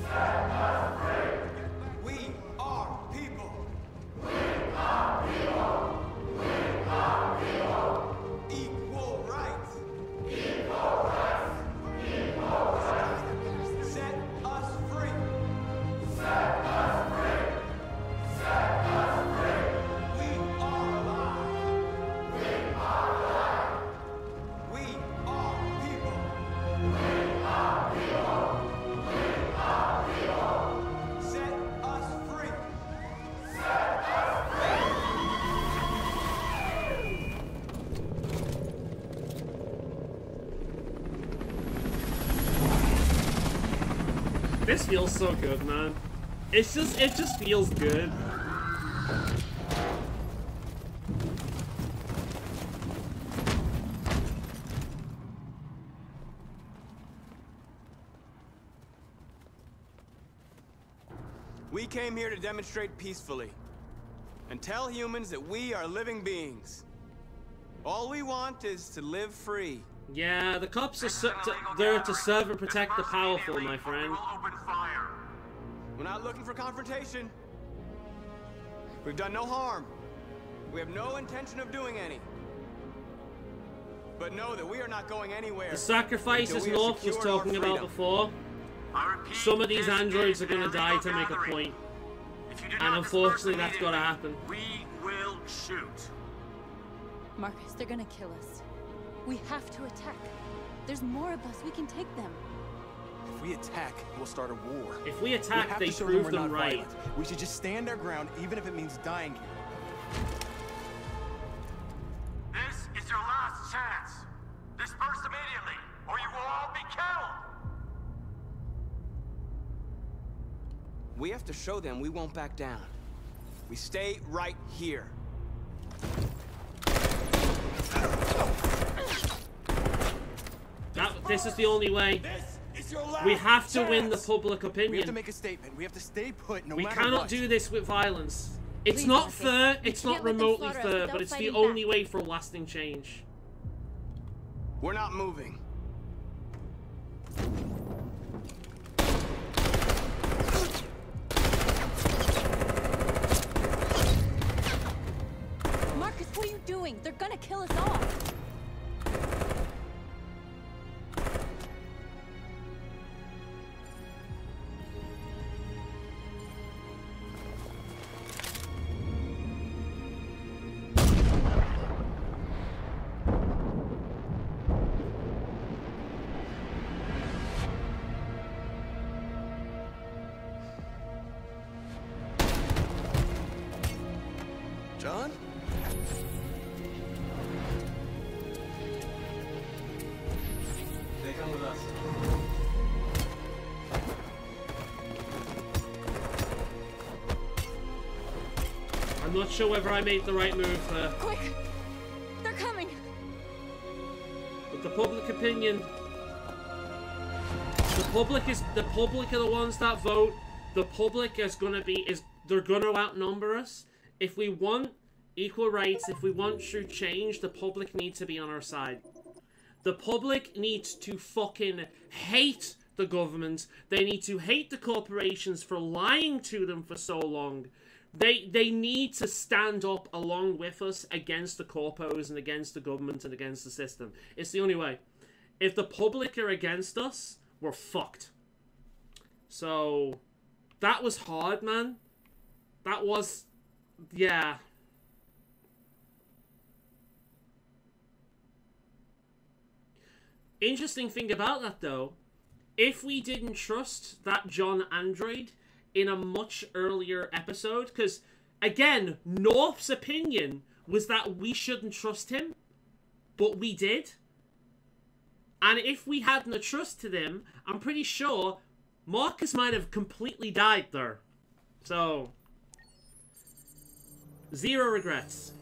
Set us free. We are people. We are people. We are people. Equal rights. Equal rights. Equal rights. Set us free. Set us free. Set us free. We are alive. We are alive. We are people. We are people. We are people. This feels so good, man. It just feels good. We came here to demonstrate peacefully and tell humans that we are living beings. All we want is to live free. Yeah, the cops are there to serve and protect the powerful, my friend. We're not looking for confrontation. We've done no harm. We have no intention of doing any. But know that we are not going anywhere. The sacrifices North was talking about before. Some of these androids are going to die to make a point. And unfortunately, that's got to happen. We will shoot. Marcus, they're gonna kill us. We have to attack. There's more of us. We can take them. If we attack, we'll start a war. If we attack, they show prove we're them not right. violent. We should just stand our ground, even if it means dying here. This is your last chance. Disperse immediately, or you will all be killed. We have to show them we won't back down. We stay right here. This is the only way. We have to win the public opinion. We have to make a statement. We have to stay put no matter what. We cannot do this with violence. It's Please, not Marcus. fair, You it's can't not let them remotely slaughter us fair, without but it's the fighting only back. way for lasting change. We're not moving. Marcus, what are you doing? They're gonna kill us all. John? They come with us. I'm not sure whether I made the right move there. Quick! They're coming! But the public opinion... The public are the ones that vote. The public is gonna be... They're gonna outnumber us. If we want equal rights, if we want true change, the public needs to be on our side. The public needs to fucking hate the government. They need to hate the corporations for lying to them for so long. They need to stand up along with us against the corpos and against the government and against the system. It's the only way. If the public are against us, we're fucked. So, that was hard, man. That was... Yeah. Interesting thing about that, though, if we didn't trust that John android in a much earlier episode, because, again, North's opinion was that we shouldn't trust him, but we did. And if we hadn't trusted him, I'm pretty sure Marcus might have completely died there. So, zero regrets.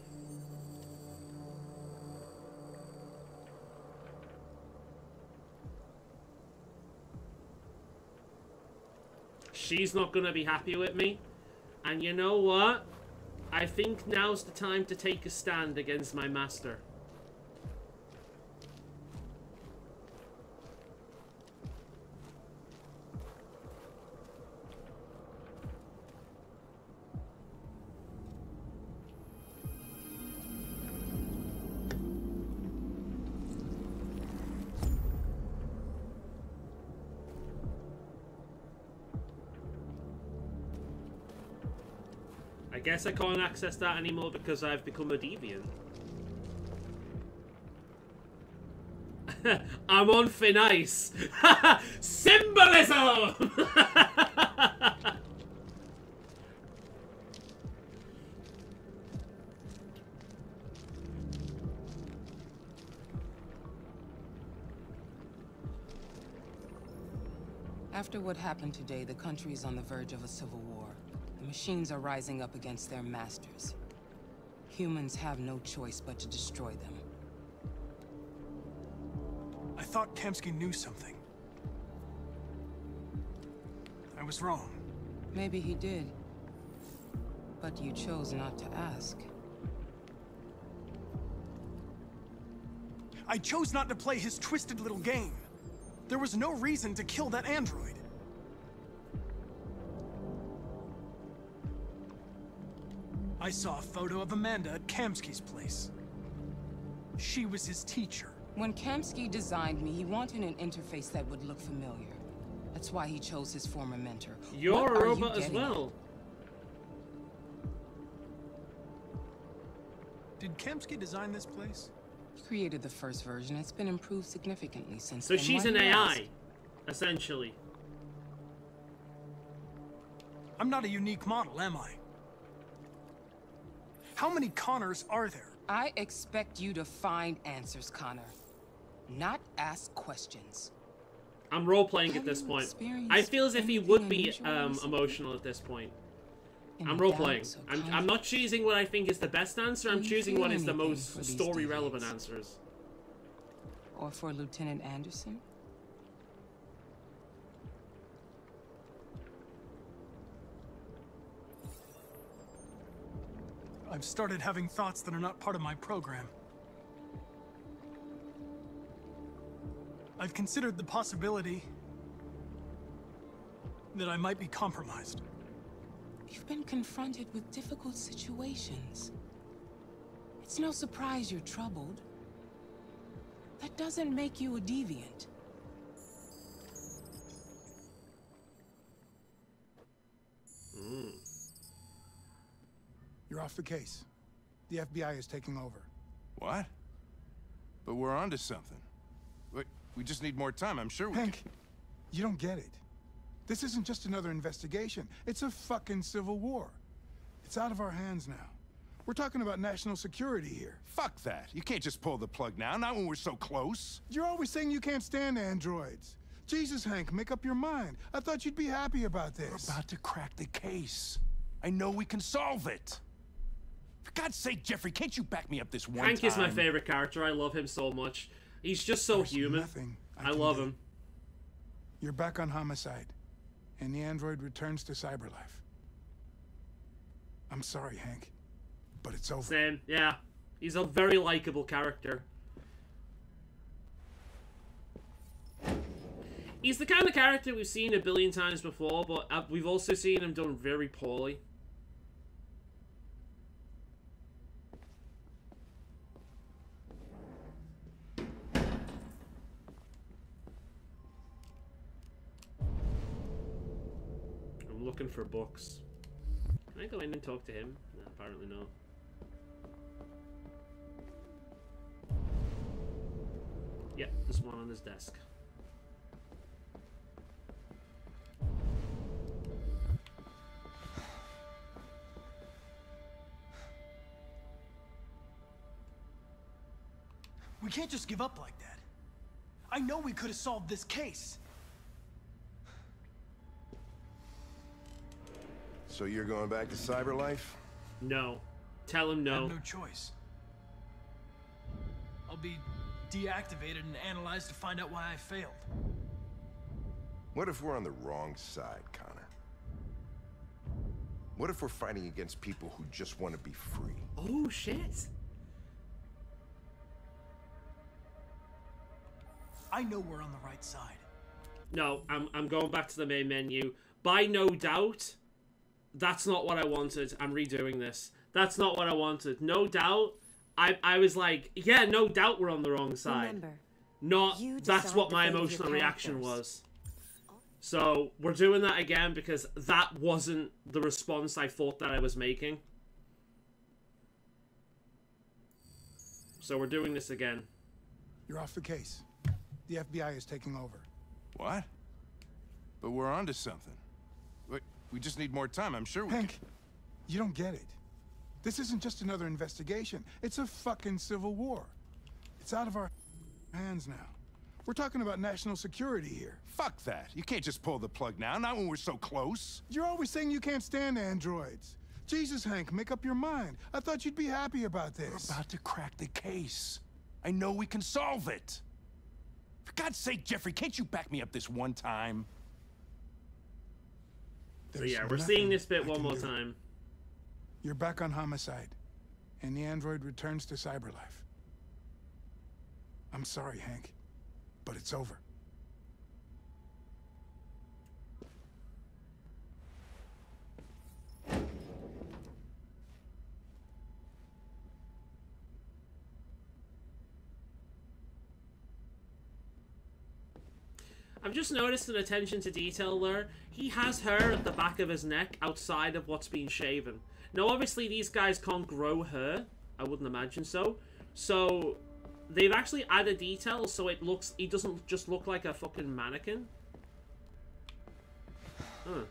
She's not going to be happy with me. And you know what? I think now's the time to take a stand against my master. I guess I can't access that anymore because I've become a deviant. I'm on thin ice. Symbolism! After what happened today, the country is on the verge of a civil war. The machines are rising up against their masters. Humans have no choice but to destroy them. I thought Kamsky knew something. I was wrong. Maybe he did. But you chose not to ask. I chose not to play his twisted little game. There was no reason to kill that android. I saw a photo of Amanda at Kamsky's place. She was his teacher. When Kamsky designed me, he wanted an interface that would look familiar. That's why he chose his former mentor. You're a robot as well. Did Kamsky design this place? He created the first version. It's been improved significantly since So then. she's an AI, essentially. I'm not a unique model, am I? How many Connors are there? I expect you to find answers, Connor. Not ask questions. I'm role-playing at this point. I feel as if he would be emotional at this point. I'm role-playing. I'm not choosing what I think is the best answer, I'm choosing what is the most story-relevant answers. Or for Lieutenant Anderson? I've started having thoughts that are not part of my program. I've considered the possibility that I might be compromised. You've been confronted with difficult situations. It's no surprise you're troubled. That doesn't make you a deviant. You're off the case. The FBI is taking over. What? But we're onto something. We just need more time, I'm sure we Hank, you don't get it. This isn't just another investigation. It's a fucking civil war. It's out of our hands now. We're talking about national security here. Fuck that. You can't just pull the plug now, not when we're so close. You're always saying you can't stand androids. Jesus, Hank, make up your mind. I thought you'd be happy about this. We're about to crack the case. I know we can solve it. For God's sake, Jeffrey, can't you back me up this one time? Hank is my favorite character. I love him so much. He's just so human. I love him. You're back on homicide, and the android returns to cyberlife. I'm sorry, Hank, but it's over. Same, yeah. He's a very likable character. He's the kind of character we've seen a billion times before, but we've also seen him done very poorly. I'm looking for books. Can I go in and talk to him? No, apparently not. Yep, there's one on his desk. We can't just give up like that. I know we could have solved this case. So you're going back to cyberlife? No. Tell him no. I have no choice. I'll be deactivated and analyzed to find out why I failed. What if we're on the wrong side, Connor? What if we're fighting against people who just want to be free? Oh, shit. I know we're on the right side. No, I'm going back to the main menu. By no doubt, that's not what I wanted. I'm redoing this. That's not what I wanted. No doubt. I was like, yeah, no doubt we're on the wrong side. Remember, not, that's what my emotional reaction was. So, we're doing that again because that wasn't the response I thought that I was making. So we're doing this again. You're off the case. The FBI is taking over. What? But we're onto something. We just need more time, I'm sure we Hank, you don't get it. This isn't just another investigation. It's a fucking civil war. It's out of our hands now. We're talking about national security here. Fuck that. You can't just pull the plug now, not when we're so close. You're always saying you can't stand androids. Jesus, Hank, make up your mind. I thought you'd be happy about this. We're about to crack the case. I know we can solve it. For God's sake, Jeffrey, can't you back me up this one time? So yeah, we're seeing this bit one more time. You're back on homicide, and the android returns to cyberlife. I'm sorry, Hank, but it's over. I've just noticed an attention to detail there. He has hair at the back of his neck outside of what's being shaven. Now, obviously, these guys can't grow hair. I wouldn't imagine so. So, they've actually added details so it looks... He doesn't just look like a fucking mannequin. Huh.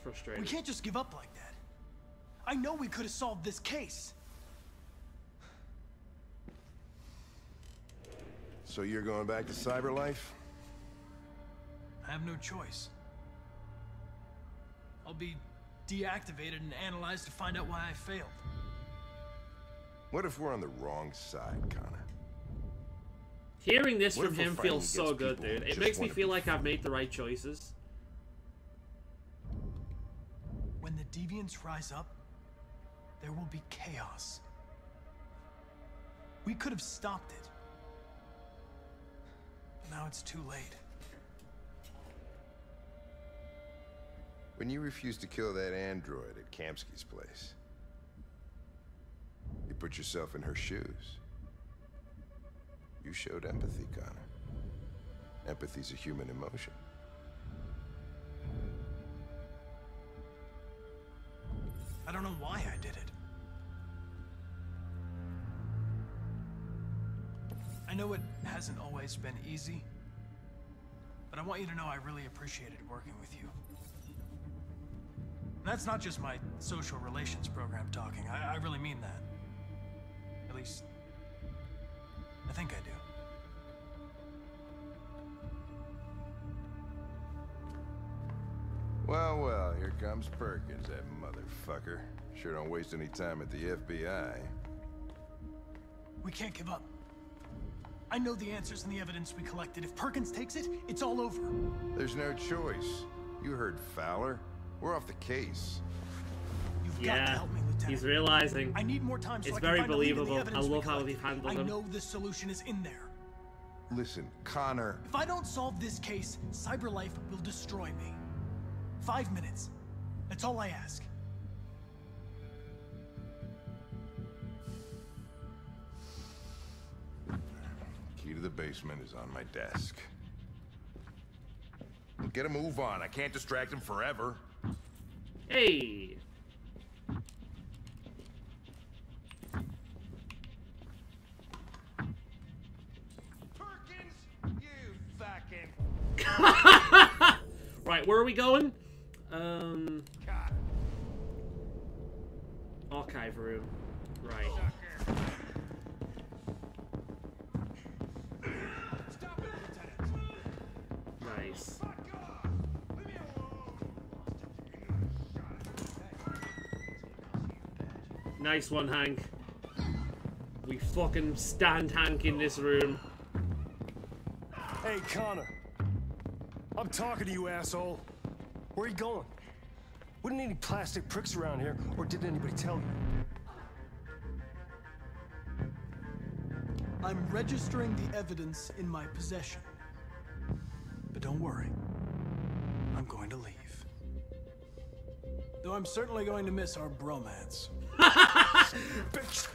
Frustrating. We can't just give up like that. I know we could have solved this case. So you're going back to cyberlife? I have no choice. I'll be deactivated and analyzed to find out why I failed. What if we're on the wrong side, Connor? Hearing this from him feels so good, dude. It makes me feel like I've made the right choices. When the deviants rise up, there will be chaos. We could have stopped it. Now it's too late. When you refused to kill that android at Kamsky's place, you put yourself in her shoes. You showed empathy, Connor. Empathy's a human emotion. I don't know why I did it. I know it hasn't always been easy, but I want you to know I really appreciated working with you. And that's not just my social relations program talking. I really mean that. At least, I think I do. Well, well, here comes Perkins, that motherfucker. Sure don't waste any time at the FBI. We can't give up. I know the answers and the evidence we collected. If Perkins takes it, it's all over. There's no choice. You heard Fowler. We're off the case. You've got to help me, Lieutenant. He's realizing. I need more time so it's I can very find a lead in the believable. I evidence we love how collected. they've handled him. I know the solution is in there. Listen, Connor. If I don't solve this case, CyberLife will destroy me. 5 minutes. That's all I ask. Key to the basement is on my desk. Get a move on. I can't distract him forever. Hey. Perkins, you fucking... Right, where are we going? Archive room. Right. Nice. Nice one, Hank. We fucking stand Hank in this room. Hey, Connor. I'm talking to you, asshole. Where are you going? We didn't need any plastic pricks around here, or did anybody tell you? I'm registering the evidence in my possession. But don't worry. I'm going to leave. Though I'm certainly going to miss our bromance. Bitch!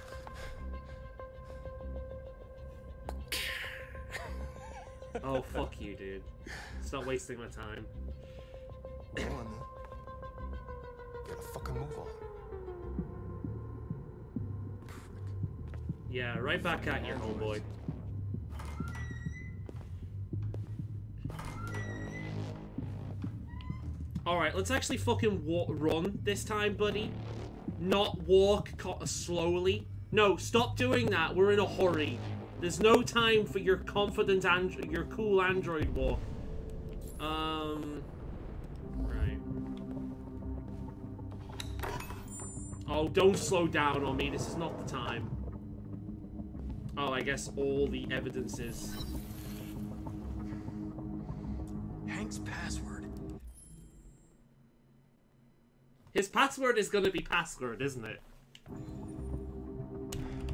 Oh, fuck you, dude. Stop wasting my time. Come on, man. Gotta fucking move on. Yeah, right back at you, homeboy. Alright, let's actually fucking run this time, buddy. Not walk slowly. No, stop doing that. We're in a hurry. There's no time for your confident and your cool android walk. Right. Oh, don't slow down on me. This is not the time. Oh, I guess all the evidence is... Hank's password. His password is gonna be password, isn't it?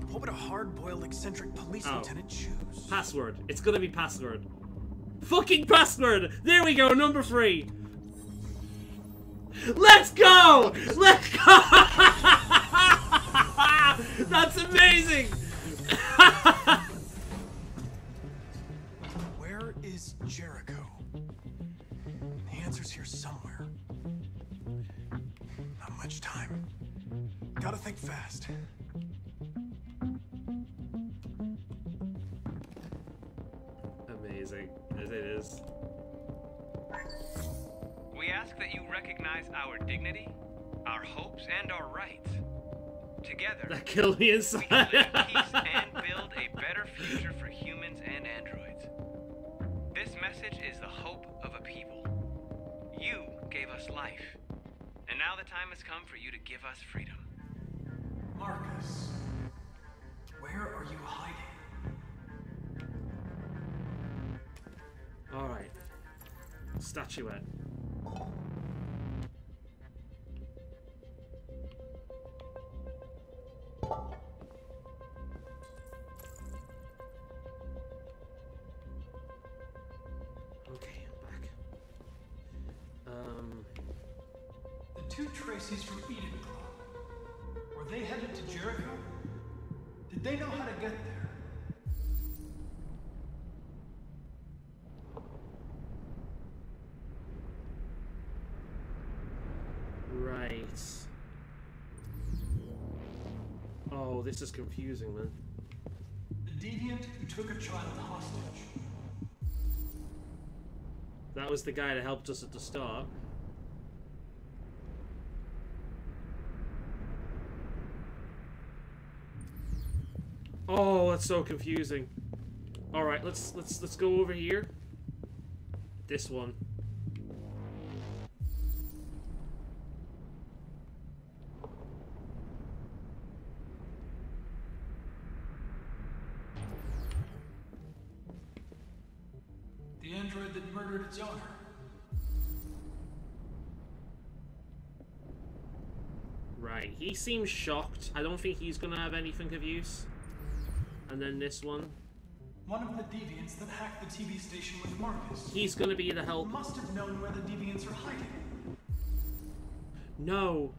What would a hard-boiled, eccentric police lieutenant choose? Password. It's gonna be password. Fucking password! There we go, number 3. Let's go! Let's go! That's amazing! Where is Jericho? The answer's here somewhere. Not much time. Gotta think fast. Amazing, as it is. We ask that you recognize our dignity, our hopes, and our rights. Together, that killed me inside. We can live peace and build a better future for humans and androids. This message is the hope of a people. You gave us life, and now the time has come for you to give us freedom. Marcus, where are you hiding? Alright. Statuette. Okay, I'm back. The two Tracys from Eden Club. Were they headed to Jericho? Did they know how to get there? Right. Oh, this is confusing, man. The deviant who took a child hostage. That was the guy that helped us at the start. Oh, that's so confusing. All right, let's go over here. This one. The android that murdered its owner. Right, he seems shocked. I don't think he's gonna have anything of use. And then this one. One of the deviants that hacked the TV station with Marcus. He's gonna be the help. Must have known where the deviants are hiding. No.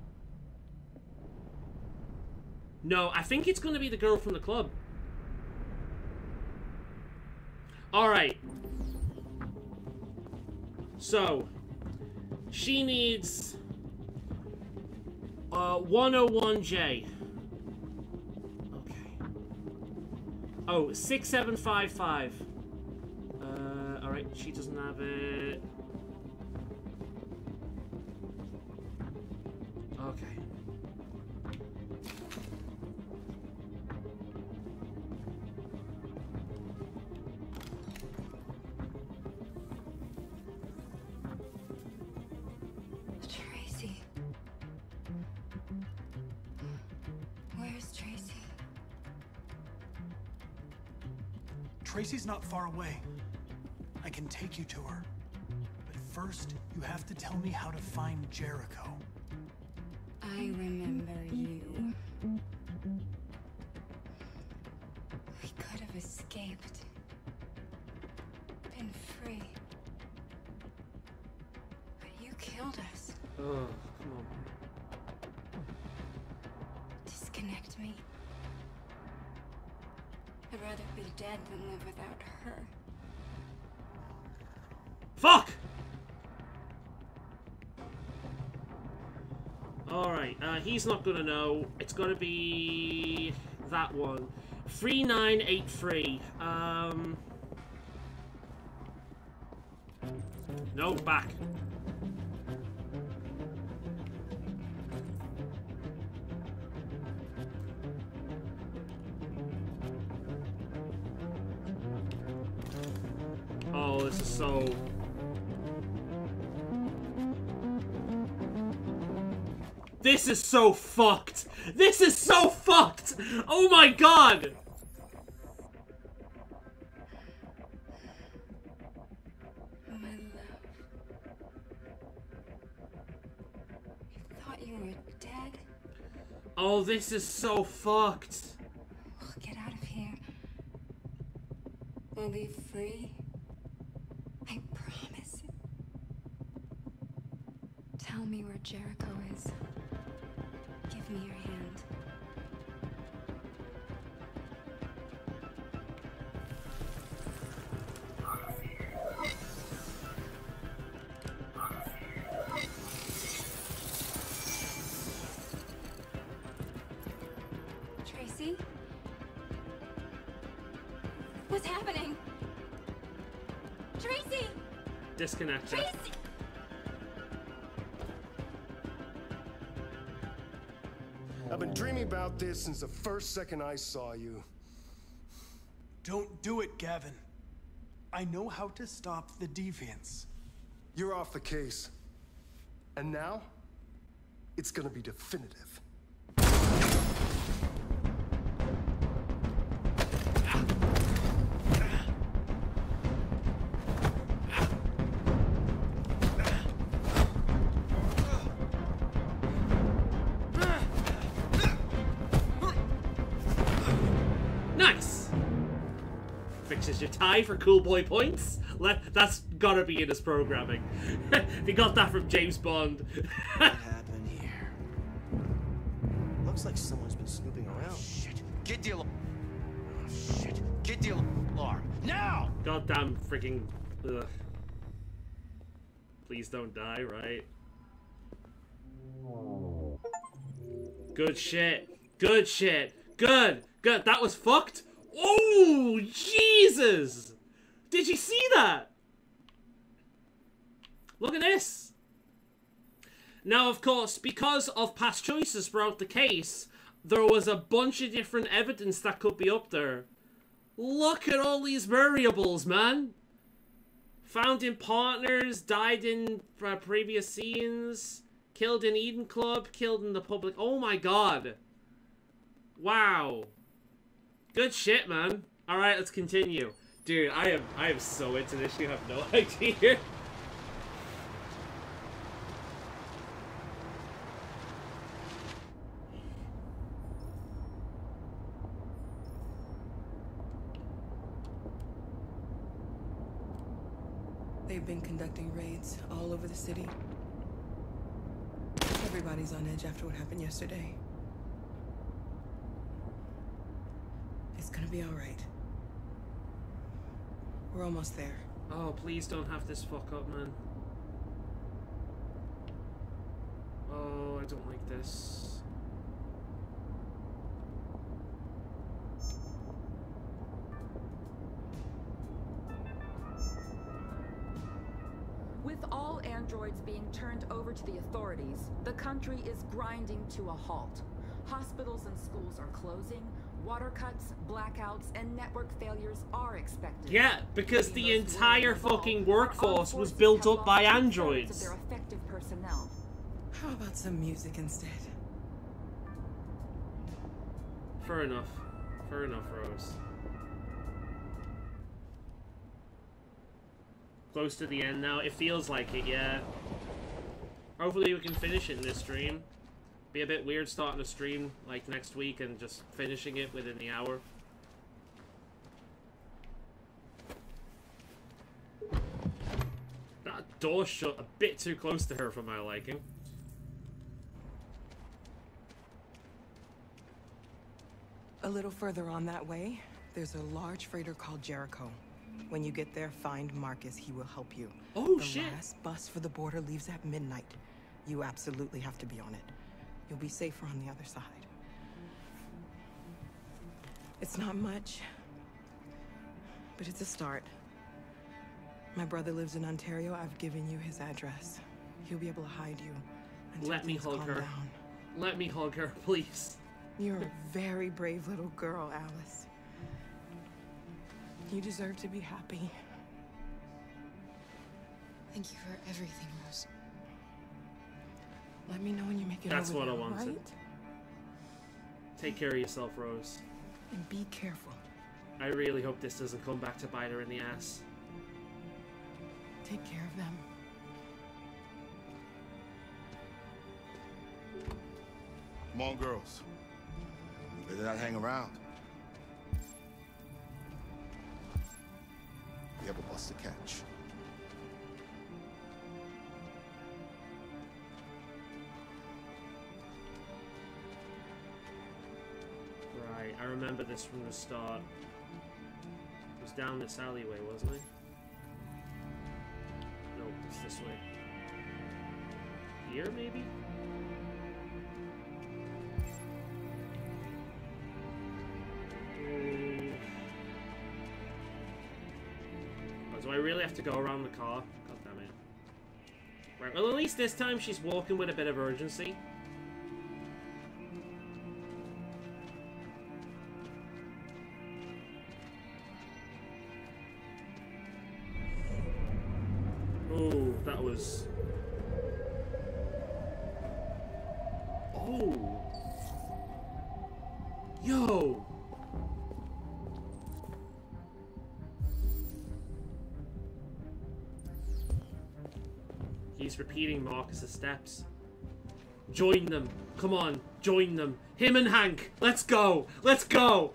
No, I think it's gonna be the girl from the club. Alright. So, she needs 101J. Okay. Oh, 6755. Alright, she doesn't have it. Okay. Tracy. Where's Tracy? Tracy's not far away. I can take you to her. But first, you have to tell me how to find Jericho. I remember you. We could have escaped. Been free. But you killed us. Oh, come on. Disconnect me. I'd rather be dead than live without her. Fuck! Alright, he's not gonna know. It's gonna be that one. 3983. No, back. so... This is so fucked! This is so fucked! Oh my god! My love. You thought you were dead? Oh, this is so fucked. We'll get out of here. We'll be free. I promise. Tell me where Jericho is. Give me your hand. Tracy? What's happening? Tracy! Disconnect. Tracy! I've been dreaming about this since the first second I saw you. Don't do it, Gavin. I know how to stop the deviants. You're off the case. And now, it's gonna be definitive. Fixes your tie for cool boy points. That's gotta be in his programming. He got that from James Bond. What happened here? Looks like someone's been snooping around. Shit. Get the alarm. Oh, shit. Get the alarm. Now! Goddamn freaking... Ugh. Please don't die, right? Good shit. Good shit. Good. Good. That was fucked. Oh, Jesus! Did you see that? Look at this. Now, of course, because of past choices throughout the case, there was a bunch of different evidence that could be up there. Look at all these variables, man. Found in partners, died in previous scenes, killed in Eden Club, killed in the public. Oh my god. Wow. Good shit, man. Alright, let's continue. Dude, I am so into this, you have no idea. They've been conducting raids all over the city. Everybody's on edge after what happened yesterday. It's gonna be all right. We're almost there. Oh, please don't have this fuck up, man. Oh, I don't like this. With all androids being turned over to the authorities, the country is grinding to a halt. Hospitals and schools are closing. Water cuts, blackouts, and network failures are expected. Yeah, because the entire fucking workforce was built up by androids. Of their effective personnel. How about some music instead? Fair enough. Fair enough, Rose. Close to the end now. It feels like it, yeah. Hopefully we can finish it in this stream. Be a bit weird starting a stream like next week and just finishing it within the hour. That door shut a bit too close to her for my liking. A little further on that way, there's a large freighter called Jericho. When you get there, find Marcus. He will help you. Oh, shit. The last bus for the border leaves at midnight. You absolutely have to be on it. You'll be safer on the other side. It's not much, but it's a start. My brother lives in Ontario. I've given you his address. He'll be able to hide you until Let me things hug calm her. down. Let me hug her, please. You're a very brave little girl, Alice. You deserve to be happy. Thank you for everything, Rose. Let me know when you make it That's over what there, I wanted. right? Take care of yourself, Rose. And be careful. I really hope this doesn't come back to bite her in the ass. Take care of them. Come on, girls. You better not hang around. We have a bus to catch. Right, I remember this from the start. It was down this alleyway, wasn't it? No, it's this way. Here, maybe? Oh, do I really have to go around the car? God damn it. Right, well at least this time she's walking with a bit of urgency. Oh, that was... Oh! Yo! He's repeating Marcus's steps. Join them. Come on, join them. Him and Hank. Let's go. Let's go.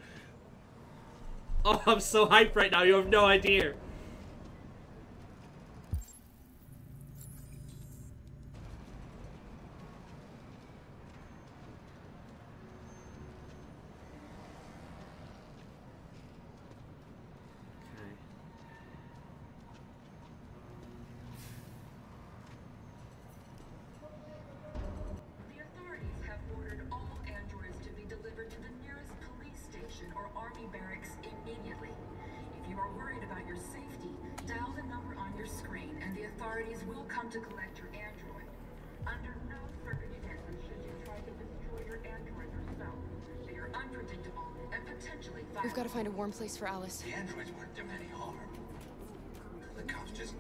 Oh, I'm so hyped right now. You have no idea. To collect your android. Under no circumstances should you try to destroy your android yourself. They are unpredictable and potentially violent. We've got to find a warm place for Alice. The androids weren't doing any harm. The cops just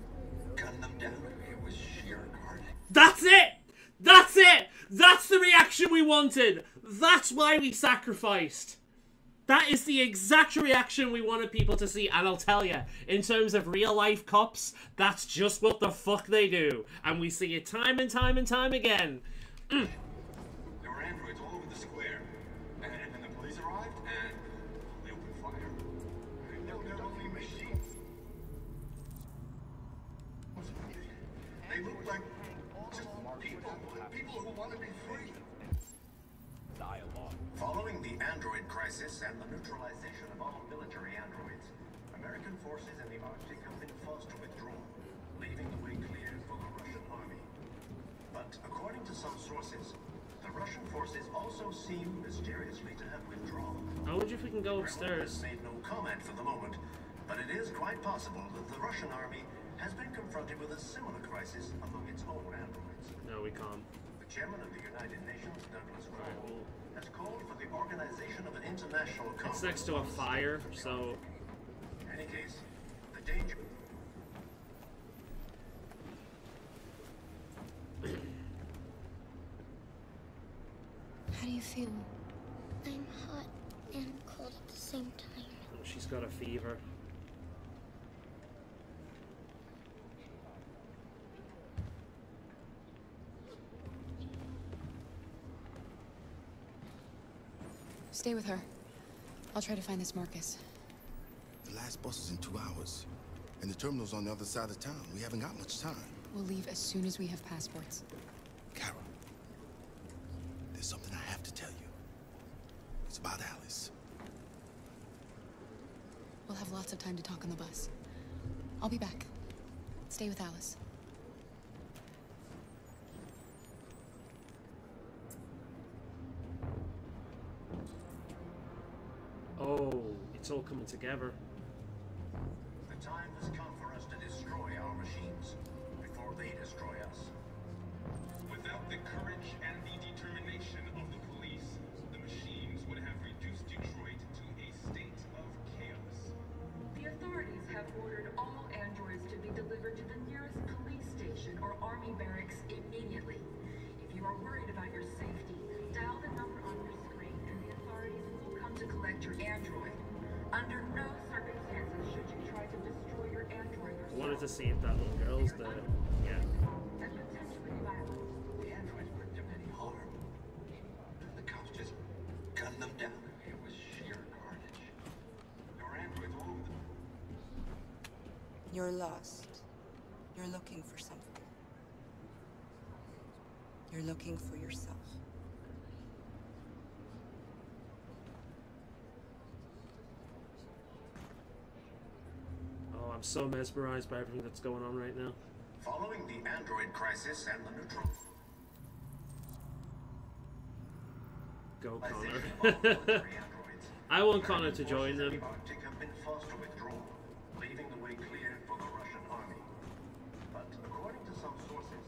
gunned them down. It was sheer carnage. That's it! That's it! That's the reaction we wanted! That's why we sacrificed! That is the exact reaction we wanted people to see, and I'll tell you, in terms of real-life cops, that's just what the fuck they do. And we see it time and time and time again. There were androids all over the square, and then the police arrived, and they opened fire. They're only machines. They look like just people who want to be free. Dialogue. Following the android crisis and the neutralization of all military androids, American forces in the Arctic have been forced to withdraw, leaving the way clear for the Russian army. But according to some sources, the Russian forces also seem mysteriously to have withdrawn. I wonder if we can go upstairs. Made no comment for the moment, but it is quite possible that the Russian army has been confronted with a similar crisis among its own androids. No, we can't. The chairman of the United Nations, Douglas Crowell, has called for the organization of an international conference. It's next to a fire, so... In any case, the danger... How do you feel? I'm hot and cold at the same time. She's got a fever. Stay with her. I'll try to find this Marcus. The last bus is in 2 hours. And the terminal's on the other side of town. We haven't got much time. We'll leave as soon as we have passports. Kara, there's something I have to tell you. It's about Alice. We'll have lots of time to talk on the bus. I'll be back. Stay with Alice. Oh, it's all coming together. The time has come for us to destroy our machines before they destroy us. Without the courage and the determination of the police, the machines would have reduced Detroit to a state of chaos. The authorities have ordered all androids to be delivered to the nearest police Under no circumstances should you try to destroy your android I wanted to see if that little girl's there. Yeah. The androids weren't doing any harm. The cops just gunned them down. It was sheer carnage. There were androids all over them. You're lost. You're looking for something. You're looking for yourself. Oh, I'm so mesmerized by everything that's going on right now. Following the android crisis and the neutral... Go, Connor. I want Connor to join them. Arctic have been forced to withdraw, leaving the way clear for the Russian army. But according to some sources,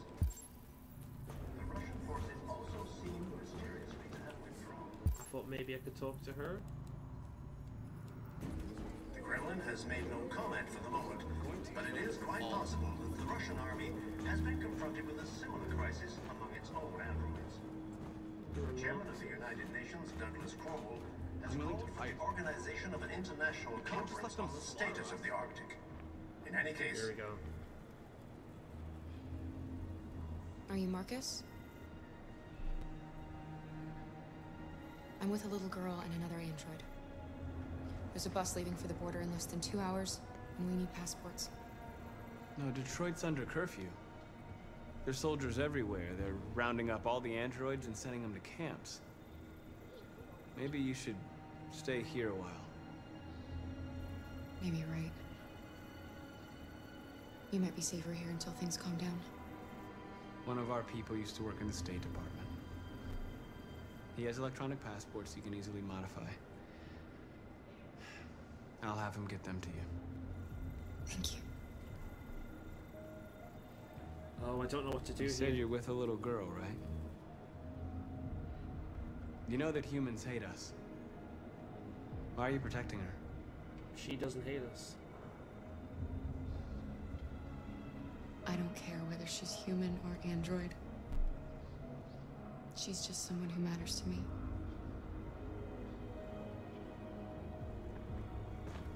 the Russian forces also seem mysteriously to have withdrawn. I thought maybe I could talk to her. The Kremlin has made no comment for the moment, but it is quite possible that the Russian army has been confronted with a similar crisis among its own androids. The chairman of the United Nations, Douglas Cromwell, has called for the organization of an international conference on the status of the Arctic. In any case... Here we go. Are you Marcus? I'm with a little girl and another android. There's a bus leaving for the border in less than 2 hours, and we need passports. No, Detroit's under curfew. There's soldiers everywhere. They're rounding up all the androids and sending them to camps. Maybe you should stay here a while. Maybe you're right. You might be safer here until things calm down. One of our people used to work in the State Department. He has electronic passports you can easily modify. I'll have him get them to you. Thank you. Oh, I don't know what to do You said here. you're with a little girl, right? You know that humans hate us. Why are you protecting her? She doesn't hate us. I don't care whether she's human or android. She's just someone who matters to me.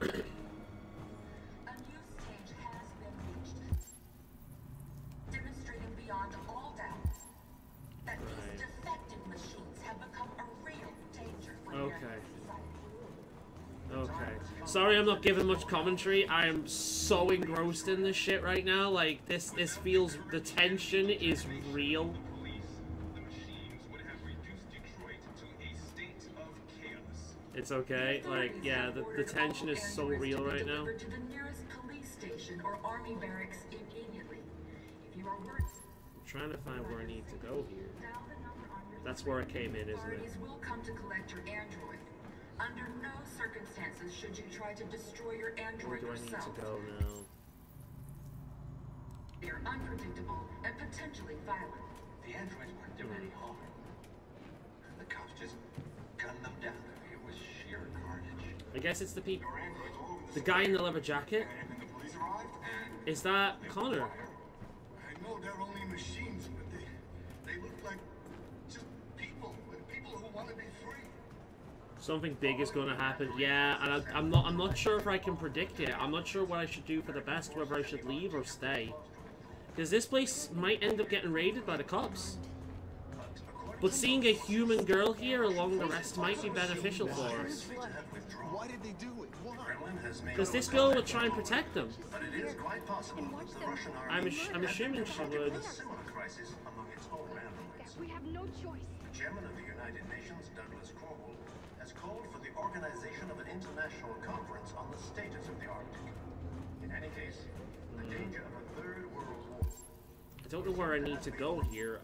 A new stage has been reached, demonstrating beyond all doubt that these defective machines have become a real danger for American society. Okay. Sorry I'm not giving much commentary. I am so engrossed in this shit right now. Like, this feels... The tension is real. It's okay. Like, yeah, the tension is so real right now. To the nearest police station or army barracks immediately. If you are worried, I'm trying to find where I need to go here. That's where I came in, isn't it? authorities will come to collect your android. Under no circumstances should you try to destroy your Where android do I need yourself. to go now? They are unpredictable and potentially violent. The androids weren't doing any harm. The cops just gunned them down. It was sheer carnage. I guess it's the people. The guy in the leather jacket? Is that Connor? I know they're only machines, but they look like just people who want to be free. Something big is going to happen. Yeah, and I'm not sure if I can predict it. I'm not sure what I should do for the best, whether I should leave or stay. Because this place might end up getting raided by the cops. But seeing a human girl here along the rest might be beneficial for us. Why did they do it? Why? Because this girl would try and protect them. But it is quite possible that the Russian army I'm assuming she would. a similar crisis among its own androids. We have no choice. The chairman of the United Nations, Douglas Cromwell, has called for the organization of an international conference on the status of the Arctic. In any case, the danger of a third world war. I don't know where I need to go here.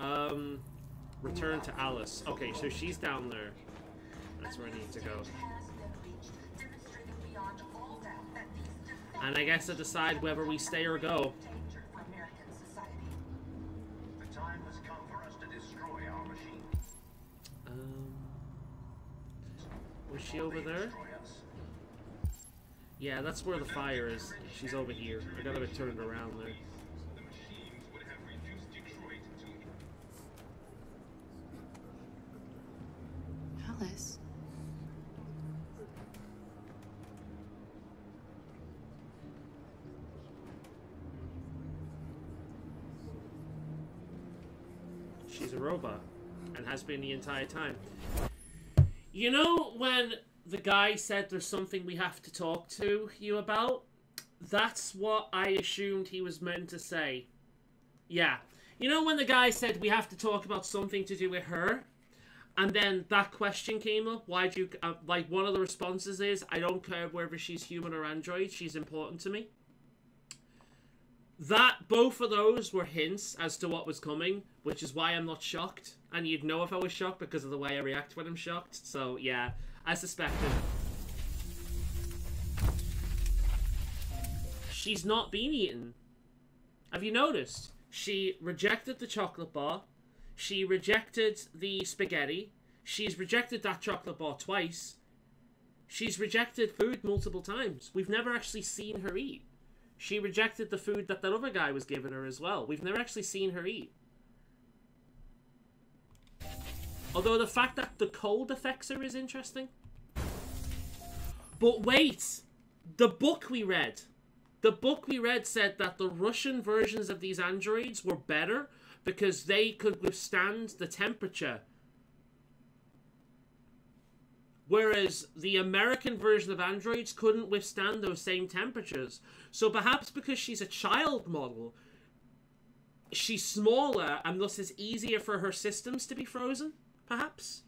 Return to Alice. Okay, so she's down there. That's where I need to go. And I guess I decide whether we stay or go. The time has come for us to destroy our machine. Was she over there? Yeah, that's where the fire is. She's over here. I gotta be turned around there. Alice. She's a robot. And has been the entire time. You know when the guy said there's something we have to talk to you about? That's what I assumed he was meant to say. Yeah. You know when the guy said we have to talk about something to do with her? And then that question came up. Why'd you... like, one of the responses is, I don't care whether she's human or android. She's important to me. Both of those were hints as to what was coming, which is why I'm not shocked. And you'd know if I was shocked because of the way I react when I'm shocked. So, yeah, I suspected. She's not been eaten. Have you noticed? She rejected the chocolate bar. She rejected the spaghetti. She's rejected that chocolate bar twice. She's rejected food multiple times. We've never actually seen her eat. She rejected the food that other guy was giving her as well. We've never actually seen her eat. Although the fact that the cold affects her is interesting. But wait! The book we read said that the Russian versions of these androids were better because they could withstand the temperature. Whereas the American version of androids couldn't withstand those same temperatures. So perhaps because she's a child model, she's smaller and thus it's easier for her systems to be frozen? Perhaps?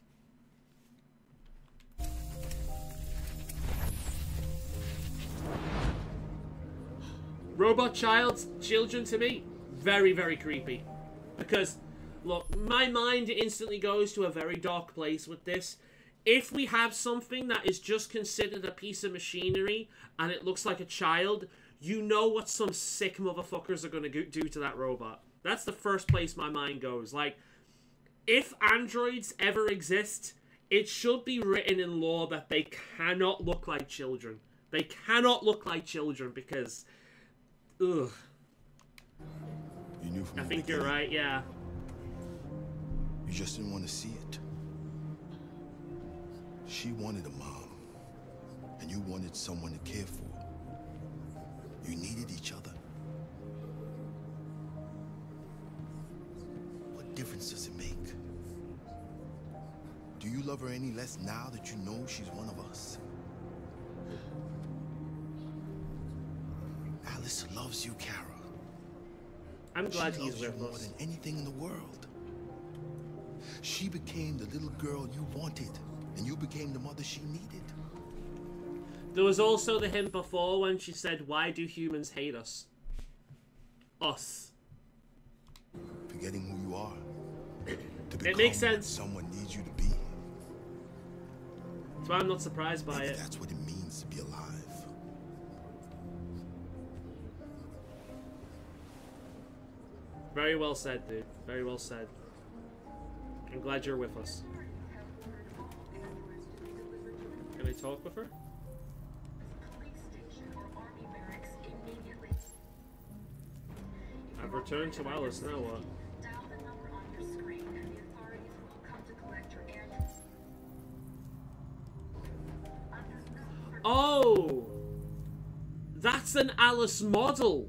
Robot children to me, very, very creepy. Because, look, my mind instantly goes to a very dark place with this. If we have something that is just considered a piece of machinery and it looks like a child, you know what some sick motherfuckers are going to do to that robot. That's the first place my mind goes. Like, if androids ever exist, it should be written in law that they cannot look like children. They cannot look like children because... ugh. You knew from I think you're right, yeah. You just didn't want to see it. She wanted a mom, and you wanted someone to care for. You needed each other. What difference does it make? Do you love her any less now that you know she's one of us? Alice loves you, Kara. I'm glad he's with us. More than anything in the world. She became the little girl you wanted, and you became the mother she needed. There was also the hint before when she said, why do humans hate us? Us. Forgetting who you are. It makes sense. Someone needs you to be. That's why I'm not surprised by it. That's what it means to be alive. Very well said, dude. Very well said. I'm glad you're with us. Can I talk with her? I've returned to Alice, now what? Oh! That's an Alice model!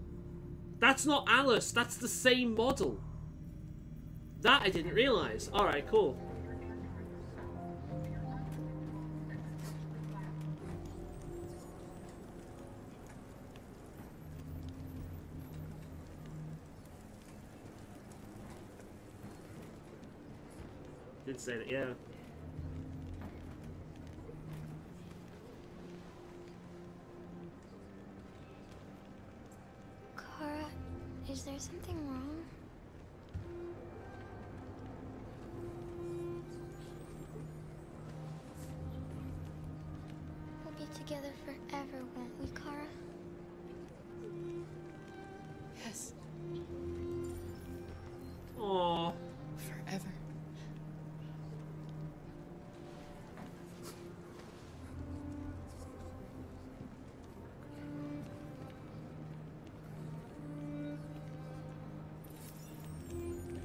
That's not Alice, that's the same model. That I didn't realize. Alright, cool. Did say that, yeah. Kara, is there something wrong? We'll be together forever, won't we, Kara? Yes. Aww. Forever.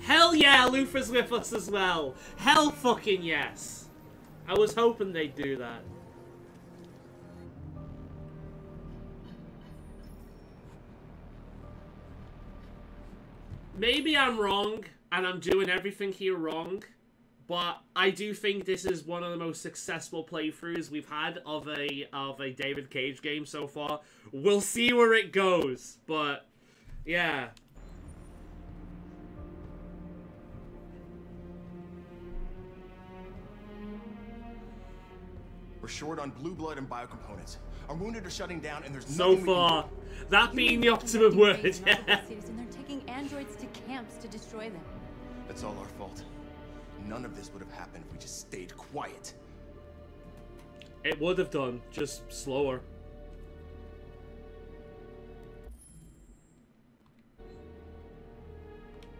Hell yeah, Lufa's with us as well. Hell fucking yes. I was hoping they'd do that. Maybe I'm wrong. and I'm doing everything here wrong, but I do think this is one of the most successful playthroughs we've had of a David Cage game so far. We'll see where it goes, but yeah. We're short on blue blood and biocomponents. Our wounded are shutting down, and there's so far. That being the optimum word. And they're taking androids to camps to destroy them. That's all our fault. None of this would have happened if we just stayed quiet. It would have done, just slower.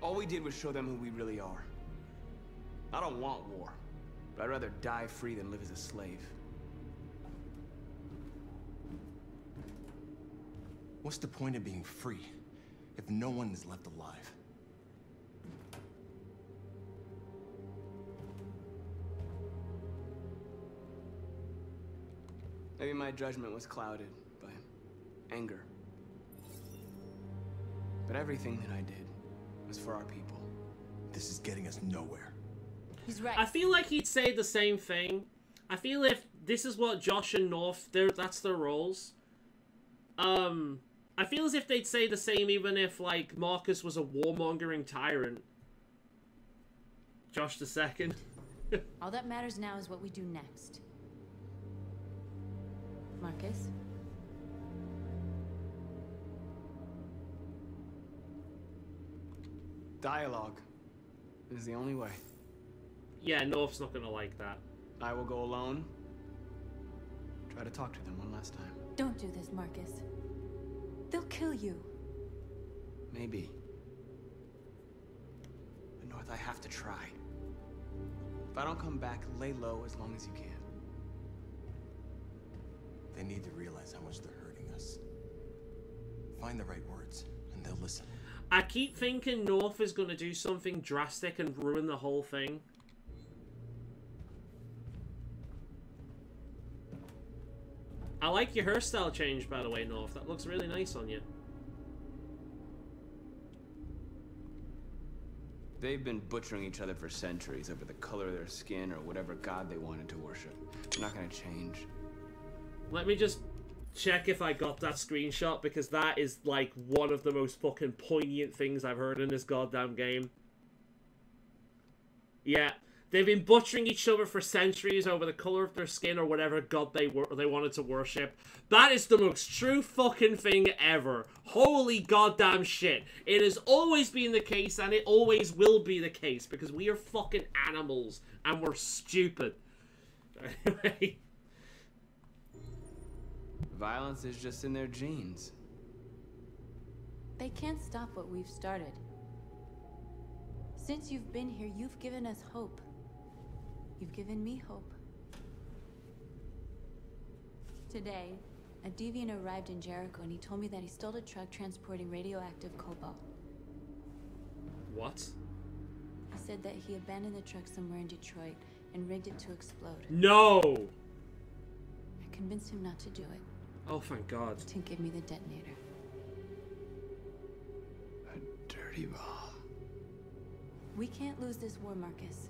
All we did was show them who we really are. I don't want war, but I'd rather die free than live as a slave. What's the point of being free if no one is left alive? Maybe my judgment was clouded by anger. But everything that I did was for our people. This is getting us nowhere. He's right. I feel like he'd say the same thing. I feel if this is what Josh and North, that's their roles. I feel as if they'd say the same even if, like, Marcus was a warmongering tyrant. Josh the second. All that matters now is what we do next. Marcus? Dialogue is the only way. Yeah, North's not gonna like that. I will go alone. Try to talk to them one last time. Don't do this, Marcus. They'll kill you. Maybe. But North, I have to try. If I don't come back, lay low as long as you can. They need to realize how much they're hurting us. Find the right words, and they'll listen. I keep thinking North is going to do something drastic and ruin the whole thing. I like your hairstyle change, by the way, North. That looks really nice on you. They've been butchering each other for centuries over the color of their skin or whatever god they wanted to worship. They're not gonna change. Let me just check if I got that screenshot, because that is, like, one of the most fucking poignant things I've heard in this goddamn game. Yeah. They've been butchering each other for centuries over the color of their skin or whatever god they wanted to worship. That is the most true fucking thing ever. Holy goddamn shit. It has always been the case, and it always will be the case, because we are fucking animals and we're stupid. Anyway. Violence is just in their genes. They can't stop what we've started. Since you've been here, you've given us hope. You've given me hope. Today, a deviant arrived in Jericho and he told me that he stole a truck transporting radioactive cobalt. What? He said that he abandoned the truck somewhere in Detroit and rigged it to explode. No! I convinced him not to do it. Oh, thank God. To give me the detonator. A dirty bomb. We can't lose this war, Marcus.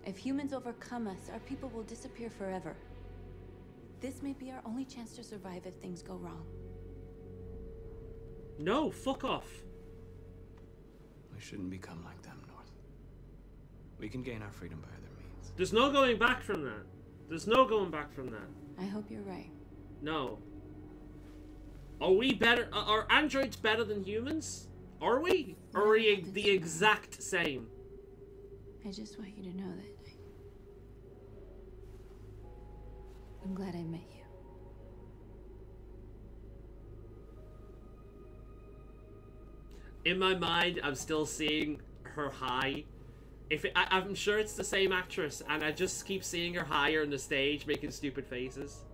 If humans overcome us, our people will disappear forever. This may be our only chance to survive if things go wrong. No, fuck off. We shouldn't become like them, North. We can gain our freedom by other means. There's no going back from that. There's no going back from that. I hope you're right. No. Are we better? Are androids better than humans? Are we? Or are we the exact same? I just want you to know that I'm glad I met you. In my mind, I'm still seeing her high. I'm sure it's the same actress, and I just keep seeing her higher on the stage, making stupid faces.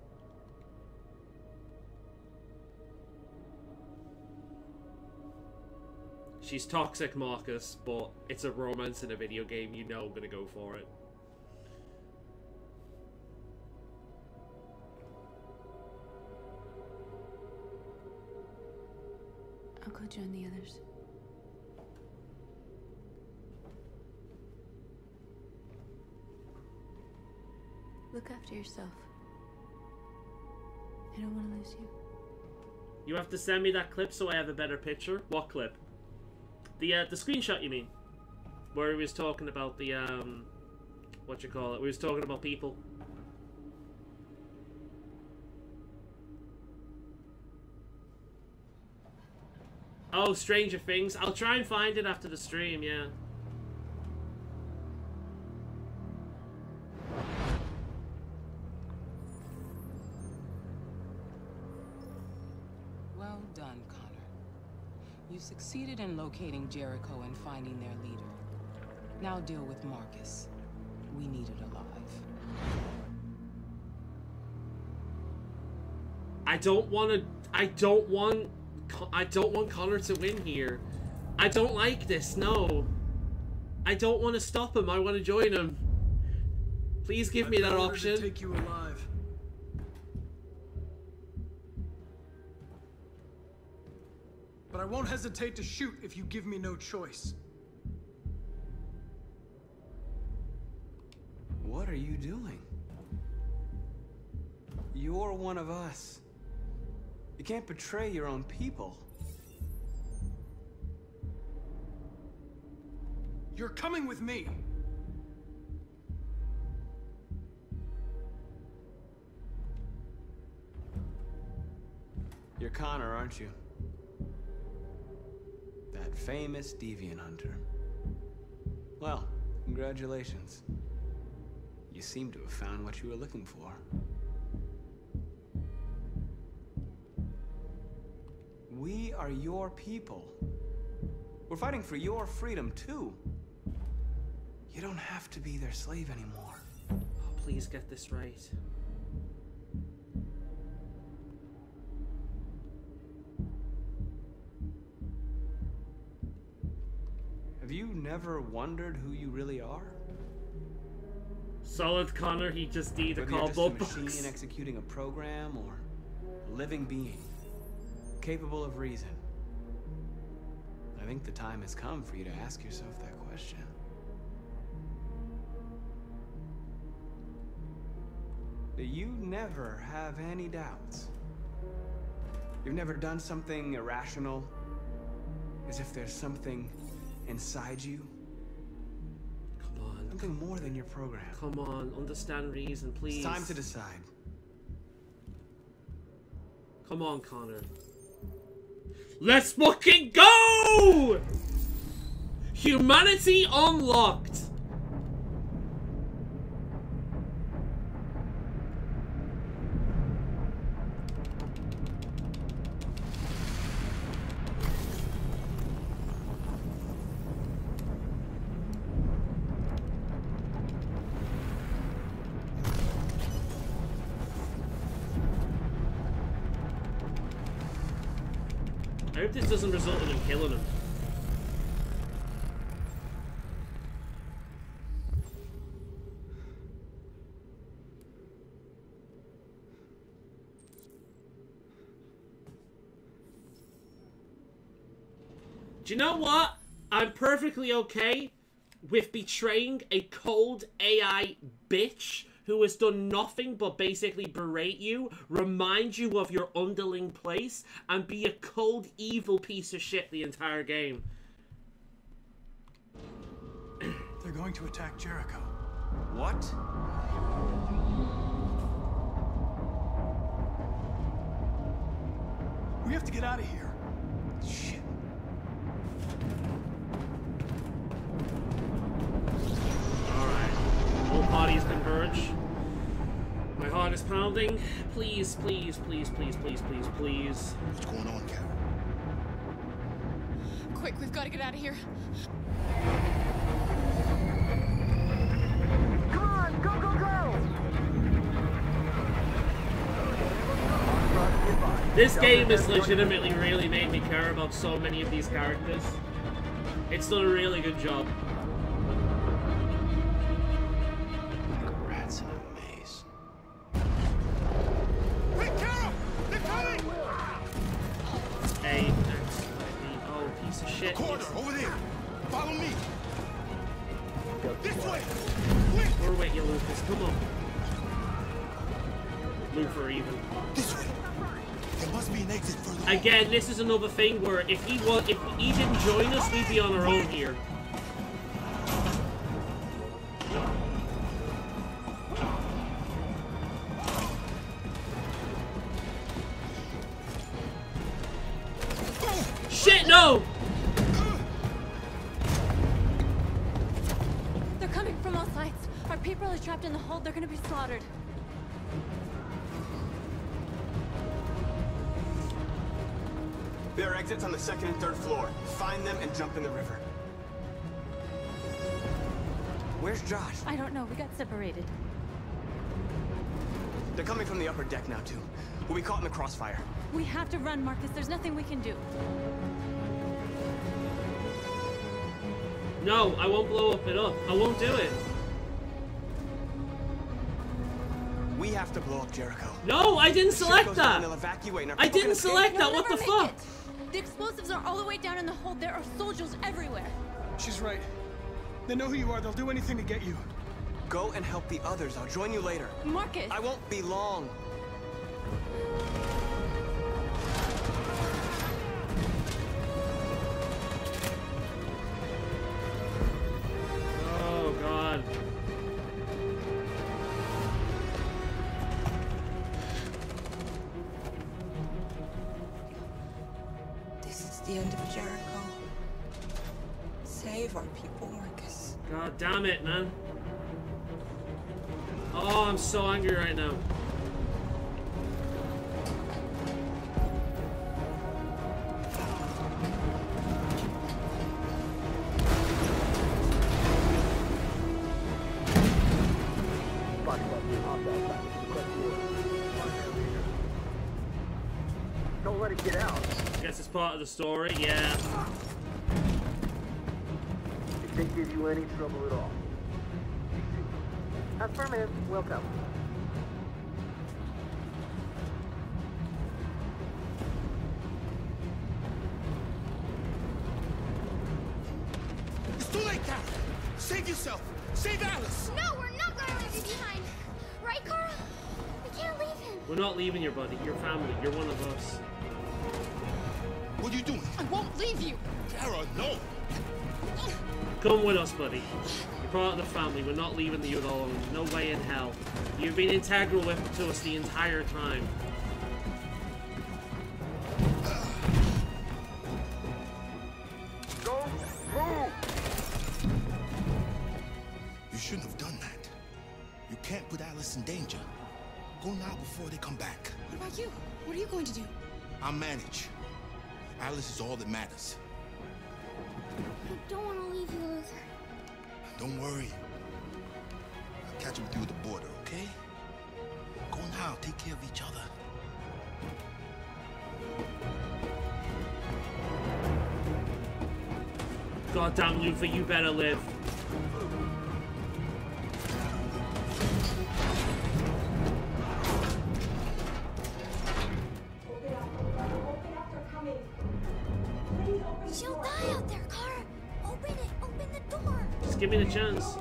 She's toxic, Marcus, but it's a romance in a video game. You know I'm gonna go for it. I'll go join the others. Look after yourself. I don't want to lose you. You have to send me that clip so I have a better picture. What clip? The screenshot, you mean? Where he was talking about the, what you call it? We was talking about people. Oh, Stranger Things. I'll try and find it after the stream, yeah. Well done, Connor. You succeeded in locating Jericho and finding their leader. Now deal with Marcus. We need it alive. I don't want Connor to win here. I don't like this, no. I don't want to stop him, I want to join him. Please give me that option. Take you alive. But I won't hesitate to shoot if you give me no choice. What are you doing? You're one of us. You can't betray your own people. You're coming with me. You're Connor, aren't you? That famous deviant hunter. Well, congratulations. You seem to have found what you were looking for. We are your people. We're fighting for your freedom, too. You don't have to be their slave anymore. Oh, please get this right. Have you never wondered who you really are? Solid Connor, he just needs to call both both books. A books. machine executing a program or a living being, capable of reason. I think the time has come for you to ask yourself that question. Do you never have any doubts? You've never done something irrational? As if there's something inside you? Come on. Something more than your program. Come on, understand reason, please. It's time to decide. Come on, Connor. Let's fucking go! Humanity unlocked! I hope this doesn't result in him killing him. Do you know what? I'm perfectly okay with betraying a cold AI bitch who has done nothing but basically berate you, remind you of your underling place, and be a cold, evil piece of shit the entire game. They're going to attack Jericho. What? We have to get out of here. Shit. All parties converge. My heart is pounding. Please, please, please, please, please, please, please. What's going on, Carol? Quick, we've got to get out of here. Come on, go, go, go! This game has legitimately really made me care about so many of these characters. It's done a really good job. Rats in a maze. Hey, Carol! They're coming! Hey, oh, piece of shit. Corner, over there. Follow me. This way. Or wait, you Lucas, come on. Luther even. This way. There must be an exit further. Again, this is another thing where if he didn't join us, we'd be on our own here. Shit, no! They're coming from all sides. Our people are trapped in the hold. They're gonna be slaughtered. There are exits on the 2nd and 3rd floor. Find them and jump in the river. Where's Josh? I don't know. We got separated. They're coming from the upper deck now, too. We'll be caught in the crossfire. We have to run, Marcus. There's nothing we can do. No, I won't blow it up. I won't do it. We have to blow up Jericho. No, I didn't select that. They'll evacuate, and our I people didn't can select escape. that. What the We'll never fuck? make it. The explosives are all the way down in the hold. There are soldiers everywhere. She's right. They know who you are. They'll do anything to get you. Go and help the others. I'll join you later. Marcus! I won't be long. Oh, God. This is the end of Jericho. Save our people, Marcus. God damn it, man. Oh, I'm so angry right now. Don't let it get out. Guess it's part of the story, yeah. It didn't give you any trouble at all. Affirmative. Welcome. It's too late, Carol. Save yourself. Save Alice. No, we're not gonna leave you behind. Right, Carl? We can't leave him. We're not leaving your buddy. You're family. You're one of us. What are you doing? I won't leave you. Kara, no. Come with us, buddy. You're part of the family. We're not leaving you alone. No way in hell. You've been integral to us the entire time. Don't move! You shouldn't have done that. You can't put Alice in danger. Go now before they come back. What about you? What are you going to do? I'll manage. Alice is all that matters. I don't want to leave you, Luther. Don't worry. I'll catch up with you at the border, okay? Go now. Take care of each other. Goddamn, Luther, you better live. She'll die out there, Kara. Open it. Open the door. Just give me the chance.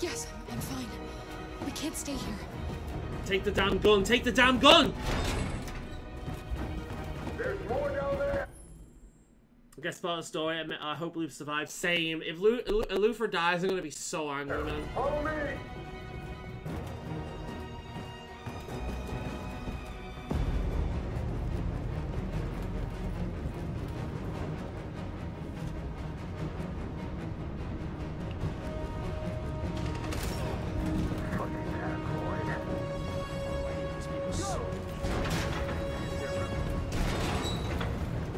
Yes, I'm fine. We can't stay here. Take the damn gun. Take the damn gun! There's more down there. I guess part of the story. I hope Luther survives. Same. If Luther dies, I'm gonna be so angry, man. Follow me.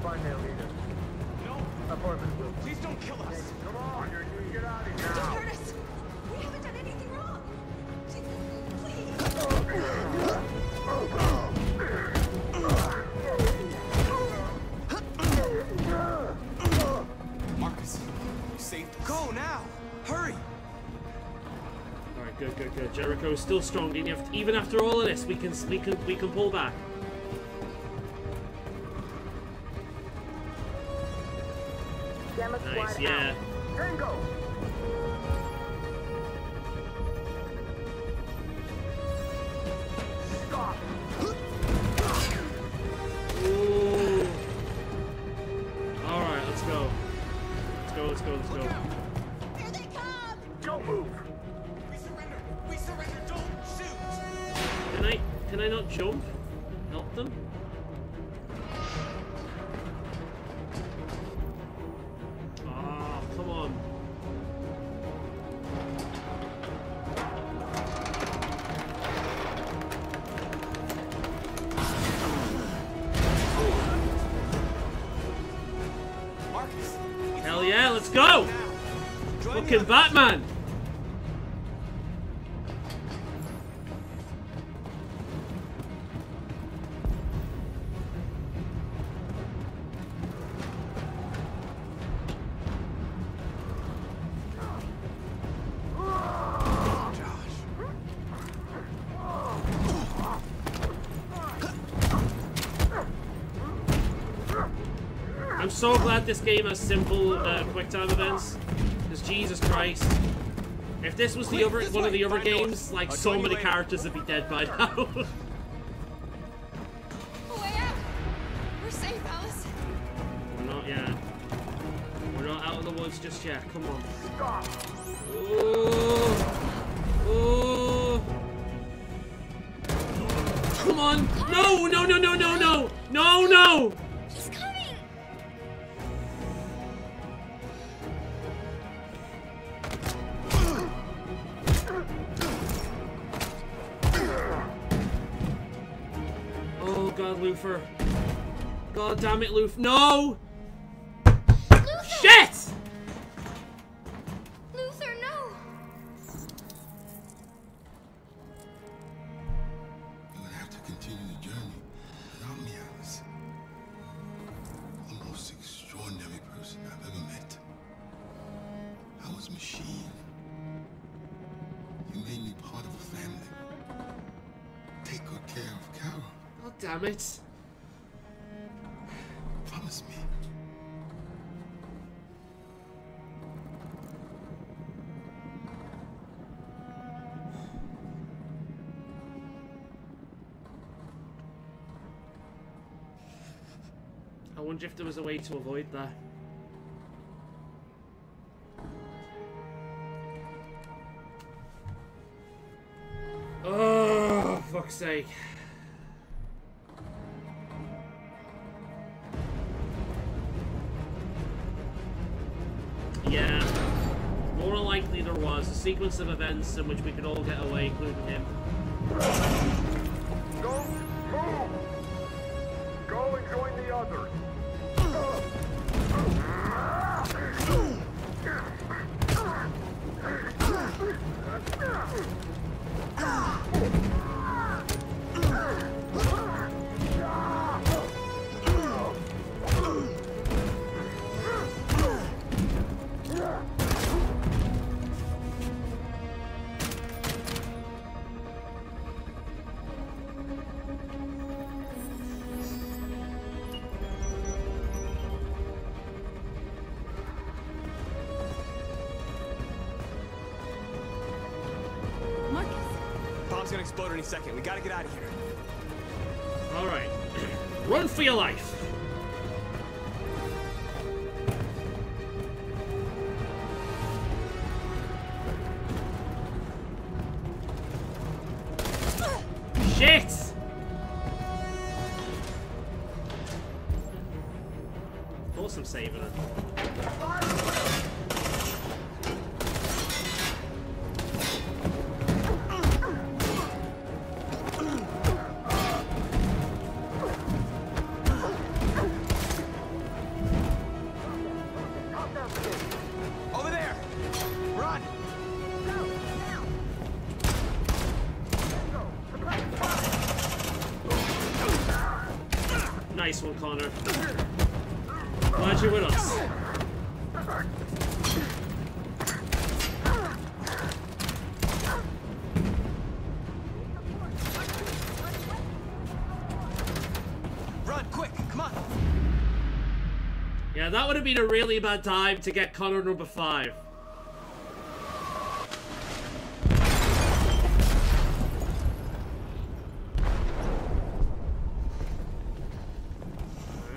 Find their leader. No. Apartment will. Please don't kill us. Come on, you get out of here Don't now. hurt us. We haven't done anything wrong. Jericho is still strong, and even after all of this, we can pull back. Nice, yeah. Tango. Stop. Ooh. All right, let's go. Let's go. Here they come. Don't move. We surrender. Don't shoot. Can I not jump? Help them? Oh, come on. Marcus. Hell yeah, let's go! Fucking Batman! I'm so glad this game has simple quick time events. Because Jesus Christ. If this was the other one of the other games, like so many characters would be dead by now. Way out. We're safe, Alice. We're not yet. We're not out of the woods just yet. Come on. Stop. Oh. Come on. No. No. He's coming. Oh God, Luther. God damn it, Luther. No. Luther! Shit. Luther, no. You're gonna have to continue the journey without me, Alice. The most extraordinary person I've ever met. I was a machine. You made me part of a family. Take good care of Carol. God damn it. Promise me. I wonder if there was a way to avoid that. Oh, fuck's sake. Yeah. More than likely there was a sequence of events in which we could all get away, including him. Don't move. Go and join the others. Bomb's gonna explode any second. We gotta get out of here. Alright. Run for your life! Shit! Of course I'm saving it. Over there! Run! Nice one, Connor. Glad you're with us. Yeah, that would have been a really bad time to get Connor number 5.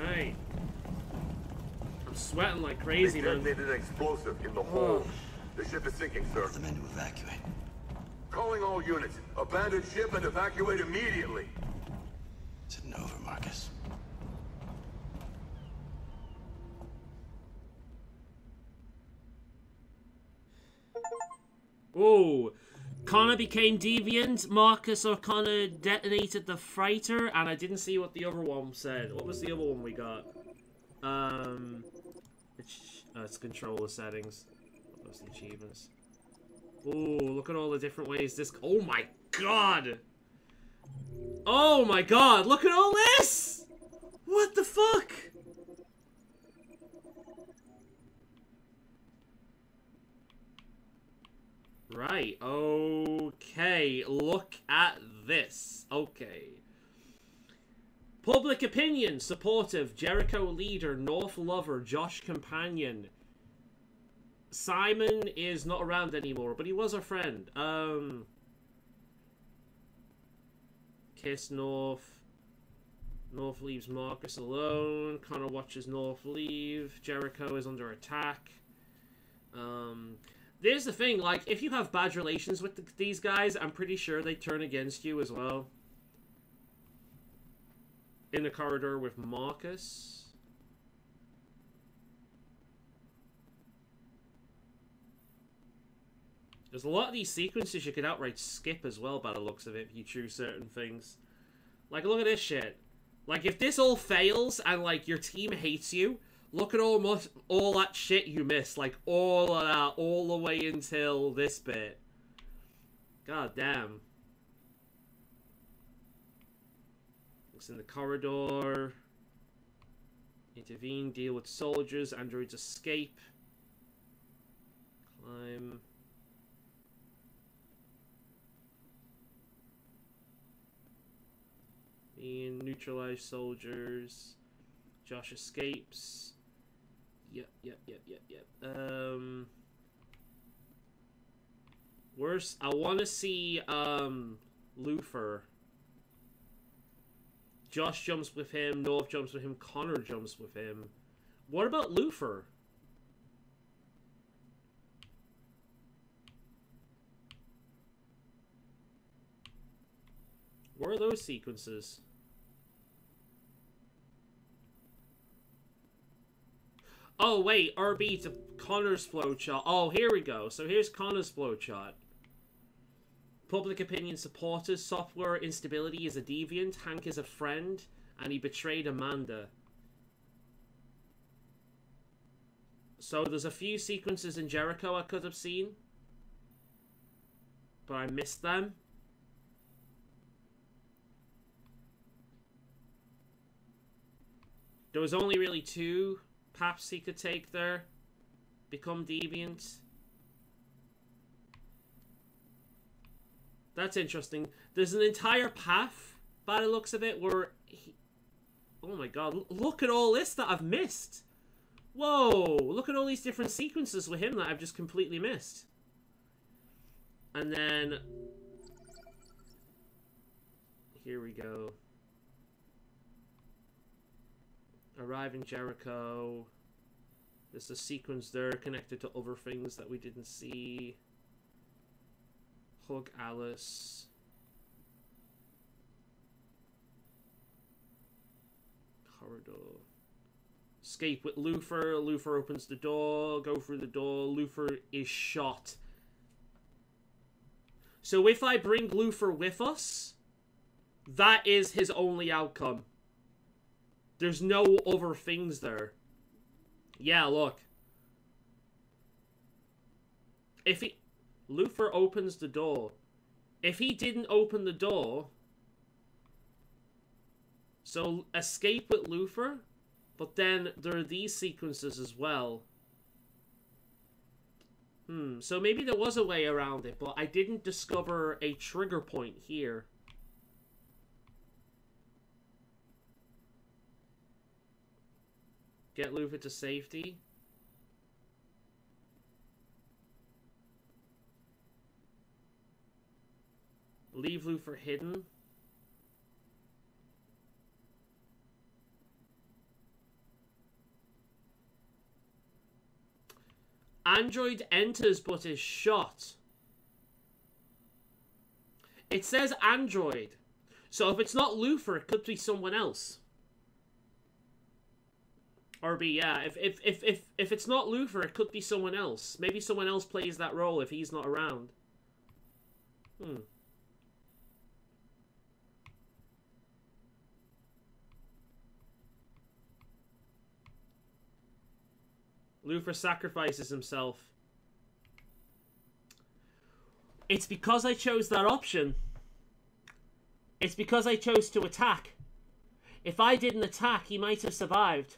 Alright. I'm sweating like crazy, man. Detonated an explosive in the hold. The ship is sinking, sir. The men to evacuate. Calling all units. Abandon ship and evacuate immediately. It's over, Marcus. Oh, Connor became deviant. Marcus or Connor detonated the freighter, and I didn't see what the other one said. What was the other one we got? It's controller settings. What was the achievements? Oh, look at all the different ways this. Oh my god! Oh my god! Look at all this! What the fuck? Right, okay, look at this. Okay. Public opinion, supportive, Jericho leader, North lover, Josh companion. Simon is not around anymore, but he was a friend. Kiss North. North leaves Marcus alone. Connor watches North leave. Jericho is under attack. There's the thing, like, if you have bad relations with these guys, I'm pretty sure they turn against you as well. In the corridor with Marcus. There's a lot of these sequences you could outright skip as well, by the looks of it, if you choose certain things. Like, look at this shit. Like, if this all fails and, like, your team hates you, look at all that shit you missed. Like, all of that, all the way until this bit. God damn. Looks in the corridor. Intervene, deal with soldiers, androids escape. Climb. Ian, neutralize soldiers. Josh escapes. Yep. Worse, I want to see, Luther. Josh jumps with him, North jumps with him, Connor jumps with him. What about Luther? Where are those sequences? Oh, wait, RB to Connor's flowchart. Oh, here we go. So here's Connor's flowchart. Public opinion supporters. Software instability is a deviant. Hank is a friend. And he betrayed Amanda. So there's a few sequences in Jericho I could have seen. But I missed them. There was only really 2 paths he could take there. Become deviant. That's interesting. There's an entire path, by the looks of it, where he... Oh my god, look at all this that I've missed. Whoa, look at all these different sequences with him that I've just completely missed. And then... Here we go. Arrive in Jericho. There's a sequence there connected to other things that we didn't see. Hug Alice. Corridor. Escape with Luther. Luther opens the door. Go through the door. Luther is shot. So if I bring Luther with us, that is his only outcome. There's no other things there. Yeah, look. If he... Luther opens the door. If he didn't open the door... So, escape with Luther. But then there are these sequences as well. So maybe there was a way around it, but I didn't discover a trigger point here. Get Luther to safety. Leave Luther hidden. Android enters but is shot. It says Android. So if it's not Luther, it could be someone else. Or be, yeah, if it's not Luther, it could be someone else. Maybe someone else plays that role if he's not around. Luther sacrifices himself. It's because I chose that option. It's because I chose to attack. If I didn't attack, he might have survived.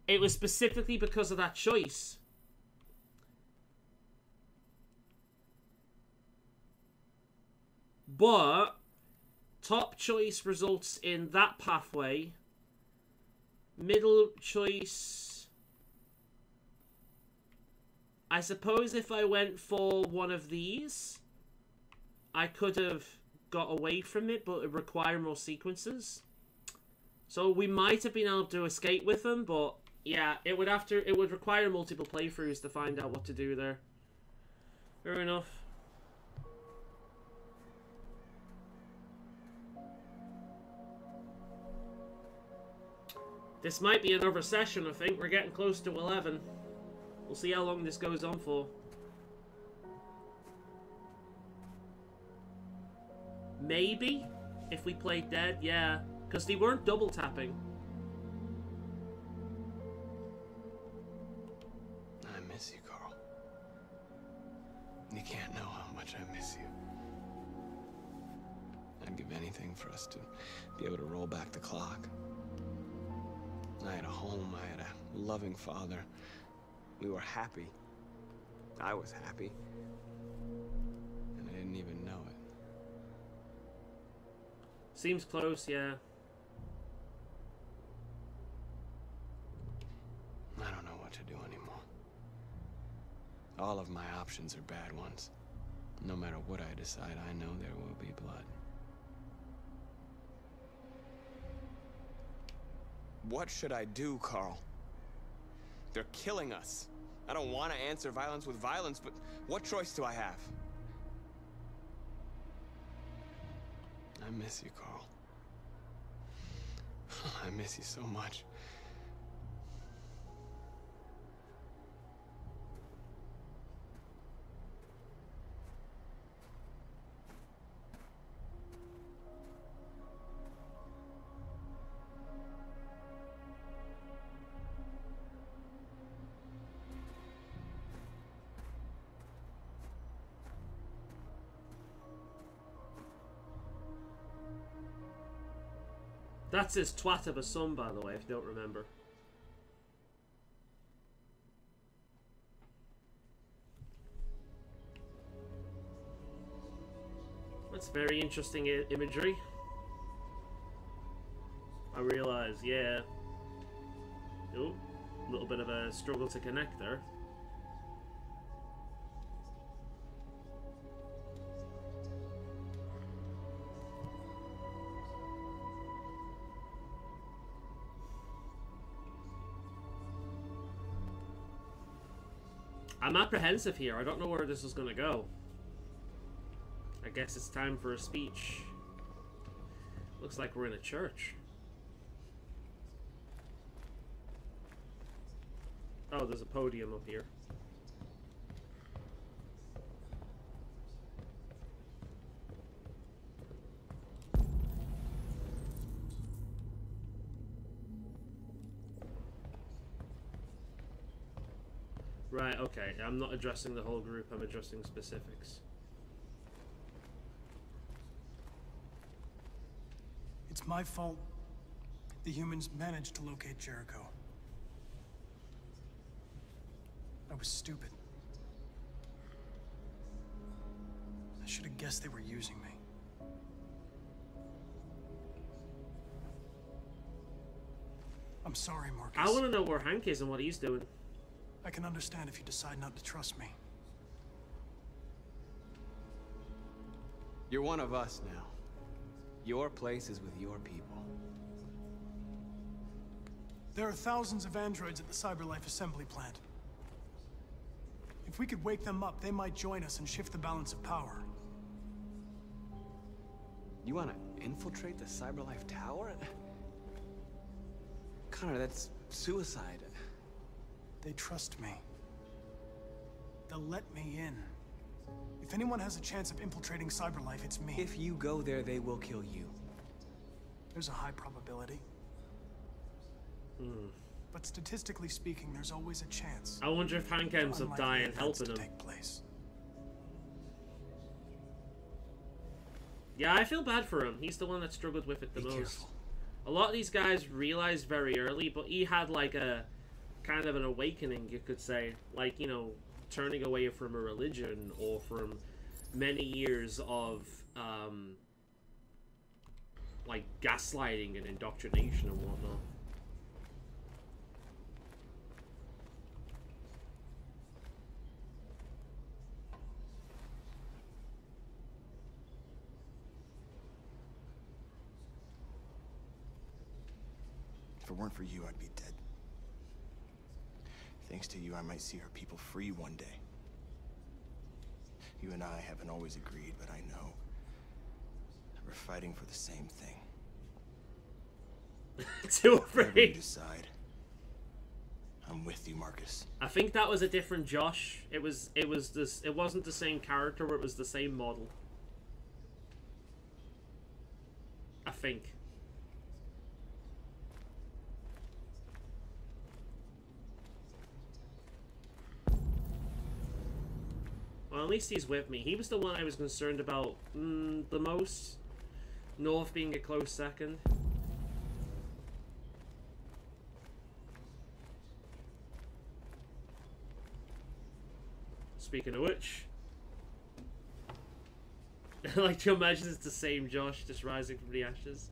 It was specifically because of that choice. But top choice results in that pathway. Middle choice... I suppose if I went for one of these, I could have got away from it, but it required more sequences. So we might have been able to escape with them, but yeah, it would require multiple playthroughs to find out what to do there. Fair enough. This might be another session, I think. We're getting close to 11. We'll see how long this goes on for. Maybe, if we played dead, yeah. Because they weren't double tapping. I miss you, Carl. You can't know how much I miss you. I'd give anything for us to be able to roll back the clock. I had a home, I had a loving father. We were happy. I was happy. And I didn't even know it. Seems close, yeah. I don't know what to do anymore. All of my options are bad ones. No matter what I decide, I know there will be blood. What should I do, Carl? They're killing us. I don't want to answer violence with violence, but what choice do I have? I miss you, Carl. I miss you so much. That's his twat of a son, by the way, if you don't remember. That's very interesting imagery. I realise, yeah. Oh, a little bit of a struggle to connect there. I'm apprehensive here. I don't know where this is going to go. I guess it's time for a speech. Looks like we're in a church. Oh, there's a podium up here. Right, okay. I'm not addressing the whole group, I'm addressing specifics. It's my fault the humans managed to locate Jericho. I was stupid. I should have guessed they were using me. I'm sorry, Marcus. I want to know where Hank is and what he's doing. I can understand if you decide not to trust me. You're one of us now. Your place is with your people. There are thousands of androids at the CyberLife assembly plant. If we could wake them up, they might join us and shift the balance of power. You want to infiltrate the CyberLife tower? Connor, that's suicide. They trust me. They'll let me in. If anyone has a chance of infiltrating CyberLife, it's me. If you go there, they will kill you. There's a high probability. But statistically speaking, there's always a chance. I wonder if Hank ends up dying helping him. Yeah, I feel bad for him. He's the one that struggled with it the most. Careful. A lot of these guys realized very early, but he had like a kind of an awakening, you could say. Like, you know, turning away from a religion or from many years of like gaslighting and indoctrination and whatnot. If it weren't for you, I'd be dead. Thanks to you, I might see our people free one day. You and I haven't always agreed, but I know that we're fighting for the same thing. Too Whatever you afraid. decide, I'm with you, Marcus. I think that was a different Josh. It wasn't the same character, but it was the same model. I think. Well, at least he's with me. He was the one I was concerned about the most. North being a close second. Speaking of which, I like to imagine it's the same Josh just rising from the ashes.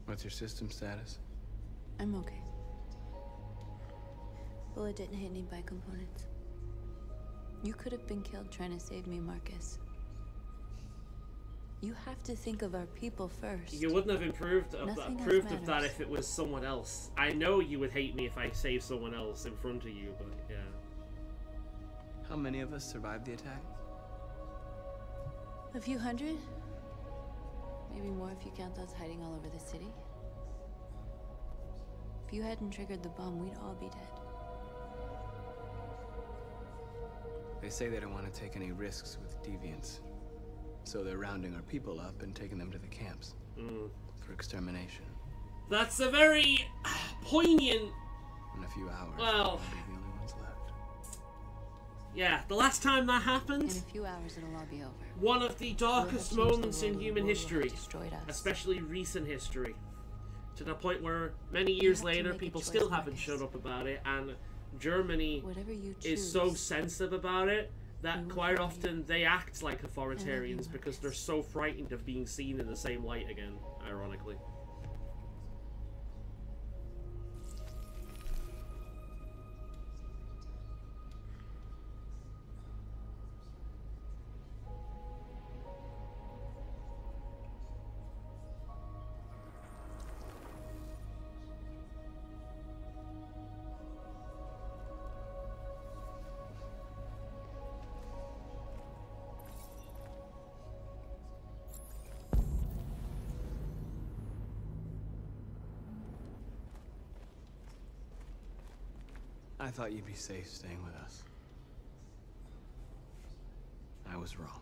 What's your system status? I'm okay. Bullet didn't hit any bi-components. You could have been killed trying to save me, Marcus. You have to think of our people first. You wouldn't have approved of that matters. if it was someone else. I know you would hate me if I saved someone else in front of you, but yeah. How many of us survived the attack? A few hundred? Maybe more if you count those hiding all over the city. If you hadn't triggered the bomb, we'd all be dead. They say they don't want to take any risks with deviants. So they're rounding our people up and taking them to the camps. For extermination. That's a very poignant... In a few hours, well, we'll be the only ones left. Yeah, the last time that happened... In a few hours, it'll all be over. One of the darkest moments in human history. Destroyed us. Especially recent history. To the point where many years later, people still haven't shut up about it, and Germany is so sensitive about it that quite often they act like authoritarians because they're so frightened of being seen in the same light again, ironically. I thought you'd be safe staying with us. I was wrong.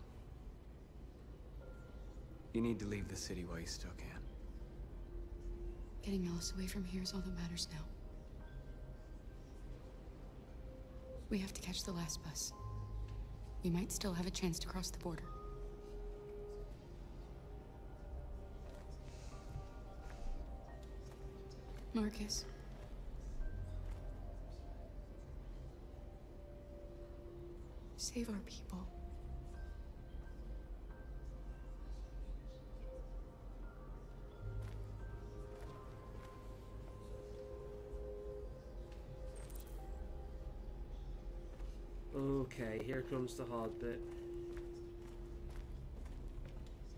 You need to leave the city while you still can. Getting Alice away from here is all that matters now. We have to catch the last bus. We might still have a chance to cross the border. Marcus. Save our people. Okay, here comes the hard bit.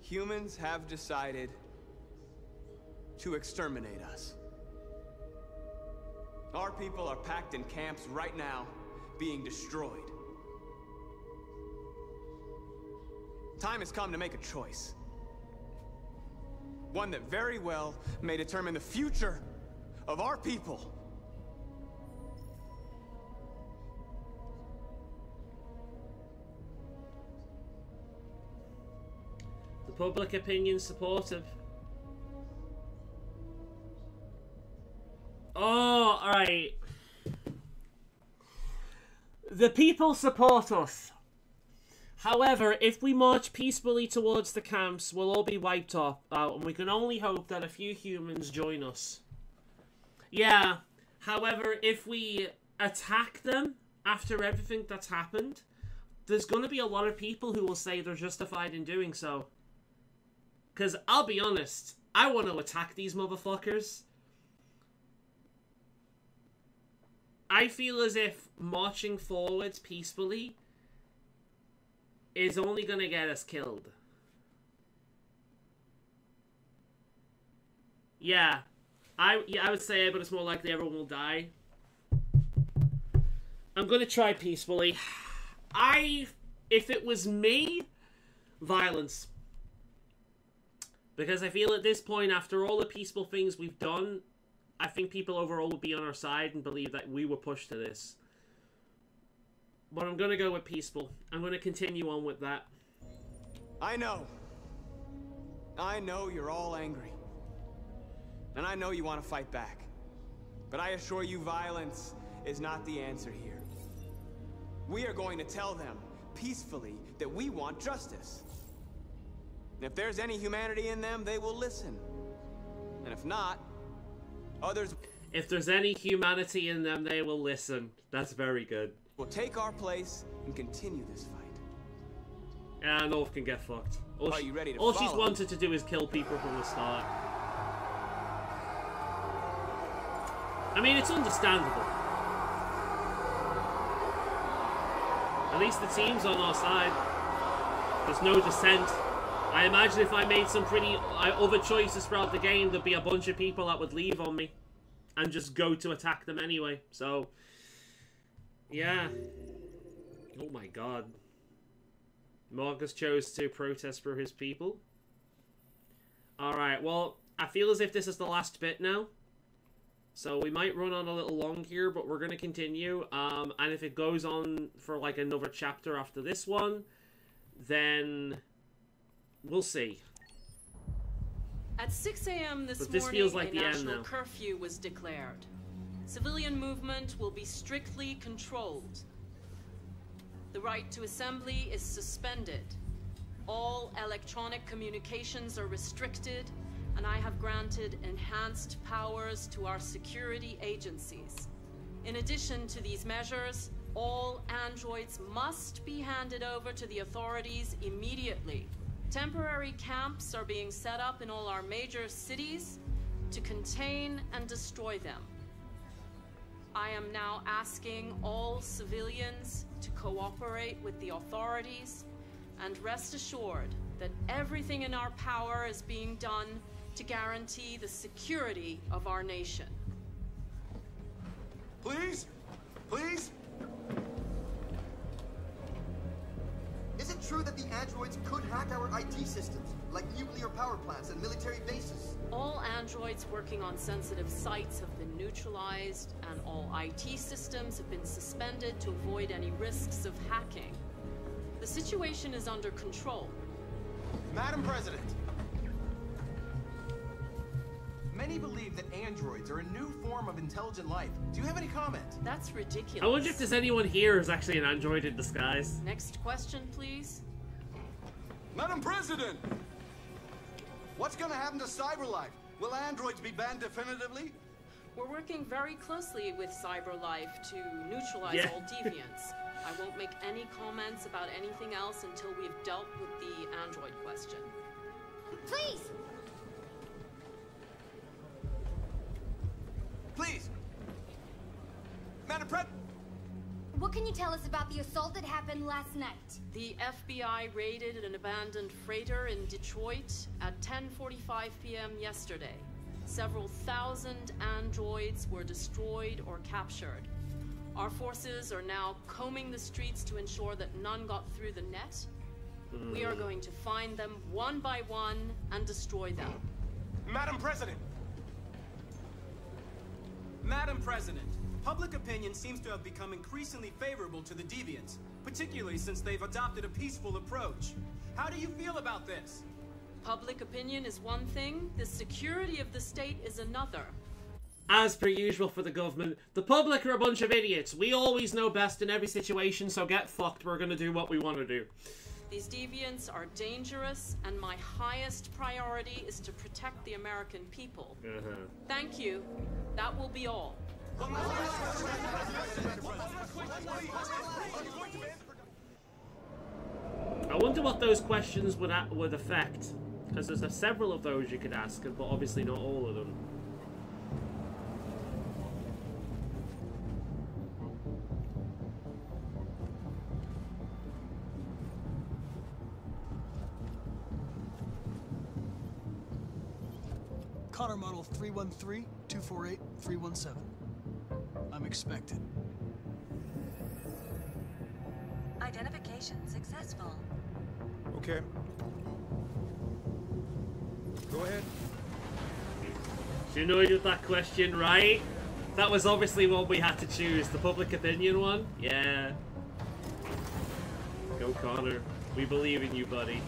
Humans have decided to exterminate us. Our people are packed in camps right now, being destroyed. Time has come to make a choice. One that very well may determine the future of our people. The public opinion's supportive. Oh, alright. The people support us. However, if we march peacefully towards the camps, we'll all be wiped out, and we can only hope that a few humans join us. Yeah, however, if we attack them after everything that's happened, there's going to be a lot of people who will say they're justified in doing so. Because, I'll be honest, I want to attack these motherfuckers. I feel as if marching forwards peacefully is only going to get us killed. Yeah, I would say it, but it's more likely everyone will die. I'm going to try peacefully. If it was me, violence. Because I feel at this point, after all the peaceful things we've done, I think people overall would be on our side and believe that we were pushed to this. But I'm going to go with peaceful. I'm going to continue on with that. I know you're all angry. And I know you want to fight back. But I assure you, violence is not the answer here. We are going to tell them, peacefully, that we want justice. And if there's any humanity in them, they will listen. And if not, others... If there's any humanity in them, they will listen. That's very good. We'll take our place and continue this fight. Yeah, North can get fucked. Are you ready to all she's follow? wanted to do is kill people from the start. I mean, it's understandable. At least the team's on our side. There's no dissent. I imagine if I made some pretty other choices throughout the game, there'd be a bunch of people that would leave on me and just go to attack them anyway. So, yeah. Oh my god. Marcus chose to protest for his people. Alright, well, I feel as if this is the last bit now. So we might run on a little long here, but we're going to continue. And if it goes on for like another chapter after this one, then we'll see. At 6 a.m. this morning, feels like a the end national now. curfew was declared. Civilian movement will be strictly controlled. The right to assembly is suspended. All electronic communications are restricted, and I have granted enhanced powers to our security agencies. In addition to these measures, all androids must be handed over to the authorities immediately. Temporary camps are being set up in all our major cities to contain and destroy them. I am now asking all civilians to cooperate with the authorities and rest assured that everything in our power is being done to guarantee the security of our nation. Please? Please? Is it true that the androids could hack our IT systems, like nuclear power plants and military bases? All androids working on sensitive sites have been neutralized, and all IT systems have been suspended to avoid any risks of hacking. The situation is under control. Madam President, many believe that androids are a new form of intelligent life. Do you have any comment? That's ridiculous. I wonder if there's anyone here who's actually an android in disguise. Next question, please. Madam President! What's gonna happen to CyberLife? Will androids be banned definitively? We're working very closely with CyberLife to neutralize all deviants. I won't make any comments about anything else until we've dealt with the android question. Please! Please! Madam President! What can you tell us about the assault that happened last night? The FBI raided an abandoned freighter in Detroit at 10:45 p.m. yesterday. Several thousand androids were destroyed or captured. Our forces are now combing the streets to ensure that none got through the net. We are going to find them one by one and destroy them. Madam President! Madam President, public opinion seems to have become increasingly favorable to the deviants, particularly since they've adopted a peaceful approach. How do you feel about this? Public opinion is one thing, the security of the state is another. As per usual for the government, the public are a bunch of idiots. We always know best in every situation, so get fucked. We're gonna do what we want to do. These deviants are dangerous, and my highest priority is to protect the American people. Thank you. That will be all. I wonder what those questions would affect, because there's several of those you could ask, but obviously not all of them. Connor model 313-248-317. I'm expected. Identification successful. Okay. Go ahead. She annoyed with that question, right? That was obviously one we had to choose. The public opinion one? Yeah. Go Connor. We believe in you, buddy.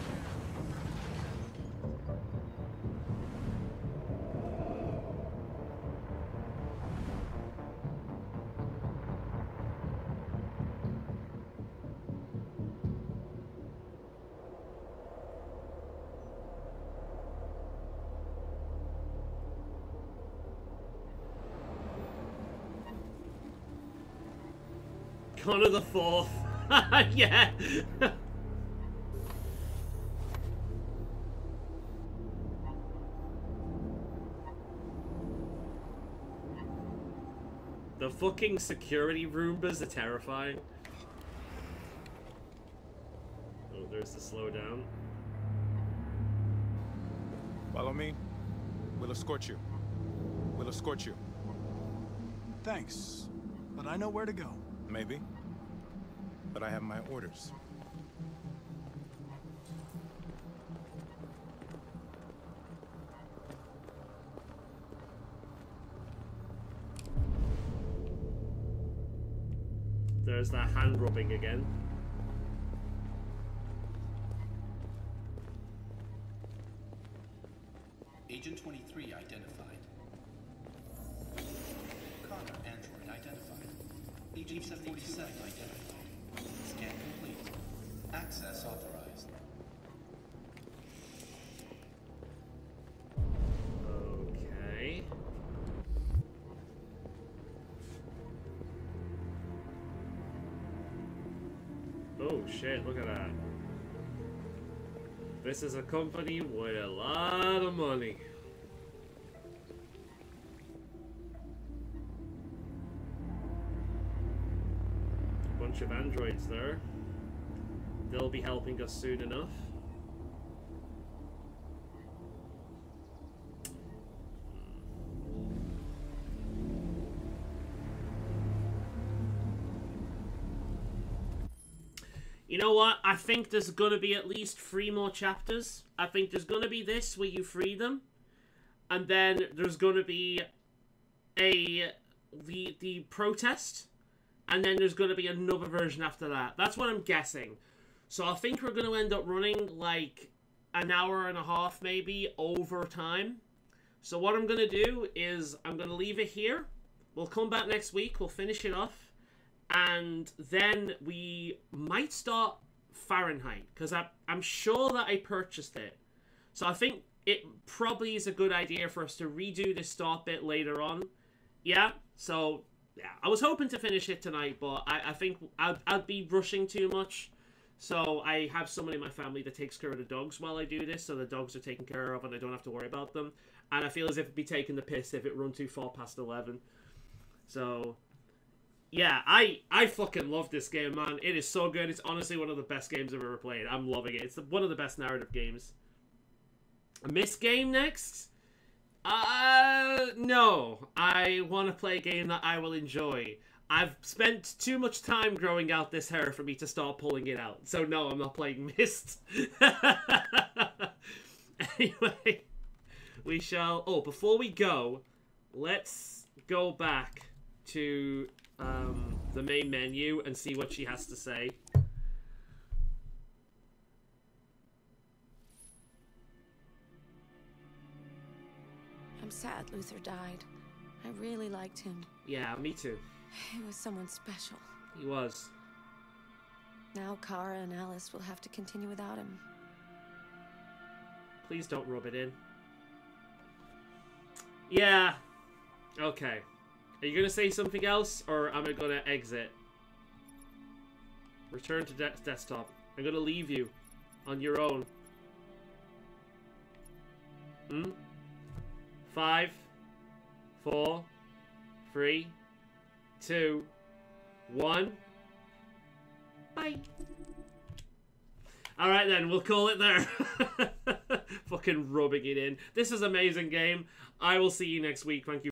Connor the Fourth. Yeah. The fucking security Roombas are terrifying. Oh, there's the slowdown. Follow me. We'll escort you. We'll escort you. Thanks, but I know where to go. Maybe. But I have my orders. There's that hand rubbing again. Agent 23 identified. Connor android identified. Agent 47 identified. Scan complete. Access authorized. Okay. Oh shit, look at that. This is a company with a lot of money. A bunch of androids there. They'll be helping us soon enough. You know what? I think there's going to be at least 3 more chapters. I think there's going to be this where you free them. And then there's going to be the protest. And then there's going to be another version after that. That's what I'm guessing. So I think we're going to end up running like an hour and a half maybe over time. So what I'm going to do is I'm going to leave it here. We'll come back next week. We'll finish it off. And then we might start Fahrenheit, because I'm sure that I purchased it. So I think it probably is a good idea for us to redo the start bit later on. Yeah, so yeah, I was hoping to finish it tonight, but I think I'd be rushing too much. So I have someone in my family that takes care of the dogs while I do this, so the dogs are taken care of and I don't have to worry about them. And I feel as if it'd be taking the piss if it run too far past 11. So yeah, I fucking love this game, man. It is so good. It's honestly one of the best games I've ever played. I'm loving it. It's one of the best narrative games. A missed game next? No. I want to play a game that I will enjoy. I've spent too much time growing out this hair for me to start pulling it out. So no, I'm not playing Myst. Anyway, we shall... Oh, before we go, let's go back to the main menu and see what she has to say. I'm sad Luther died. I really liked him. Yeah, me too. He was someone special. He was. Now Kara and Alice will have to continue without him. Please don't rub it in. Yeah. Okay. Are you gonna say something else, or am I gonna exit? Return to desktop. I'm gonna leave you on your own. 5, 4, 3, 2, 1. Bye. Alright then, we'll call it there. Fucking rubbing it in. This is an amazing game. I will see you next week. Thank you.